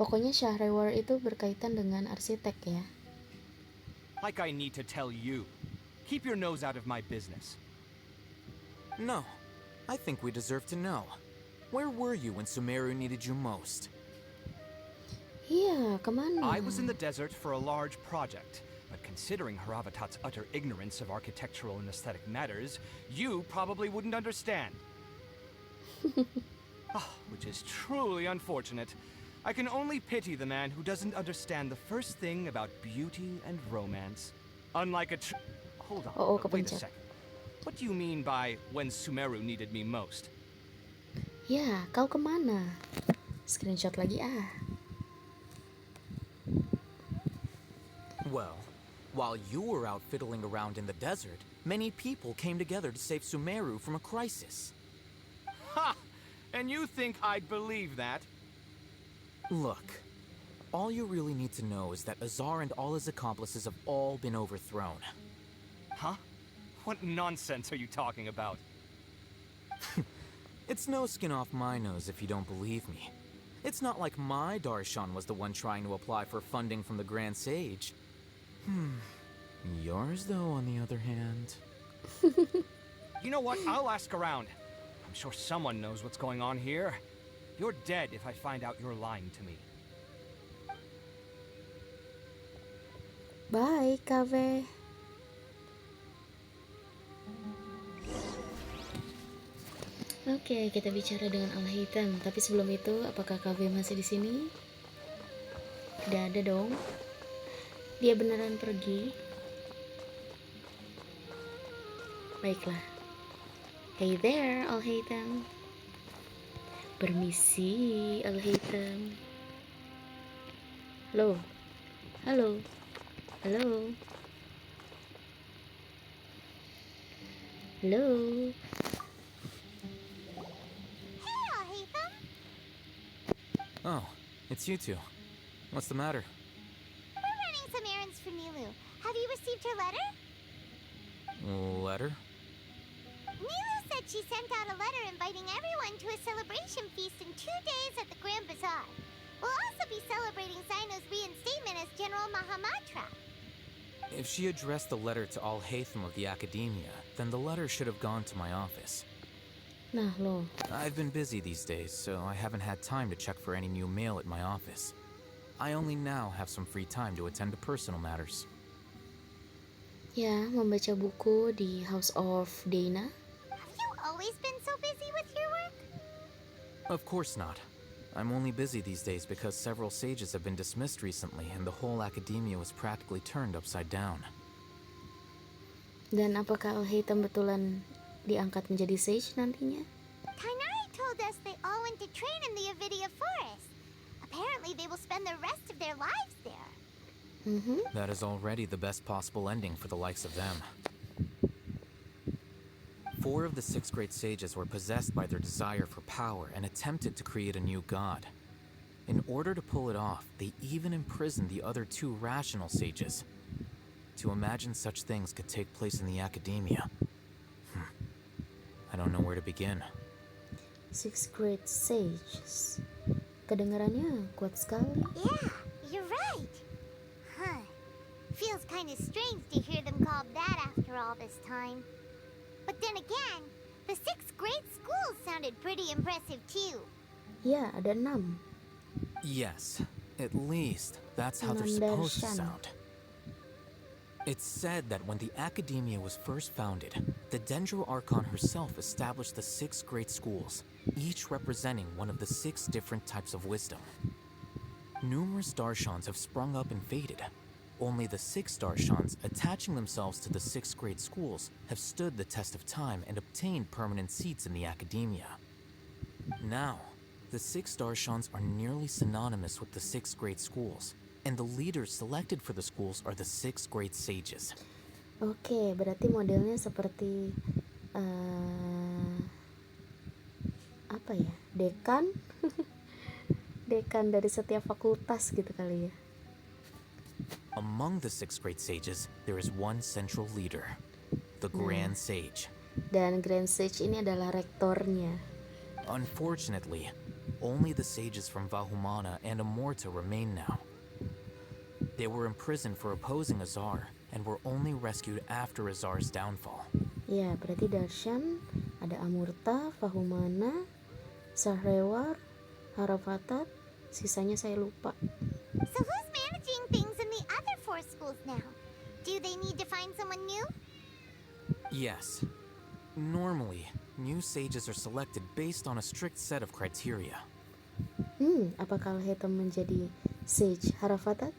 Pokoknya Shahrewar itu berkaitan dengan arsitek ya. Like I need to tell you. Keep your nose out of my business. No, I think we deserve to know. Where were you when Sumeru needed you most? Iya, kemana? I was in the desert for a large project, but considering Haravatat's utter ignorance of architectural and aesthetic matters, you probably wouldn't understand. Which is truly unfortunate. I can only pity the man who doesn't understand the first thing about beauty and romance. Unlike a Hold on, wait a second. What do you mean by when Sumeru needed me most? Ya, kau kemana? Screenshot lagi ah. Well, while you were out fiddling around in the desert, many people came together to save Sumeru from a crisis. Ha! And you think I'd believe that? Look, all you really need to know is that Azar and all his accomplices have all been overthrown. Huh? What nonsense are you talking about? It's no skin off my nose if you don't believe me. It's not like my Darshan was the one trying to apply for funding from the Grand Sage. Yours, though, on the other hand... You know what? I'll ask around. I'm sure someone knows what's going on here. You're dead if I find out you're lying to me. Bye, KV. Oke, kita bicara dengan Al-Haytham. Tapi sebelum itu, apakah KV masih di sini? Tidak ada dong. Dia beneran pergi. Baiklah. Hey there, Al-Haytham. Permisi, Al-Haytham. Loh. Halo. Halo. Halo. Hey, Alhaitham. Oh, it's you two. What's the matter? We're running some errands for Nilu. Have you received her letter? Letter? Nilu said she sent out a letter inviting everyone to a celebration feast in 2 days at the Grand Bazaar. We'll also be celebrating Zino's reinstatement as General Mahamatra. If she addressed the letter to Alhaitham of the Academia, then the letter should have gone to my office. Nah, loh. I've been busy these days, so I haven't had time to check for any new mail at my office. I only now have some free time to attend to personal matters. Ya, membaca buku di House of Dana. Have you always been so busy with your work? Of course not. I'm only busy these days because several sages have been dismissed recently and the whole academia was practically turned upside down. Dan apakah Alhaitham betulan diangkat menjadi sage nantinya? Kainari told us they all went to train in the Avidia Forest. Apparently they will spend the rest of their lives there. That is already the best possible ending for the likes of them. 4 of the 6 great sages were possessed by their desire for power and attempted to create a new god. In order to pull it off, they even imprisoned the other 2 rational sages. To imagine such things could take place in the academia. I don't know where to begin. 6 great sages. Kedengarannya kuat sekali. Yeah, you're right. Huh. Feels kind of strange to hear them called that after all this time. But then again, the 6 great schools sounded pretty impressive too. Ya, ada 6. Yes, at least that's how they're supposed to sound. It's said that when the Academia was first founded, the Dendro Archon herself established the 6 great schools, each representing one of the 6 different types of wisdom. Numerous Darshans have sprung up and faded. Only the 6 Darshans, attaching themselves to the 6 great schools, have stood the test of time and obtained permanent seats in the Academia. Now, the 6 Darshans are nearly synonymous with the 6 great schools, and the leaders selected for the schools are the 6 great sages. Oke, berarti modelnya seperti apa ya? Dekan? Dekan dari setiap fakultas gitu kali ya. Among the 6 great sages, there is one central leader, the Grand Sage. Dan Grand Sage ini adalah rektornya. Unfortunately, only the sages from Vahumana and Amorta remain now. They were imprisoned for opposing Azar and were only rescued after Azar's downfall. Ya, berarti Darshan, ada Amurta, Vahumana, Sahrewar, Harafatat, sisanya saya lupa. So who's managing things in the other 4 schools now? Do they need to find someone new? Yes. Normally, new sages are selected based on a strict set of criteria. Apakah Alhaitham menjadi Sage Harafatat?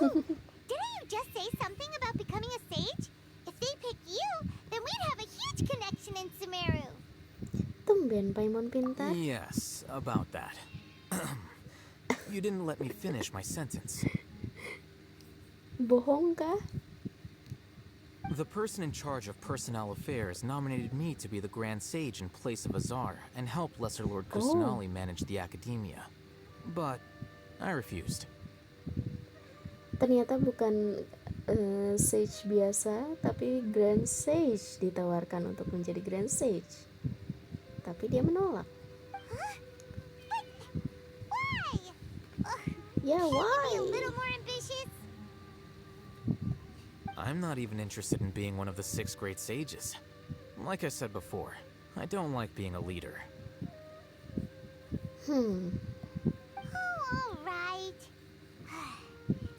Oh, didn't you just say something about becoming a sage? If they pick you, then we'd have a huge connection in Sumeru. Tumben Paimon pintar. Yes, about that. You didn't let me finish my sentence. Bohong kah? The person in charge of personnel affairs nominated me to be the Grand Sage in place of Azar and help Lesser Lord Kusanali manage the Academia. But I refused. Ternyata bukan Sage biasa, tapi Grand Sage ditawarkan untuk menjadi Grand Sage. Tapi dia menolak. Why? Yeah, why? Be a little more ambitious. I'm not even interested in being one of the 6 great sages. Like I said before, I don't like being a leader. Oh, all right.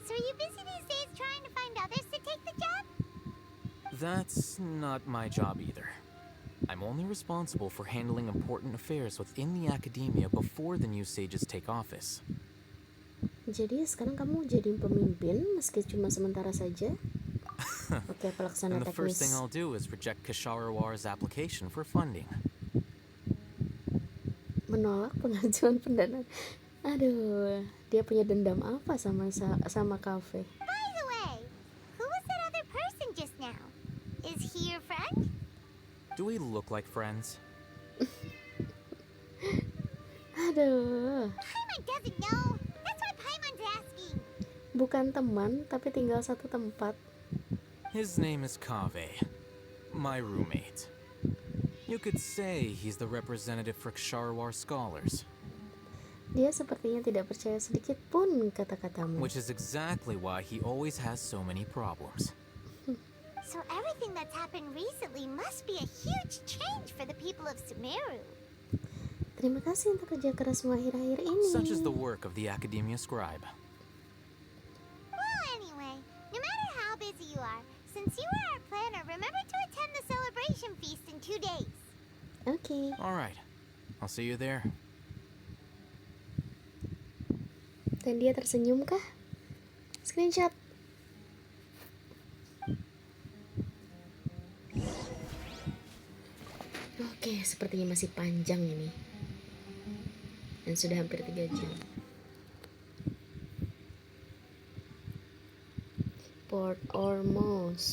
So are you busy these days trying to find others to take the job? That's not my job either. I'm only responsible for handling important affairs within the Academia before the new sages take office. Jadi sekarang kamu jadi pemimpin meski cuma sementara saja? Oke, pelaksana And the first thing teknis. I'll do is reject Kasharawar's application for funding. Menolak pengajuan pendanaan. Aduh, dia punya dendam apa sama kafe? By the way, who was that other person just now? Is he your friend? Do we look like friends? Aduh, Paimon doesn't know. That's why Paimon's asking. bukan teman, tapi tinggal satu tempat. His name is Kaveh, my roommate. You could say he's the representative for Ksharwar scholars. Dia sepertinya tidak percaya sedikit pun kata-katamu. Which is exactly why he always has so many problems. So everything that's happened recently must be a huge change for the people of Sumeru. Terima kasih untuk kerja kerasmu akhir-akhir ini. Such is the work of the Academia Scribe. Well, anyway, no matter how busy you are, since you are our planner, remember to attend the celebration feast in 2 days. Okay. All right. I'll see you there. Dan dia tersenyum kah? Screenshot. Oke, sepertinya masih panjang ini. Dan sudah hampir 3 jam. Port Ormos.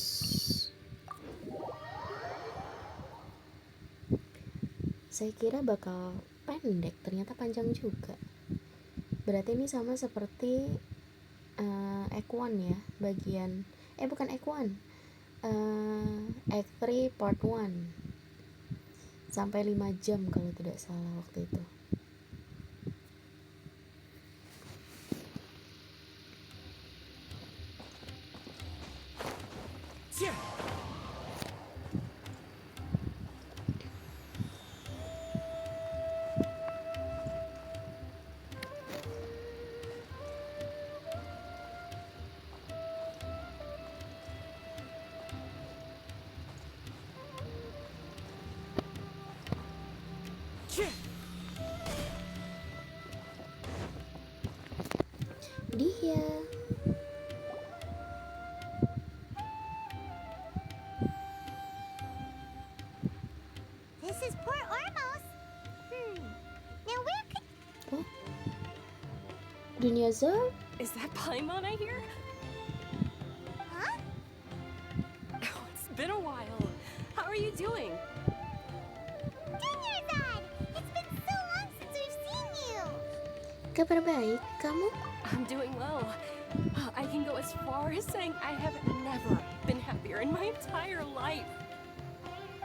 Saya kira bakal pendek, ternyata panjang juga. Berarti ini sama seperti Act 1 ya, bagian bukan Act 1, Act 3 Part 1 sampai 5 jam kalau tidak salah waktu itu. Dia This is Port Ormos. Now where could... Dunia Zor? Is that Paimon I hear? Huh? Oh, it's been a while. How are you doing? Dunyazad! It's been so long since we've seen you! Kabar baik, kamu? I'm doing well. I can go as far as saying I have never been happier in my entire life.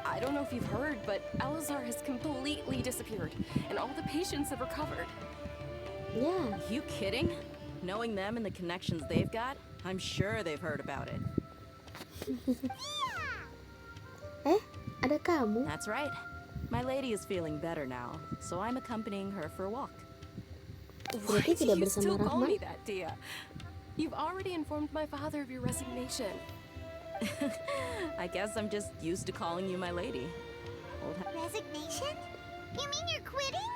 I don't know if you've heard, but Elazar has completely disappeared, and all the patients have recovered. Yeah. You kidding? Knowing them and the connections they've got, I'm sure they've heard about it. Ada kamu? That's right. My lady is feeling better now, so I'm accompanying her for a walk. Why Berarti do tidak you bersama still call Rahman? me that, Dia? You've already informed my father of your resignation. I guess I'm just used to calling you my lady. Resignation? You mean you're quitting?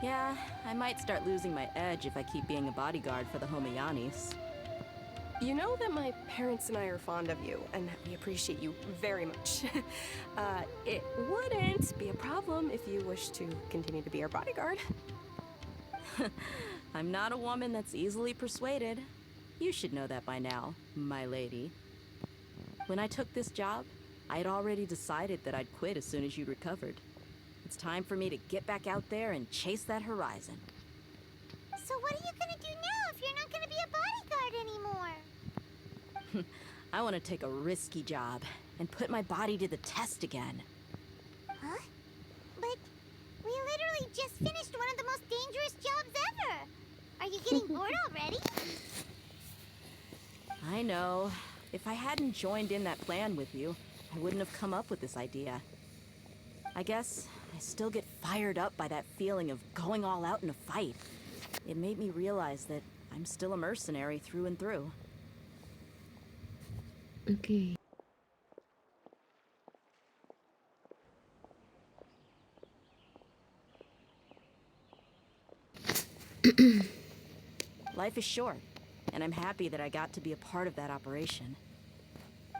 Yeah, I might start losing my edge if I keep being a bodyguard for the Homayanis. You know that my parents and I are fond of you, and that we appreciate you very much. It wouldn't be a problem if you wish to continue to be our bodyguard. I'm not a woman that's easily persuaded. You should know that by now, my lady. When I took this job, I had already decided that I'd quit as soon as you recovered. It's time for me to get back out there and chase that horizon. So what are you gonna do now if you're not gonna be a bodyguard anymore? I want to take a risky job and put my body to the test again. Huh? But we literally just finished one of the most dangerous jobs ever. Are you getting bored already? I know. If I hadn't joined in that plan with you, I wouldn't have come up with this idea. I guess I still get fired up by that feeling of going all out in a fight. It made me realize that I'm still a mercenary through and through. Okay. Life is short, and I'm happy that I got to be a part of that operation.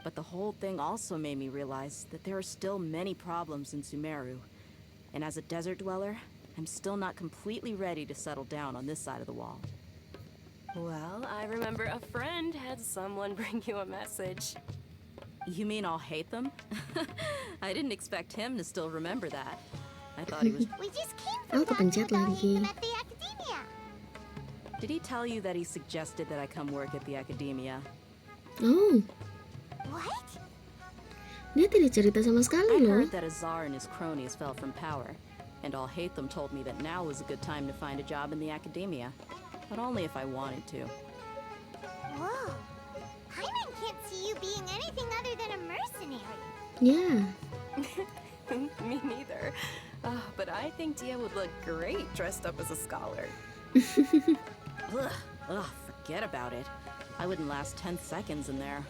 But the whole thing also made me realize that there are still many problems in Sumeru. And as a desert dweller, I'm still not completely ready to settle down on this side of the wall. Well, I remember a friend had someone bring you a message. You mean I'll hate them? I didn't expect him to still remember that. I thought he was... We just came from talking about him at the academia. Did he tell you that he suggested that I come work at the academia? Oh, What? dia tidak cerita sama sekali I loh. heard that Azar and his cronies fell from power, and All Hate Them told me that now was a good time to find a job in the academia, but only if I wanted to. Whoa. Hyman can't see you being anything other than a mercenary. Yeah. Me neither. But I think Dia would look great dressed up as a scholar. Ugh, forget about it. I wouldn't last 10 seconds in there.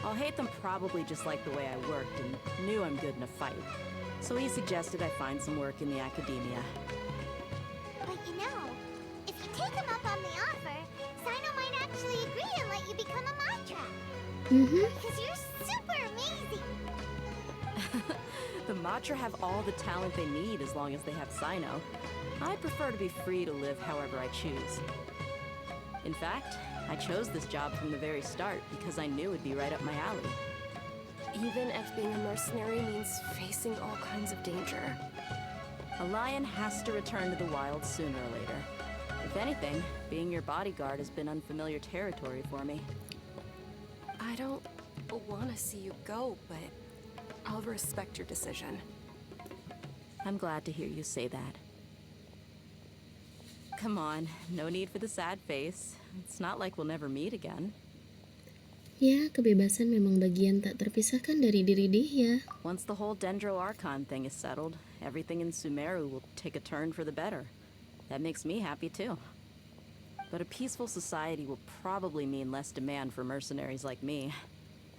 I'll hate them probably just like the way I worked and knew I'm good in a fight. So he suggested I find some work in the academia. But you know, if you take him up on the offer, Sino might actually agree and let you become a mantra. Because you're super amazing. The Matra have all the talent they need as long as they have Sino. I prefer to be free to live however I choose. In fact, I chose this job from the very start because I knew it'd be right up my alley. Even if being a mercenary means facing all kinds of danger. A lion has to return to the wild sooner or later. If anything, being your bodyguard has been unfamiliar territory for me. I don't want to see you go, but I'll respect your decision. I'm glad to hear you say that. Come on, no need for the sad face. It's not like we'll never meet again. Ya, kebebasan memang bagian tak terpisahkan dari diri dia. Once the whole Dendro Archon thing is settled, everything in Sumeru will take a turn for the better. That makes me happy too. But a peaceful society will probably mean less demand for mercenaries like me.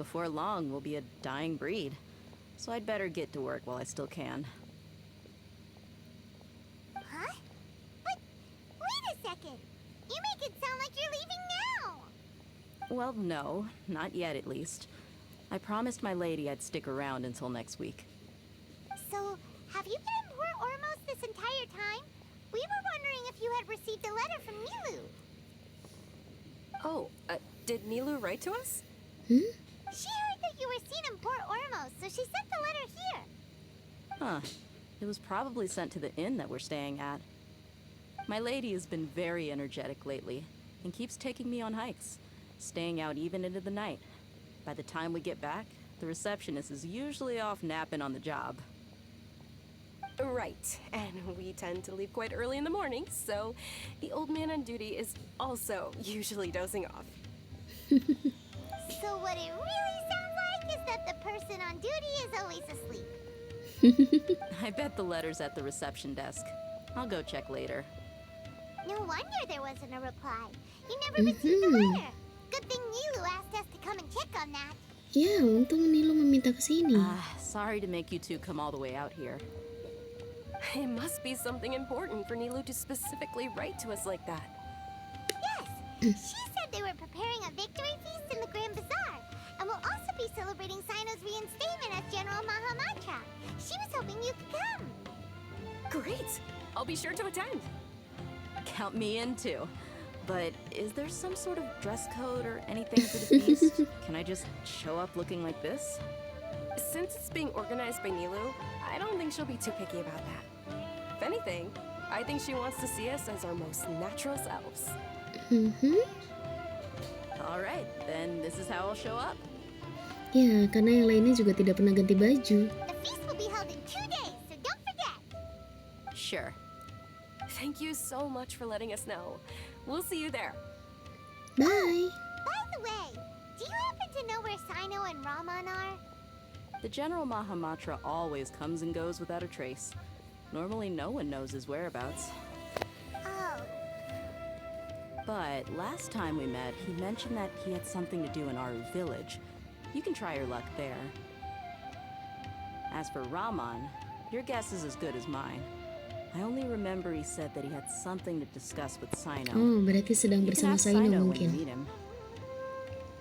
Before long, we'll be a dying breed. So I'd better get to work while I still can. Huh? But wait a second. You make it sound like you're leaving now. Well, no, not yet at least. I promised my lady I'd stick around until next week. So, have you been in Port Ormos this entire time? We were wondering if you had received a letter from Nilu. Oh, did Nilu write to us? She heard that you were seen in Port Ormos, so she sent the letter here. Huh. It was probably sent to the inn that we're staying at. My lady has been very energetic lately and keeps taking me on hikes, staying out even into the night. By the time we get back, the receptionist is usually off napping on the job. Right, and we tend to leave quite early in the morning, so the old man on duty is also usually dozing off. So what it really sounds like is that the person on duty is always asleep. I bet the letter's at the reception desk. I'll go check later. No wonder there wasn't a reply. You never received the letter. Good thing Nilu asked us to come and check on that. Ya, untung Nilu meminta ke sini. Sorry to make you two come all the way out here. It must be something important for Nilu to specifically write to us like that. Yes, she said they were preparing a victory feast in the Grand Bazaar, and will also be celebrating Sino's reinstatement as General Mahamatra. She was hoping you could come. Great! I'll be sure to attend. Count me in too. But is there some sort of dress code or anything for the feast? Can I just show up looking like this? Since it's being organized by Nilu, I don't think she'll be too picky about that. If anything, I think she wants to see us as our most natural selves. Alright, then this is how I'll show up. Ya, karena yang lainnya juga tidak pernah ganti baju. The feast will be held in 2 days, so don't forget. Sure. Thank you so much for letting us know. We'll see you there. Bye. By the way, do you happen to know where Sino and Raman are? The General Mahamatra always comes and goes without a trace. Normally no one knows his whereabouts. Oh. But last time we met, he mentioned that he had something to do in Aru village. You can try your luck there. As for Raman, your guess is as good as mine. I only remember he said that he had something to discuss with Sino. Oh, berarti sedang You can bersama ask Sino Sino when you mungkin. meet him.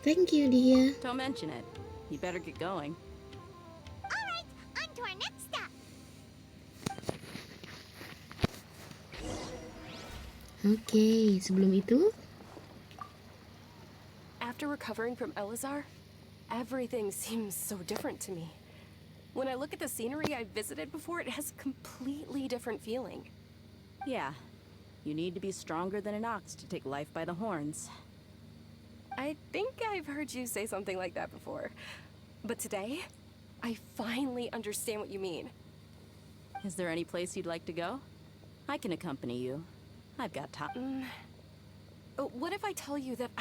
Thank you, Dia. Don't mention it. You better get going. Alright, on to our next stop. Oke, sebelum itu After recovering from Elazar, everything seems so different to me. When I look at the scenery I visited before, it has a completely different feeling. Yeah, you need to be stronger than an ox to take life by the horns. I think I've heard you say something like that before. But today, I finally understand what you mean. Is there any place you'd like to go? I can accompany you. I've got time. What if I tell you that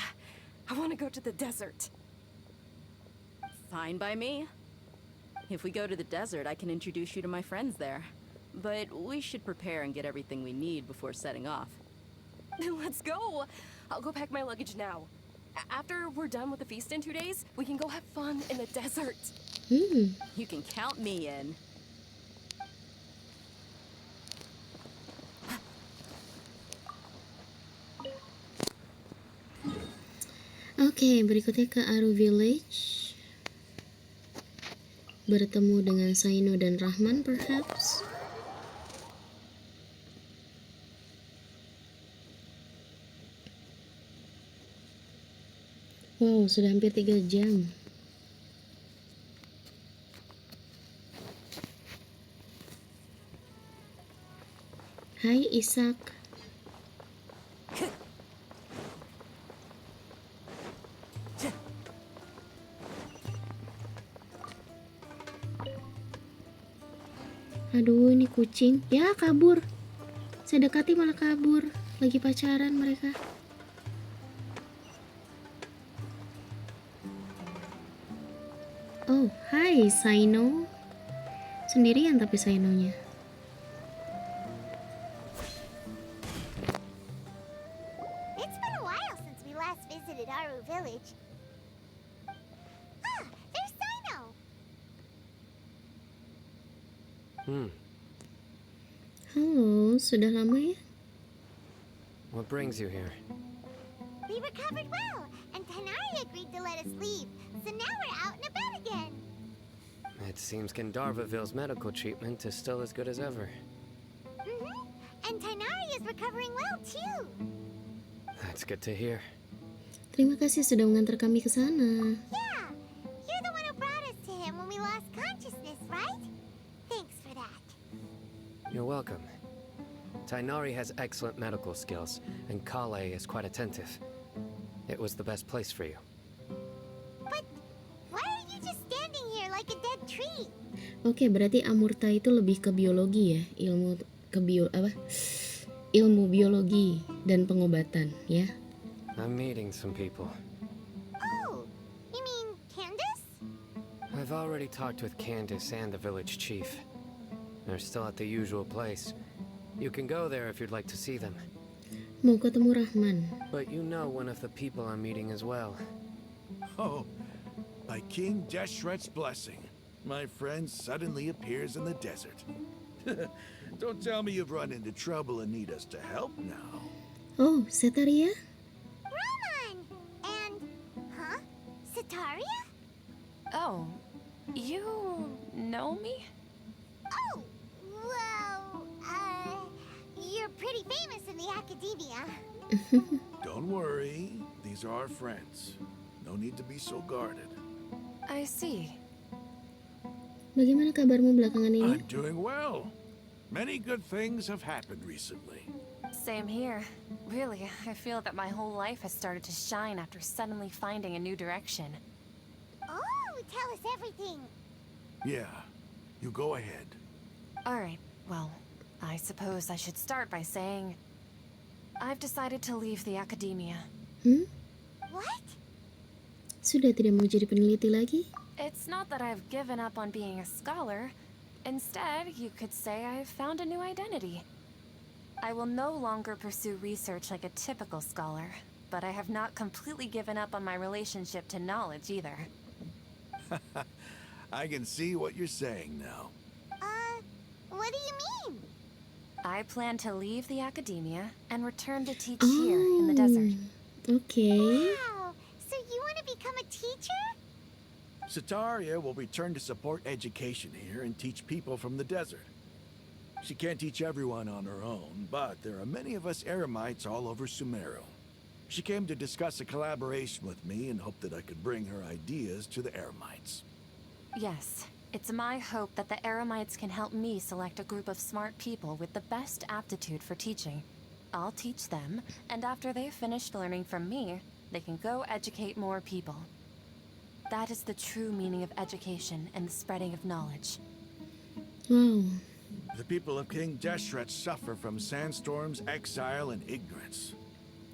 I want to go to the desert? Fine by me. If we go to the desert, I can introduce you to my friends there. But we should prepare and get everything we need before setting off. Let's go! I'll go pack my luggage now. After we're done with the feast in 2 days, we can go have fun in the desert. You can count me in. Oke, berikutnya ke Aru Village. Bertemu dengan Saino dan Rahman, perhaps. Wow, sudah hampir 3 jam. Hai Ishak. Aduh, ini kucing. Ya, kabur. Saya dekati malah kabur. Lagi pacaran mereka. Oh, hai Saino. Sendirian tapi Sainonya. It's been a while since we last visited Aru Village. Ah, there's Sino. Halo, sudah lama ya? What brings you here? We recovered well, and Tanari agreed to let us leave, so now we're out and about again. It seems Gandharvaville's medical treatment is still as good as ever. And Tanari is recovering well too. That's good to hear. Terima kasih sudah mengantar kami ke sana. Yeah, you're the one who brought us to him when we lost consciousness, right? Thanks for that. You're welcome. Tainari has excellent medical skills, and Kale is quite attentive. It was the best place for you. But why are you just standing here like a dead tree? Oke, berarti Amurta itu lebih ke biologi ya, ilmu biologi dan pengobatan ya. I'm meeting some people. Oh, you mean Candace? I've already talked with Candace and the village chief. They're still at the usual place. You can go there if you'd like to see them. Mau ketemu Rahman. But you know one of the people I'm meeting as well. Oh, by King Deshret's blessing, my friend suddenly appears in the desert. Don't tell me you've run into trouble and need us to help now. Oh, Setaria? Raman! And, Setaria? Oh, you know me? Oh, well, you're pretty famous in the academia. Don't worry, these are our friends. No need to be so guarded. I see. Bagaimana kabarmu belakangan ini? I'm doing well. Many good things have happened recently. Same here. Really, I feel that my whole life has started to shine after suddenly finding a new direction. Oh, tell us everything. Yeah, you go ahead. Alright, well, I suppose I should start by saying I've decided to leave the academia. What? Sudah tidak mau jadi peneliti lagi? It's not that I've given up on being a scholar. Instead, you could say I've found a new identity. I will no longer pursue research like a typical scholar, but I have not completely given up on my relationship to knowledge either. I can see what you're saying now. What do you mean? I plan to leave the academia and return to teach here in the desert. Okay. Wow, so you want to become a teacher? Setaria will return to support education here and teach people from the desert. She can't teach everyone on her own, but there are many of us Eremites all over Sumeru. She came to discuss a collaboration with me and hoped that I could bring her ideas to the Eremites. Yes, it's my hope that the Eremites can help me select a group of smart people with the best aptitude for teaching. I'll teach them, and after they've finished learning from me, they can go educate more people. That is the true meaning of education and the spreading of knowledge. Wow. The people of King Deshret suffer from sandstorms, exile, and ignorance.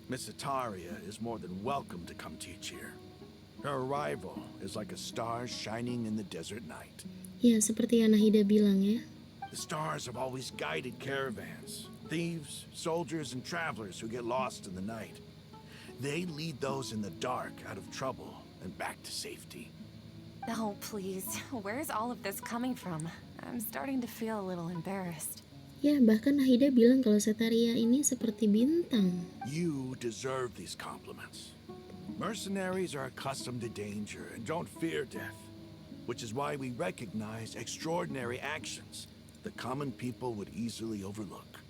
Miss Ataria is more than welcome to come teach here. Her arrival is like a star shining in the desert night. Ya, seperti yang Nahida bilang ya. The stars have always guided caravans, thieves, soldiers, and travelers who get lost in the night. They lead those in the dark out of trouble and back to safety. Oh, please. Where's all of this coming from? I'm starting to feel a little embarrassed. Ya, bahkan Nahida bilang kalau Setaria ini seperti bintang. You deserve these compliments. Mercenaries are accustomed to danger and don't fear death, which is why we recognize extraordinary actions that common people would easily overlook.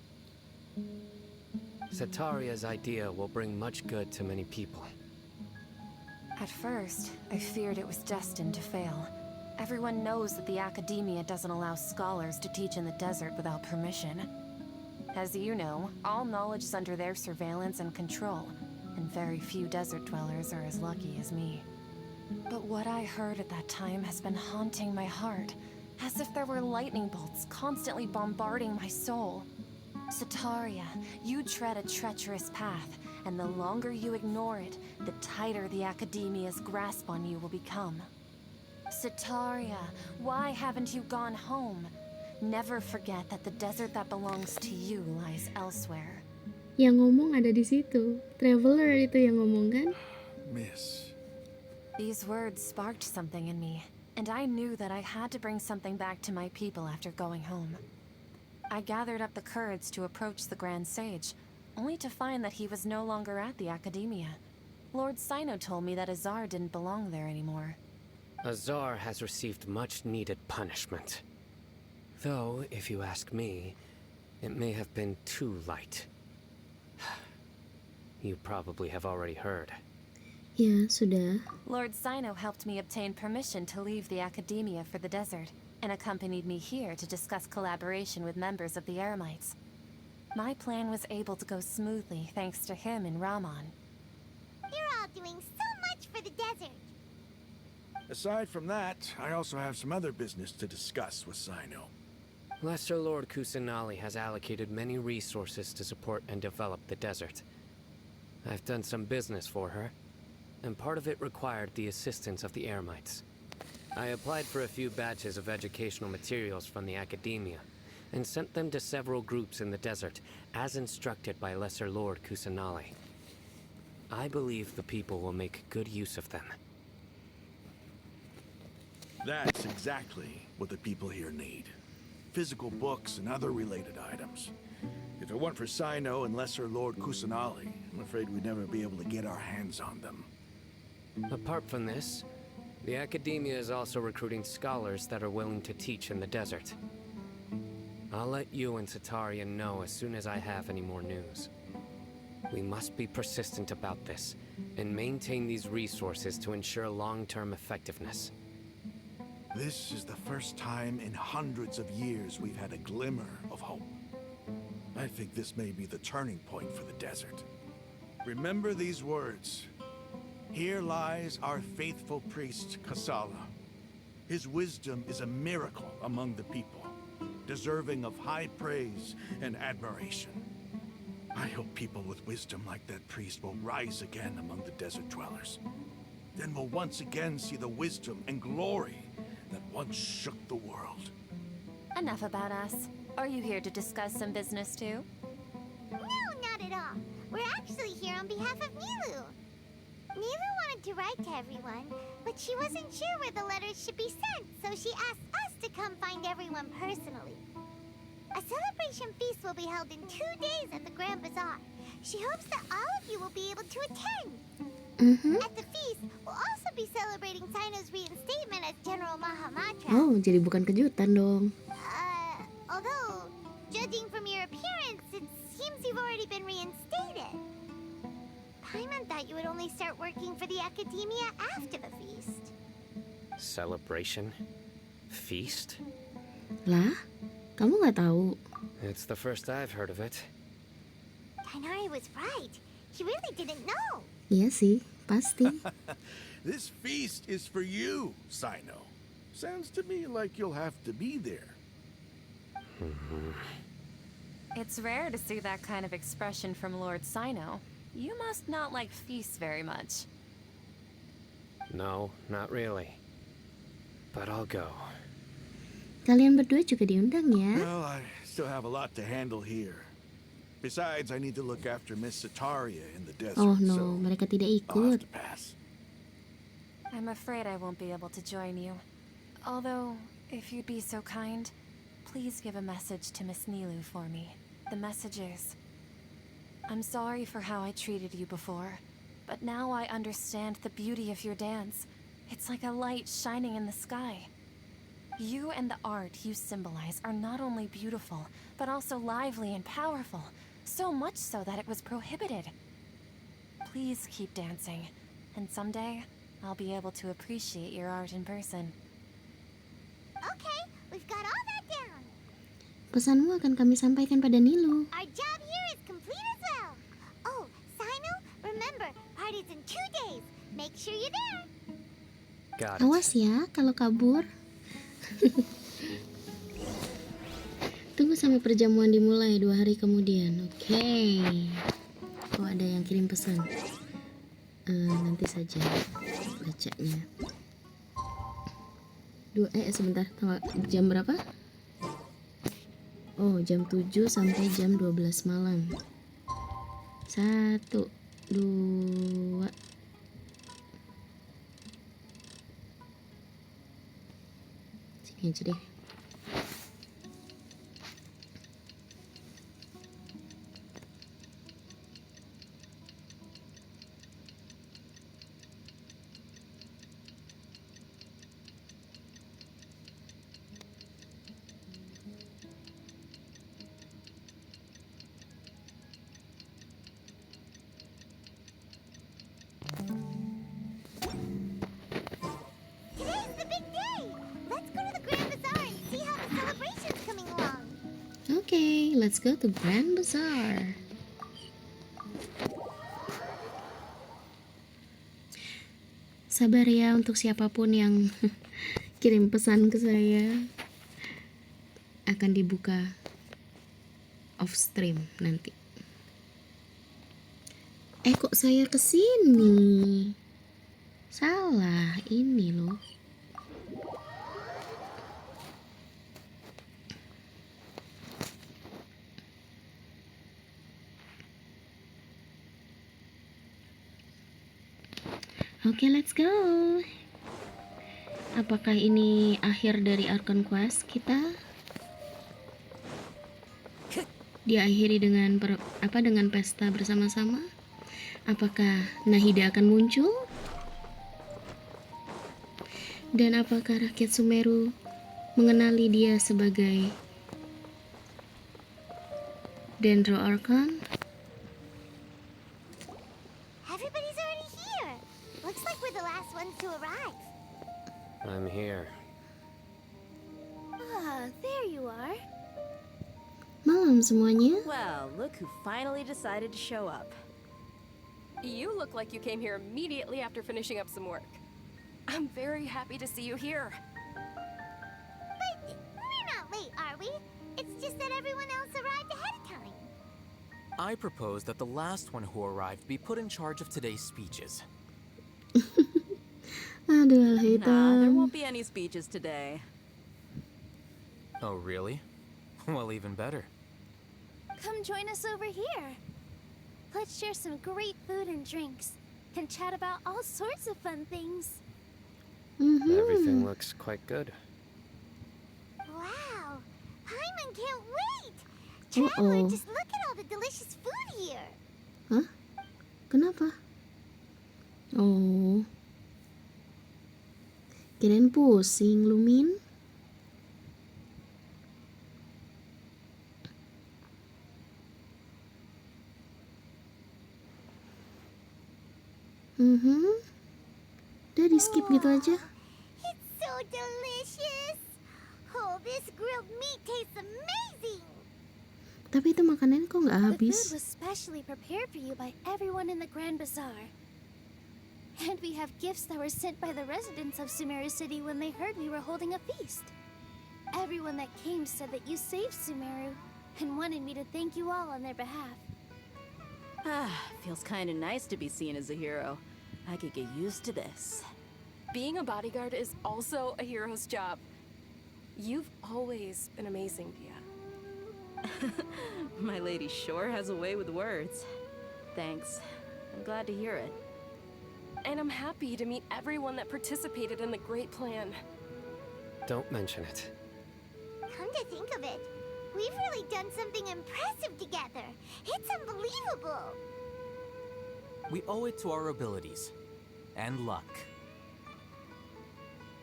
Setaria's idea will bring much good to many people. At first, I feared it was destined to fail. Everyone knows that the Academia doesn't allow scholars to teach in the desert without permission. As you know, all knowledge is under their surveillance and control, and very few desert dwellers are as lucky as me. But what I heard at that time has been haunting my heart, as if there were lightning bolts constantly bombarding my soul. Setaria, you tread a treacherous path, and the longer you ignore it, the tighter the Academia's grasp on you will become. Setaria, why haven't you gone home? Never forget that the desert that belongs to you lies elsewhere. Yang ngomong ada di situ. Traveler itu yang ngomong kan? Miss. These words sparked something in me, and I knew that I had to bring something back to my people after going home. I gathered up the courage to approach the Grand Sage, only to find that he was no longer at the Academia. Lord Sino told me that Azar didn't belong there anymore. Azar has received much-needed punishment. Though, if you ask me, it may have been too light. You probably have already heard. Ya, sudah. Lord Sino helped me obtain permission to leave the Academia for the desert, and accompanied me here to discuss collaboration with members of the Eremites. My plan was able to go smoothly thanks to him and Rahman. You're all doing so much for the desert. Aside from that, I also have some other business to discuss with Sino. Lesser Lord Kusanali has allocated many resources to support and develop the desert. I've done some business for her, and part of it required the assistance of the Eremites. I applied for a few batches of educational materials from the Academia, and sent them to several groups in the desert, as instructed by Lesser Lord Kusanali. I believe the people will make good use of them. That's exactly what the people here need. Physical books and other related items. If it weren't for Sino and Lesser Lord Kusanali, I'm afraid we'd never be able to get our hands on them. Apart from this, the Academia is also recruiting scholars that are willing to teach in the desert. I'll let you and Setaria know as soon as I have any more news. We must be persistent about this, and maintain these resources to ensure long-term effectiveness. This is the first time in hundreds of years we've had a glimmer of hope. I think this may be the turning point for the desert. Remember these words. Here lies our faithful priest, Kasala. His wisdom is a miracle among the people, deserving of high praise and admiration. I hope people with wisdom like that priest will rise again among the desert dwellers. Then we'll once again see the wisdom and glory that once shook the world. Enough about us. Are you here to discuss some business too? No, not at all. We're actually here on behalf of Nilu. Nilu wanted to write to everyone, but she wasn't sure where the letters should be sent, so she asked us to come find everyone personally. A celebration feast will be held in 2 days at the Grand Bazaar. She hopes that all of you will be able to attend. At the feast, we'll also be celebrating Sino's reinstatement as General Mahamatra. Oh, jadi bukan kejutan dong. Although been reinstated. Paimon thought you would only start working for the Academia after the feast. Celebration? Feast? Lah, kamu nggak tahu? It's the first I've heard of it. Dainari was right. He really didn't know. Iya sih, pasti. This feast is for you, Sino. Sounds to me like you'll have to be there. It's rare to see that kind of expression from Lord Sino. You must not like feasts very much. No, not really. But I'll go. Kalian berdua juga diundang ya? Well, I still have a lot to handle here. Besides, I need to look after Miss Sataria in the desert. Oh no, so mereka tidak I'll have ikut. to pass. I'm afraid I won't be able to join you. Although, if you'd be so kind, please give a message to Miss Nilu for me. The message is, I'm sorry for how I treated you before, but now I understand the beauty of your dance. It's like a light shining in the sky. You and the art you symbolize are not only beautiful, but also lively and powerful, so much so that it was prohibited. Please keep dancing, and someday I'll be able to appreciate your art in person. Okay, we've got all that down. Pesanmu akan kami sampaikan pada Nilu. Our job here is complete as well. Oh, Sino, remember, party's in 2 days. Make sure you're there. Got it. Awas ya kalau kabur. Tunggu sampai perjamuan dimulai 2 hari kemudian. Oke. Oh, ada yang kirim pesan. Nanti saja bacanya. Sebentar, jam berapa? Oh, jam 7 sampai jam 12 malam. 1, 2. Sini aja deh. Today's the big day. Let's go to the Grand Bazaar and see how the celebration's coming along. Okay, let's go to Grand Bazaar. Sabar ya untuk siapapun yang kirim pesan ke saya. Akan dibuka off stream nanti. Kok saya kesini? Salah, ini loh. Oke, let's go. Apakah ini akhir dari Archon Quest kita? Diakhiri dengan dengan pesta bersama-sama? Apakah Nahida akan muncul? Dan apakah rakyat Sumeru mengenali dia sebagai Dendro Archon? Everybody's already here. Looks like we're the last ones to arrive. I'm here. Ah, there you are. Malam semuanya. Well, look who finally decided to show up. You look like you came here immediately after finishing up some work. I'm very happy to see you here. But we're not late, are we? It's just that everyone else arrived ahead of time. I propose that the last one who arrived be put in charge of today's speeches. Aduh, Nah, there won't be any speeches today. Oh, really? Well, even better. Come join us over here. Let's share some great food and drinks, and chat about all sorts of fun things. Everything looks quite good. Wow! Paimon can't wait! Traveler, just look at all the delicious food here! Hah? Kenapa? Oh. Kirain pusing, Lumin. Udah di skip gitu aja. It's so delicious. Oh, this grilled meat tastes amazing. Tapi itu makanannya kok nggak The habis? food was specially prepared for you by everyone in the Grand Bazaar. And we have gifts that were sent by the residents of Sumeru City when they heard we were holding a feast. Everyone that came said that you saved Sumeru and wanted me to thank you all on their behalf. Feels kind of nice to be seen as a hero. I could get used to this. Being a bodyguard is also a hero's job. You've always been amazing, Pia. My lady sure has a way with words. Thanks. I'm glad to hear it. And I'm happy to meet everyone that participated in the great plan. Don't mention it. Come to think of it, we've really done something impressive together. It's unbelievable. We owe it to our abilities. And luck.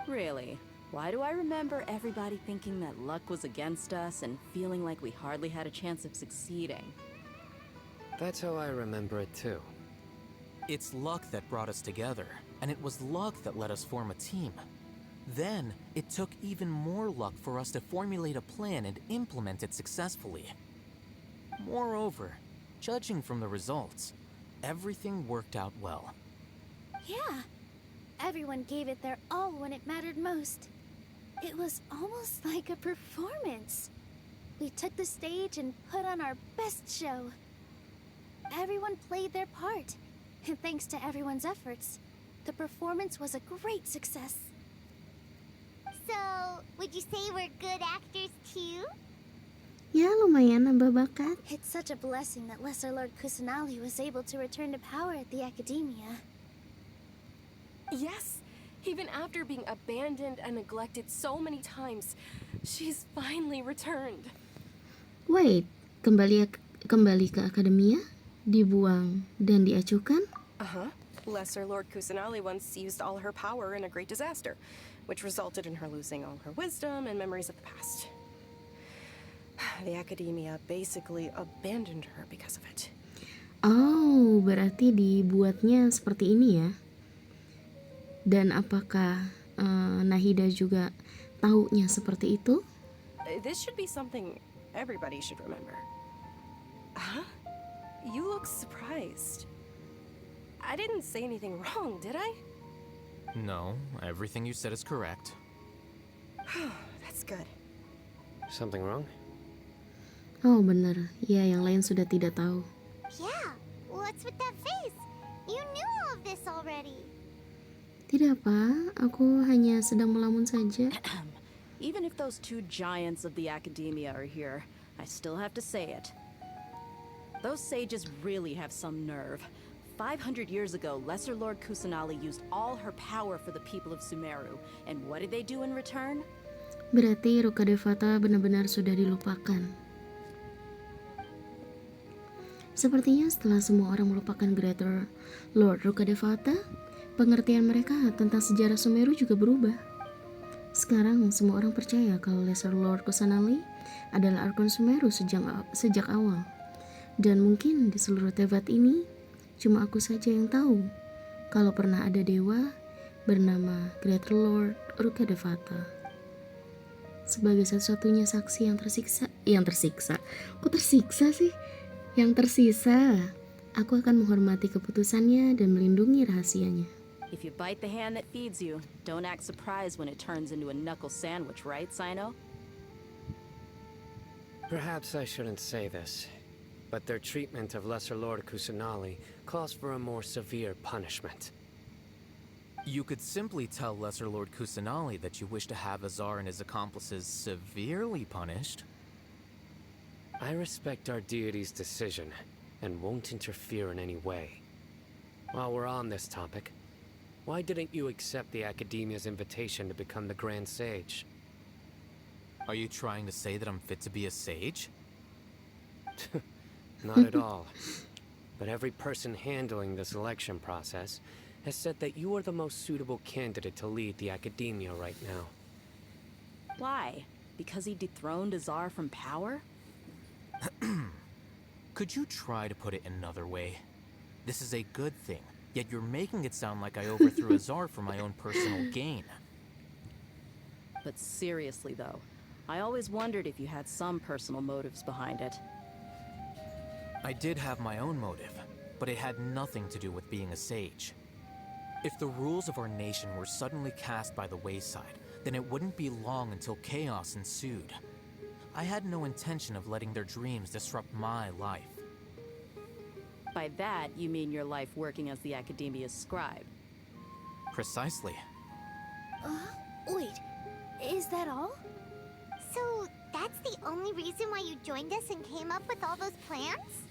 Really? Why do I remember everybody thinking that luck was against us and feeling like we hardly had a chance of succeeding? That's how I remember it too. It's luck that brought us together, and it was luck that let us form a team. Then, it took even more luck for us to formulate a plan and implement it successfully. Moreover, judging from the results, everything worked out well. Yeah. Everyone gave it their all when it mattered most. It was almost like a performance. We took the stage and put on our best show. Everyone played their part, and thanks to everyone's efforts, the performance was a great success. So, would you say we're good actors too? Ya lumayan nambah bakat. It's such a blessing that Lesser Lord Kusanali was able to return to power at the Academia. Yes, even after being abandoned and neglected so many times, she's finally returned. Wait, kembali ke akademia, dibuang dan diacukan? Uh-huh. Lesser Lord Kusanali once used all her power in a great disaster, which resulted in her losing all her wisdom and memories of the past. The Academia basically abandoned her because of it. Oh, berarti dibuatnya seperti ini ya. Dan apakah Nahida juga taunya seperti itu? This should be something everybody should remember. Huh? You look surprised. I didn't say anything wrong, did I? No, everything you said is correct. That's good. Something wrong? Oh bener, ya yang lain sudah tidak tahu. Yeah, what's with that face? You knew all of this already. Tidak apa, aku hanya sedang melamun saja. Even if those two giants of the Academia are here, I still have to say it. Those sages really have some nerve. 500 years ago, Lesser Lord Kusanali used all her power for the people of Sumeru. And what did they do in return? Berarti Rukkhadevata benar-benar sudah dilupakan. Sepertinya setelah semua orang melupakan Greater Lord Rukkhadevata, pengertian mereka tentang sejarah Sumeru juga berubah. Sekarang semua orang percaya kalau Lesser Lord Kusanali adalah Archon Sumeru sejak awal. Dan mungkin di seluruh Tevat ini, cuma aku saja yang tahu kalau pernah ada dewa bernama Greater Lord Rukkhadevata. Sebagai satu-satunya saksi yang tersisa, yang tersisa, aku akan menghormati keputusannya dan melindungi rahasianya. If you bite the hand that feeds you, don't act surprised when it turns into a knuckle sandwich, right, Sino? Perhaps I shouldn't say this, but their treatment of Lesser Lord Kusanali calls for a more severe punishment. You could simply tell Lesser Lord Kusanali that you wish to have Azar and his accomplices severely punished. I respect our deity's decision and won't interfere in any way. While we're on this topic, why didn't you accept the Academia's invitation to become the Grand Sage? Are you trying to say that I'm fit to be a sage? Not at all. But every person handling the selection process has said that you are the most suitable candidate to lead the Academia right now. Why? Because he dethroned Azar from power? Could you try to put it another way? This is a good thing, Yet you're making it sound like I overthrew Azar for my own personal gain. But seriously, though, I always wondered if you had some personal motives behind it. I did have my own motive, but it had nothing to do with being a sage. If the rules of our nation were suddenly cast by the wayside, then it wouldn't be long until chaos ensued. I had no intention of letting their dreams disrupt my life. By that, you mean your life working as the Academia's scribe? Precisely. Wait, is that all? So, that's the only reason why you joined us and came up with all those plans?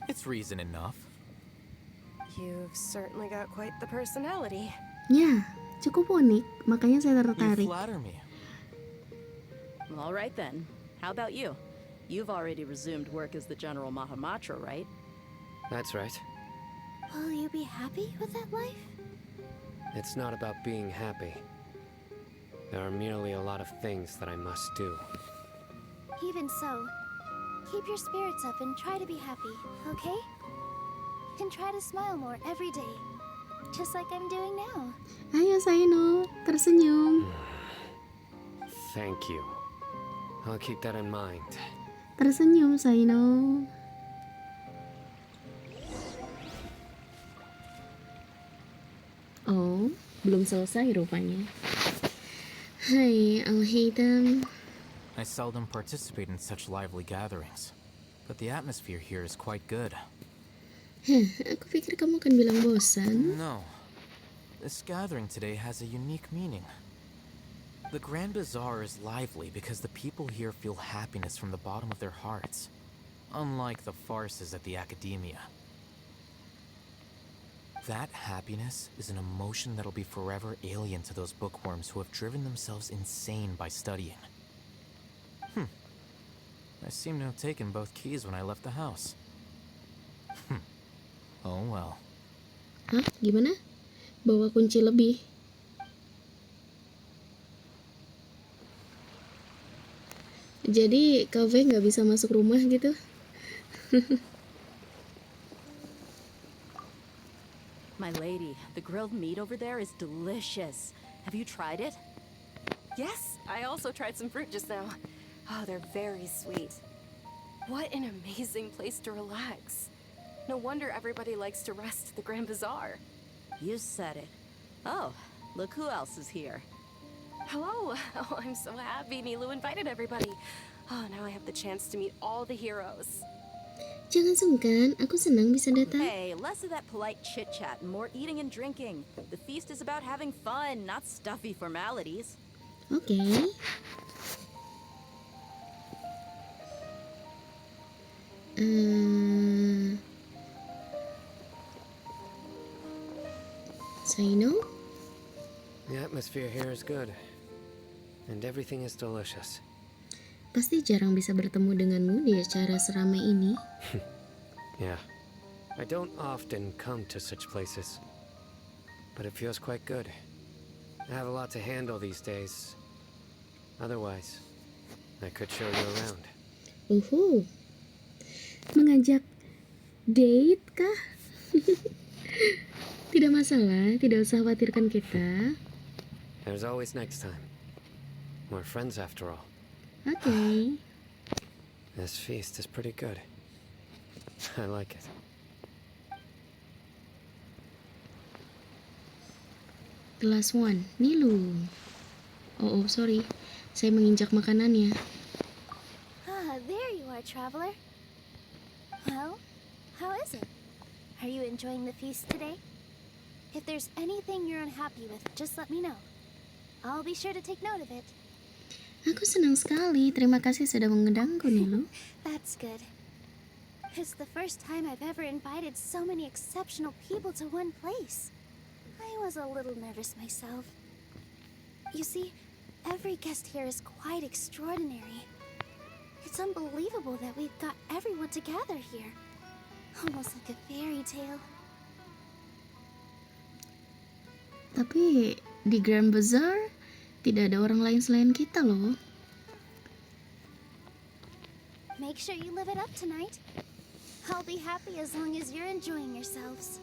It's reason enough. You've certainly got quite the personality. Ya, cukup unik, makanya saya You tertarik. flatter me. All right then. How about you? You've already resumed work as the General Mahamatra, right? That's right. Will you be happy with that life? It's not about being happy. There are merely a lot of things that I must do. Even so, keep your spirits up and try to be happy, okay? And try to smile more every day, just like I'm doing now. Ayo Saino, tersenyum. Thank you. I'll keep that in mind. Tersenyum Saino. Oh, belum selesai rupanya. Hai, Al-Haytham. I seldom participate in such lively gatherings, but the atmosphere here is quite good. Aku pikir kamu akan bilang bosan. No. This gathering today has a unique meaning. The Grand Bazaar is lively because the people here feel happiness from the bottom of their hearts, unlike the farces at the Academia. That happiness is an emotion that'll be forever alien to those bookworms who have driven themselves insane by studying. I seem to have taken both keys when I left the house. Oh well. Hah? Gimana? Bawa kunci lebih? Jadi kafe nggak bisa masuk rumah gitu? My lady, the grilled meat over there is delicious. Have you tried it? Yes, I also tried some fruit just now. Oh, they're very sweet. What an amazing place to relax. No wonder everybody likes to rest at the Grand Bazaar. You said it. Oh, look who else is here. Hello. Oh, I'm so happy Nilu invited everybody. Oh, now I have the chance to meet all the heroes. Jangan sungkan, aku senang bisa datang. Hey, less of that polite chit-chat and more eating and drinking. The feast is about having fun, not stuffy formalities. Oke. Saino? The atmosphere here is good, and everything is delicious. Pasti jarang bisa bertemu denganmu di acara seramai ini. Yeah. I don't often come to such places, but it feels quite good. I have a lot to handle these days. Otherwise, I could show you around. Mengajak date kah? Tidak masalah, tidak usah khawatirkan kita. There's always next time. We're friends after all. Okay. This feast is pretty good. I like it. The last one, Nilu. Oh, sorry. Saya menginjak makanannya. There you are, traveler. Well, how is it? Are you enjoying the feast today? If there's anything you're unhappy with, just let me know. I'll be sure to take note of it. Aku senang sekali. Terima kasih sudah mengundangku, Nilu. That's good. It's the first time I've ever invited so many exceptional people to one place. I was a little nervous myself. You see, every guest here is quite extraordinary. It's unbelievable that we've got everyone together here. Almost like a fairy tale. Tapi di Grand Bazaar tidak ada orang lain selain kita loh. Make sure you live it up tonight. I'll be happy as long as you're enjoying yourselves.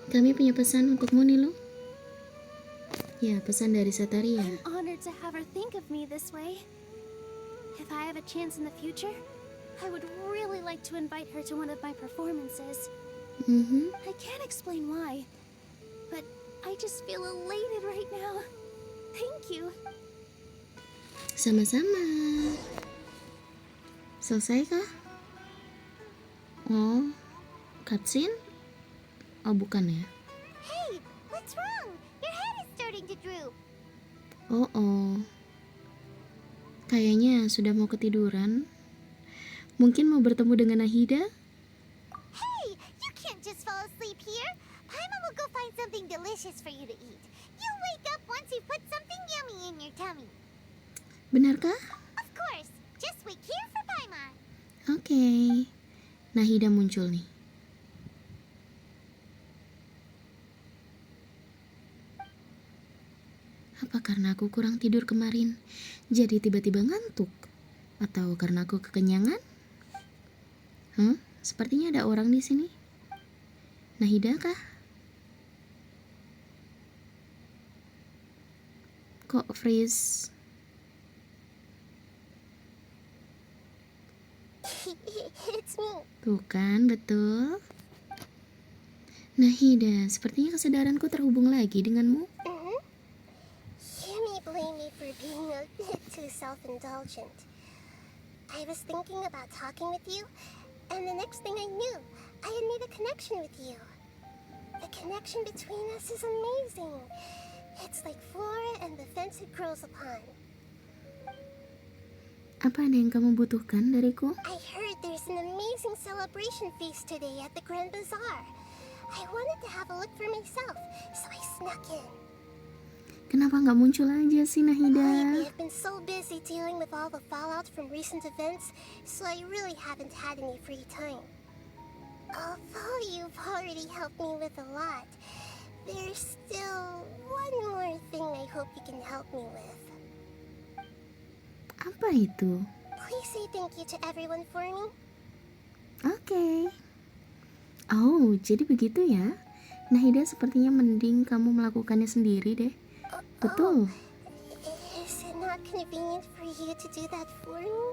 Kami punya pesan untukmu, Nilu. Ya, pesan dari Sataria. I'm honored to have her think of me this way. If I have a chance in the future, I would really like to invite her to one of my performances. I can't explain why, but I just feel elated right now. Thank you. Sama-sama. Selesai kah? Oh, cutscene? Oh, bukan ya. Hey, what's wrong? Your head is starting to droop. Oh. Kayaknya sudah mau ketiduran. Mungkin mau bertemu dengan Nahida? Hey, you can't just fall asleep here. Paimon will go find something delicious for you to eat. You'll wake up once you put something yummy in your tummy. Benarkah? Of course. Just wait here for Paimon. Oke. Nahida muncul nih. Apa karena aku kurang tidur kemarin, jadi tiba-tiba ngantuk? Atau karena aku kekenyangan? Sepertinya ada orang di sini. Nahida kah? Kok freeze? It's me. Tuh kan, betul. Nahida, sepertinya kesadaranku terhubung lagi denganmu. You may blame me for being a bit too self-indulgent. I was thinking about talking with you, and the next thing I knew, I had made a connection with you. The connection between us is amazing. It's like flora and the fence it grows upon. Apa ada yang kamu butuhkan dariku? I heard there's an amazing celebration feast today at the Grand Bazaar. I wanted to have a look for myself, so I snuck in. Kenapa nggak muncul aja sih, Nahida? I've been so busy dealing with all the fallout from recent events, so I really haven't had any free time. Although you've already helped me with a lot, there's still one more thing I hope you can help me with. Apa itu? Please say thank you to everyone for me. Oke. Oh, jadi begitu ya? Nahida, sepertinya mending kamu melakukannya sendiri deh. Betul. Is it not convenient for you to do that for me?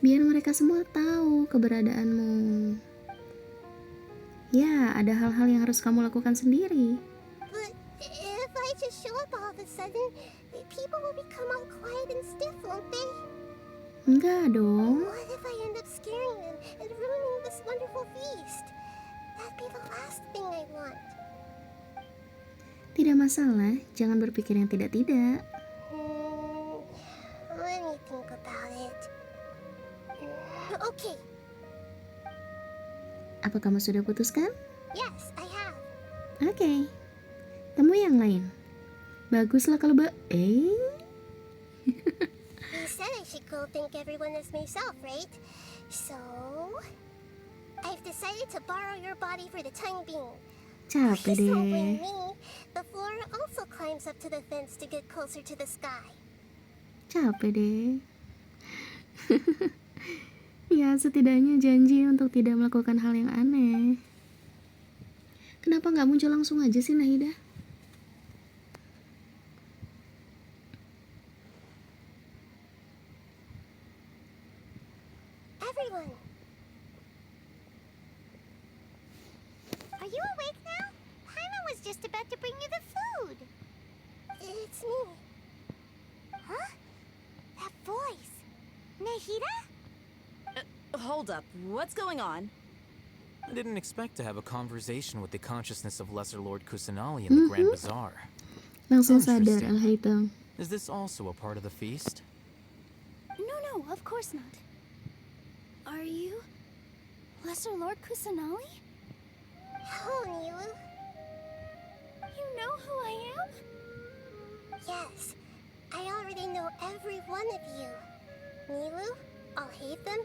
Biar mereka semua tahu keberadaanmu. Ya, ada hal-hal yang harus kamu lakukan sendiri. But if I just show up all of a sudden, people will become all quiet and stiff, won't they? Enggak dong. What if I end up scaring them and ruining this wonderful feast? That'd be the last thing I want. Tidak masalah, jangan berpikir yang tidak-tidak. Let me think about it. Okay. Apa kamu sudah putuskan? Yes, I have. Oke. Temui yang lain. Baguslah kalau You said I should go thank everyone as myself, right? So, I've decided to borrow your body for the time being. Capek Please don't blame deh. me. The flora also climbs up to the fence to get closer to the sky. Capek deh. Ya, setidaknya janji untuk tidak melakukan hal yang aneh. Kenapa nggak muncul langsung aja sih, Nahida? Everyone! Are you awake now? Paimon was just about to bring you the food. It's me. Huh? That voice. Nahida? Hold up. What's going on? I didn't expect to have a conversation with the consciousness of Lesser Lord Kusanali in the Grand Bazaar. Langsung sadar, Al-Haytham. Is this also a part of the feast? No, of course not. Are you Lesser Lord Kusanali? Hello, Nilu. You know who I am? Yes, I already know every one of you. Nilu, Al-Haytham,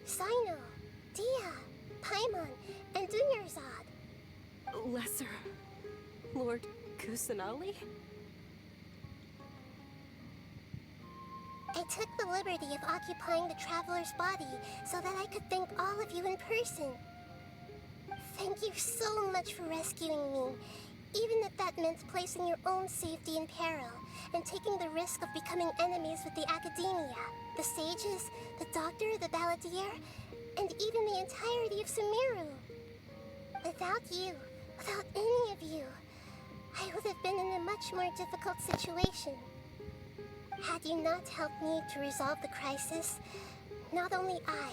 Sino, Dia, Paimon, and Dunyarzad. Lesser Lord Kusanali? I took the liberty of occupying the traveler's body so that I could thank all of you in person. Thank you so much for rescuing me, even if that meant placing your own safety in peril and taking the risk of becoming enemies with the Academia, the sages, the doctor, the balladeer, and even the entirety of Sumeru. Without you, without any of you, I would have been in a much more difficult situation. Had you not helped me to resolve the crisis, not only I,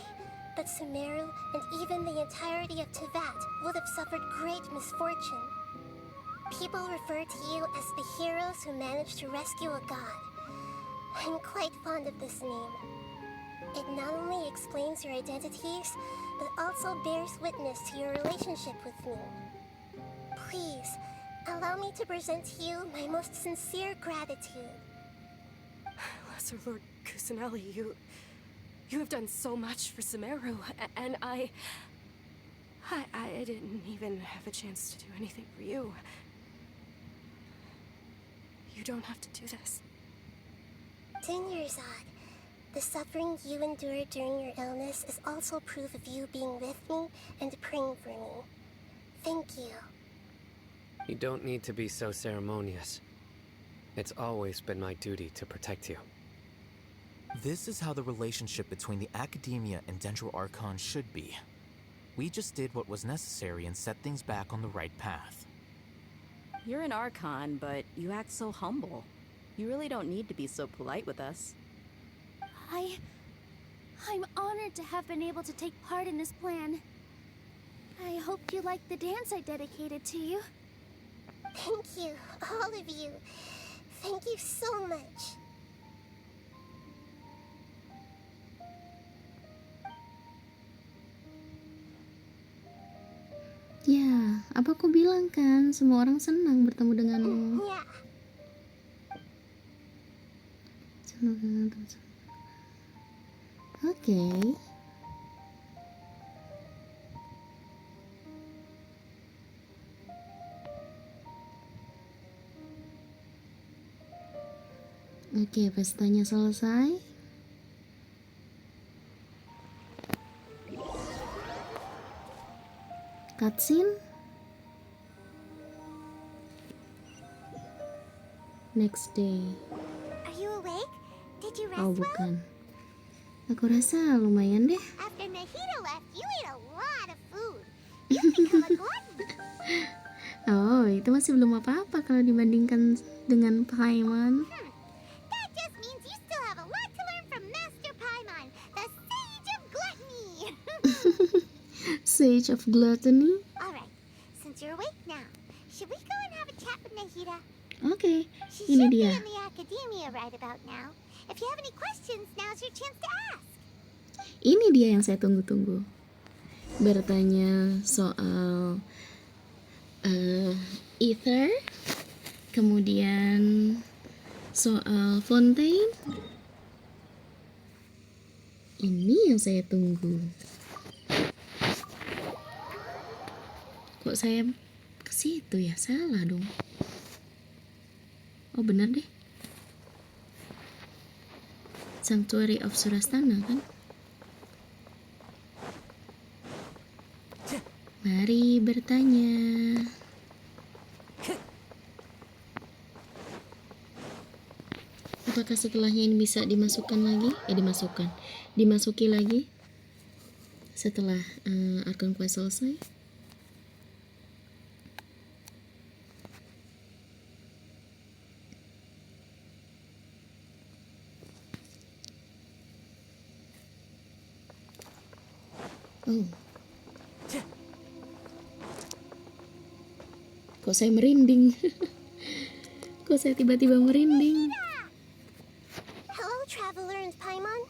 but Sumeru and even the entirety of Teyvat would have suffered great misfortune. People refer to you as the heroes who managed to rescue a god. I'm quite fond of this name. It not only explains your identities, but also bears witness to your relationship with me. Please, allow me to present to you my most sincere gratitude. Lesser Lord Kusanali, you have done so much for Sumeru, and I didn't even have a chance to do anything for you. You don't have to do this. Dinyerzad, the suffering you endured during your illness is also proof of you being with me and praying for me. Thank you. You don't need to be so ceremonious. It's always been my duty to protect you. This is how the relationship between the Academia and Dendro Archon should be. We just did what was necessary and set things back on the right path. You're an Archon, but you act so humble. You really don't need to be so polite with us. I'm honored to have been able to take part in this plan. I hope you liked the dance I dedicated to you. Thank you, all of you. Thank you so much. Ya, apa aku bilang kan, semua orang senang bertemu denganmu. Ya. Oke. Oke, pestanya selesai. Cutscene. Next day. Are you awake? Did you rest Oh, well? bukan. Aku rasa lumayan deh. After Nahida left, you ate a lot of food. You've become a glutton. Oh, itu masih belum apa-apa kalau dibandingkan dengan Paimon. That just means you still have a lot to learn from Master Paimon, the Sage of Gluttony. Sage of Gluttony. Alright, since you're awake now, should we go and have a chat with Nahida? Oke, She ini should dia. be in the Academia right about now. If you have any questions, now's your chance to ask. Ini dia yang saya tunggu-tunggu. Bertanya soal Ether, kemudian soal Fontaine. Ini yang saya tunggu. Kok saya ke situ ya? Salah dong. Oh, benar deh. Sanctuary of Surastana kan? Mari bertanya. Apakah setelahnya ini bisa dimasukkan lagi? Dimasuki lagi setelah Archon Quest selesai? Oh. Kok saya merinding? Kok saya tiba-tiba merinding? Hello, Traveler and Paimon.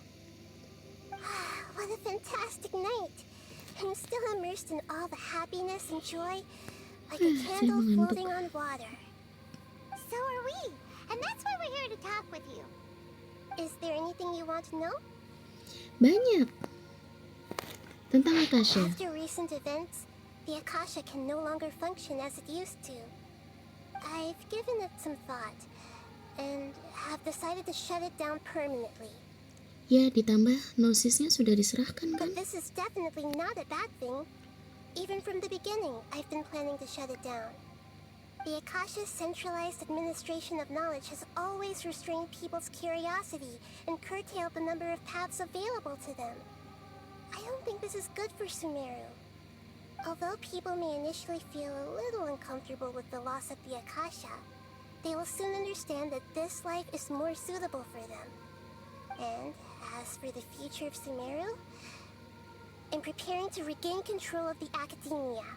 What a fantastic night. I'm still immersed in all the happiness and joy, like a candle floating on water. So are we, and that's why we're here to talk with you. Is there anything you want to know? Banyak. Tentang Akasha. After recent events, the Akasha can no longer function as it used to. I've given it some thought, and have decided to shut it down permanently. Ya, ditambah nosisnya sudah diserahkan kan? But this is definitely not a bad thing. Even from the beginning, I've been planning to shut it down. The Akasha's centralized administration of knowledge has always restrained people's curiosity and curtailed the number of paths available to them. I don't think this is good for Sumeru. Although people may initially feel a little uncomfortable with the loss of the Akasha, they will soon understand that this life is more suitable for them. And as for the future of Sumeru, I'm preparing to regain control of the academia.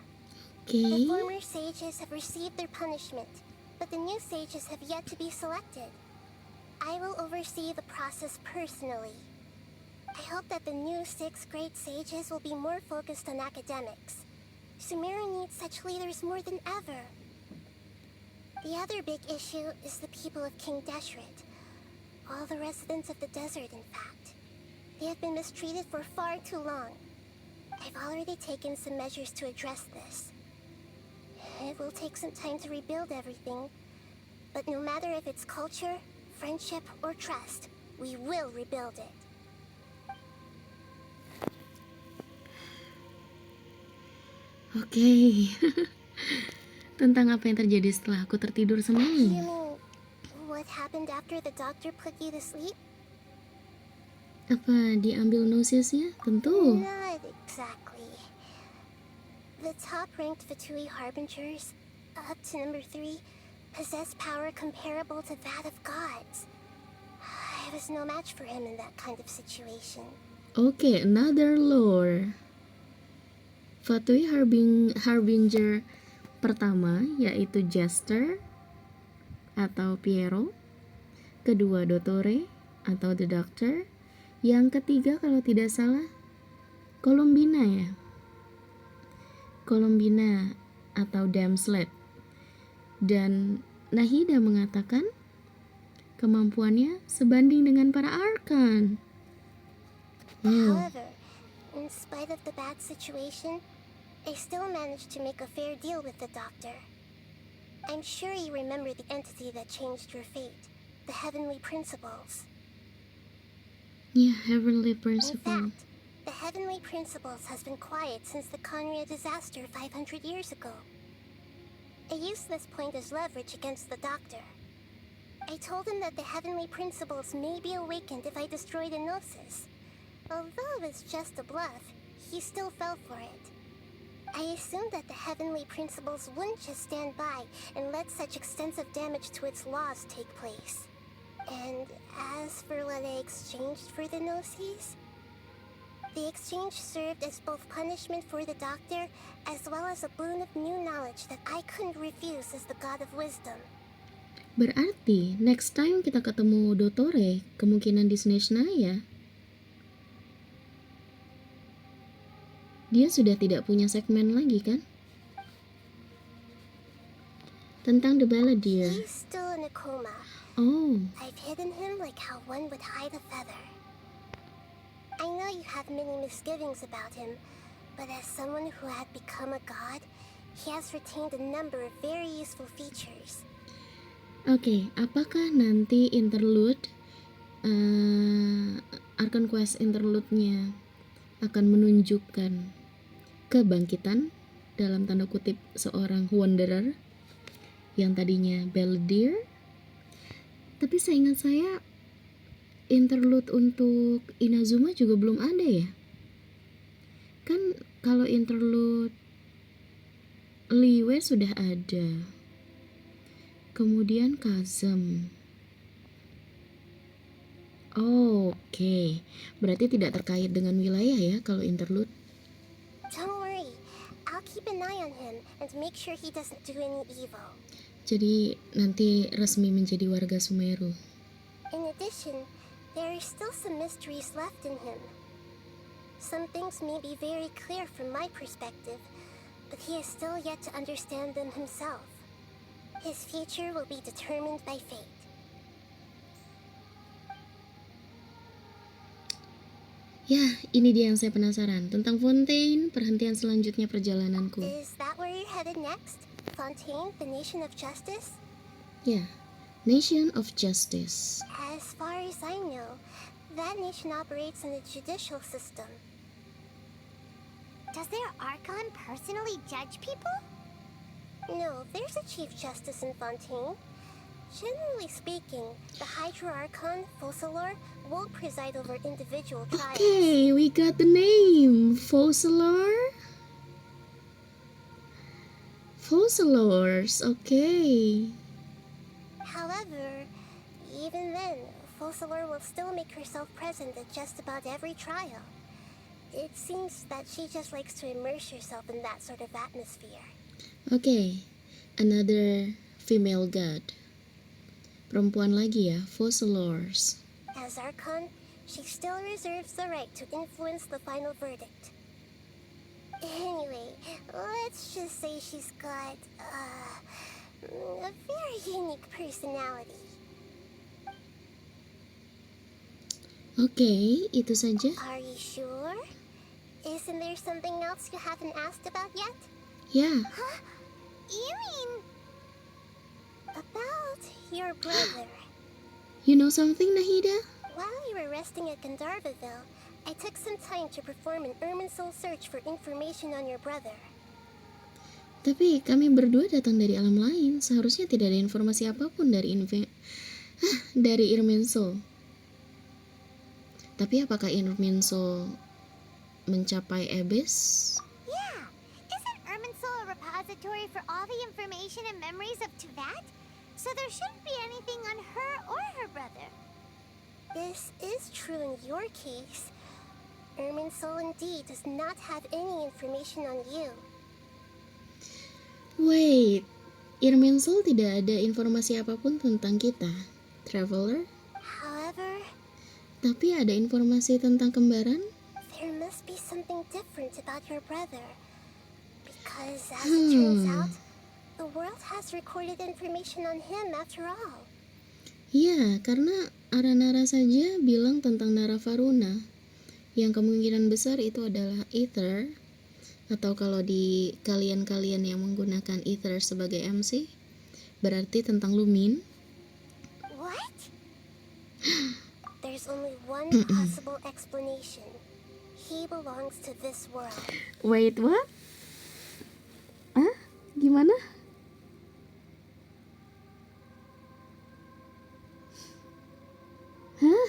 The former sages have received their punishment, but the new sages have yet to be selected. I will oversee the process personally. I hope that the new 6 great sages will be more focused on academics. Sumeru needs such leaders more than ever. The other big issue is the people of King Deshret. All the residents of the desert, in fact. They have been mistreated for far too long. I've already taken some measures to address this. It will take some time to rebuild everything, but no matter if it's culture, friendship, or trust, we will rebuild it. Oke. Tentang apa yang terjadi setelah aku tertidur You semalam. mean what happened after the doctor put you to sleep? Apa diambil nosisnya? Tentu. Not exactly. The top-ranked Fatui Harbingers, up to number 3, possess power comparable to that of gods. I was no match for him in that kind of situation. Oke, another lore. Fatui Harbinger pertama yaitu Jester atau Piero, kedua Dottore atau The Doctor, yang ketiga kalau tidak salah Colombina ya. Colombina atau Damslet. Dan Nahida mengatakan kemampuannya sebanding dengan para Archon. However, in spite of the bad situation, I still managed to make a fair deal with the doctor. I'm sure you remember the entity that changed your fate, the Heavenly Principles. Yeah, Heavenly In Principle. fact, the Heavenly Principles has been quiet since the Conria disaster 500 years ago. I used this point as leverage against the doctor. I told him that the Heavenly Principles may be awakened if I destroy the Gnosis. Although it's just a bluff, he still fell for it. I assumed that the Heavenly Principles wouldn't just stand by and let such extensive damage to its laws take place. And as for what I exchanged for the Gnosis, the exchange served as both punishment for the doctor as well as a boon of new knowledge that I couldn't refuse as the God of Wisdom. Berarti next time kita ketemu Dottore kemungkinan di Snezhnaya dia sudah tidak punya segmen lagi kan? Tentang The Balladeer. He's still in a coma. Oh. I've hidden him like how one would hide a feather. I know you have many misgivings about him, but as someone who had become a god, he has retained a number of very useful features. Oke, apakah nanti interlude Archon Quest interlude-nya akan menunjukkan kebangkitan dalam tanda kutip seorang wanderer yang tadinya Balladeer? Tapi seingat saya interlude untuk Inazuma juga belum ada ya. Kan kalau interlude Liyue sudah ada. Kemudian Kazem. Oke, berarti tidak terkait dengan wilayah ya kalau interlude. Don't worry, I'll keep an eye on him and make sure he doesn't do any evil. Jadi nanti resmi menjadi warga Sumeru. In addition, there are still some mysteries left in him. Some things may be very clear from my perspective, but he is still yet to understand them himself. His future will be determined by fate. Ya, ini dia yang saya penasaran tentang Fontaine, perhentian selanjutnya perjalananku. Is that where you're headed next? Fontaine, the Nation of Justice? Ya, Nation of Justice. As far as I know, that nation operates in a judicial system. Does their Archon personally judge people? No, there's a Chief Justice in Fontaine. Generally speaking, the Hydra Archon, Focalor, will preside over individual trials. Okay, we got the name. Focalor? Focalors, okay. However, even then, Focalor will still make herself present at just about every trial. It seems that she just likes to immerse herself in that sort of atmosphere. Okay, another female god. Perempuan lagi ya, Focalors. As Archon, she still reserves the right to influence the final verdict. Anyway, let's just say she's got a very unique personality. Okay, itu saja. Are you sure? Isn't there something else you haven't asked about yet? Yeah. Huh? You mean... About your brother. You know something, Nahida? While you were resting at Gandharvaville, I took some time to perform an Irminsul search for information on your brother. Tapi kami berdua datang dari alam lain. Seharusnya tidak ada informasi apapun dari dari Irminsul. Tapi apakah Irminsul mencapai Abyss? Yeah, isn't Irminsul a repository for all the information and memories of Tevat? So there shouldn't be anything on her or her brother. This is true in your case. Irminsul indeed does not have any information on you. Wait, Irminsul tidak ada informasi apapun tentang kita, Traveler? However, tapi ada informasi tentang kembaran? There must be something different about your brother. Because as it turns out, the world has recorded information on him after all. Ya, karena Aranara saja bilang tentang Nara Varuna, yang kemungkinan besar itu adalah Ether, atau kalau di kalian-kalian yang menggunakan Ether sebagai MC, berarti tentang Lumin. What? There's only one possible explanation. He belongs to this world. Wait, what? Gimana? Hah?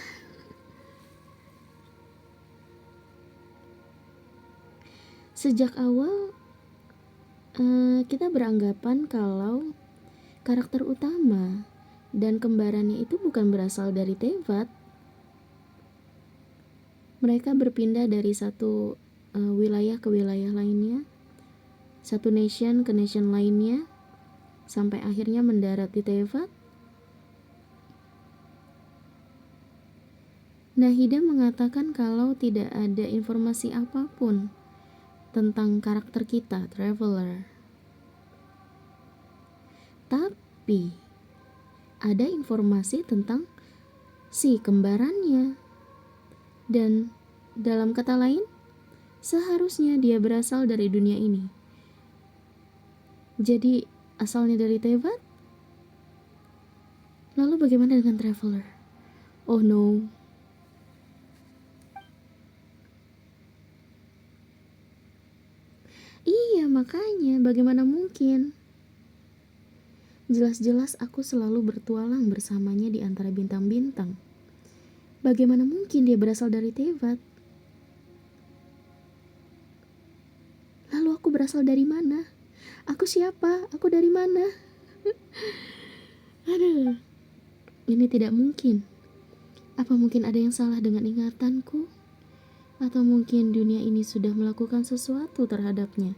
Sejak awal kita beranggapan kalau karakter utama dan kembarannya itu bukan berasal dari Tevat. Mereka berpindah dari satu wilayah ke wilayah lainnya, satu nation ke nation lainnya, sampai akhirnya mendarat di Tevat. Nahida mengatakan kalau tidak ada informasi apapun tentang karakter kita, Traveler. Tapi ada informasi tentang si kembarannya. Dan dalam kata lain, seharusnya dia berasal dari dunia ini. Jadi asalnya dari Tevat? Lalu bagaimana dengan Traveler? Oh no. Iya, makanya bagaimana mungkin? Jelas-jelas aku selalu bertualang bersamanya di antara bintang-bintang. Bagaimana mungkin dia berasal dari Tevat? Lalu aku berasal dari mana? Aku siapa? Aku dari mana? Aduh, ini tidak mungkin. Apa mungkin ada yang salah dengan ingatanku? Atau mungkin dunia ini sudah melakukan sesuatu terhadapnya?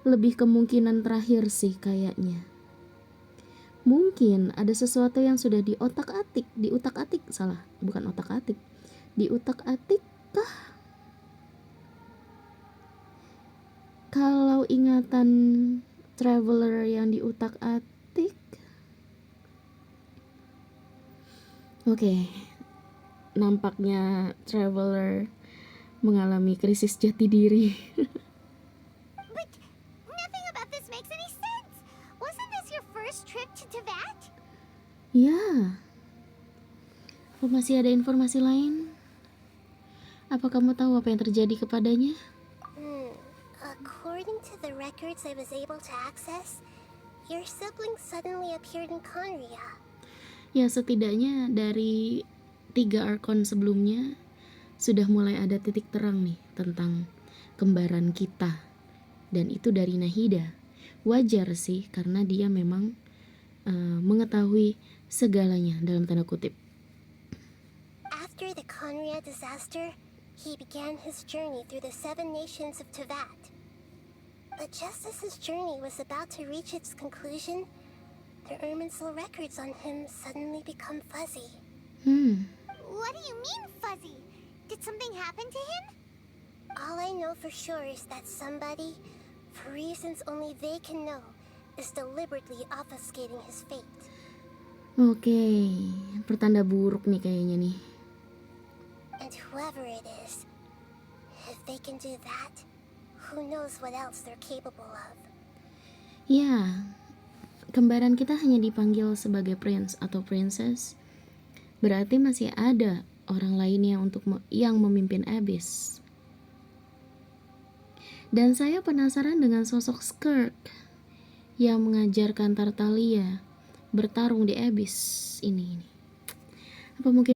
Lebih kemungkinan terakhir sih kayaknya. Mungkin ada sesuatu yang sudah diutak-atik, diutak-atik kah? Kalau ingatan Traveler yang diutak-atik, oke, nampaknya Traveler mengalami krisis jati diri. But nothing about this makes any sense. Wasn't this your first trip to Tevat? Ya. Apa masih ada informasi lain? Apa kamu tahu apa yang terjadi kepadanya? According to the records I was able to access, your sibling suddenly appeared in Conria. Ya, setidaknya dari 3 Archon sebelumnya sudah mulai ada titik terang nih tentang kembaran kita. Dan itu dari Nahida. Wajar sih, karena dia memang mengetahui segalanya dalam tanda kutip. After the Conria disaster, he began his journey through the 7 nations of Tevat. But just as his journey was about to reach its conclusion, the Irminsul records on him suddenly become fuzzy. What do you mean, fuzzy? Did something happen to him? All I know for sure is that somebody, for reasons only they can know, is deliberately obfuscating his fate. Oke, pertanda buruk nih kayaknya nih. And whoever it is, if they can do that, who knows what else they're capable of. Ya, kembaran kita hanya dipanggil sebagai prince atau princess. Berarti masih ada orang lainnya yang memimpin Abyss. Dan saya penasaran dengan sosok Skirk yang mengajarkan Tartaglia bertarung di Abyss ini. Apa mungkin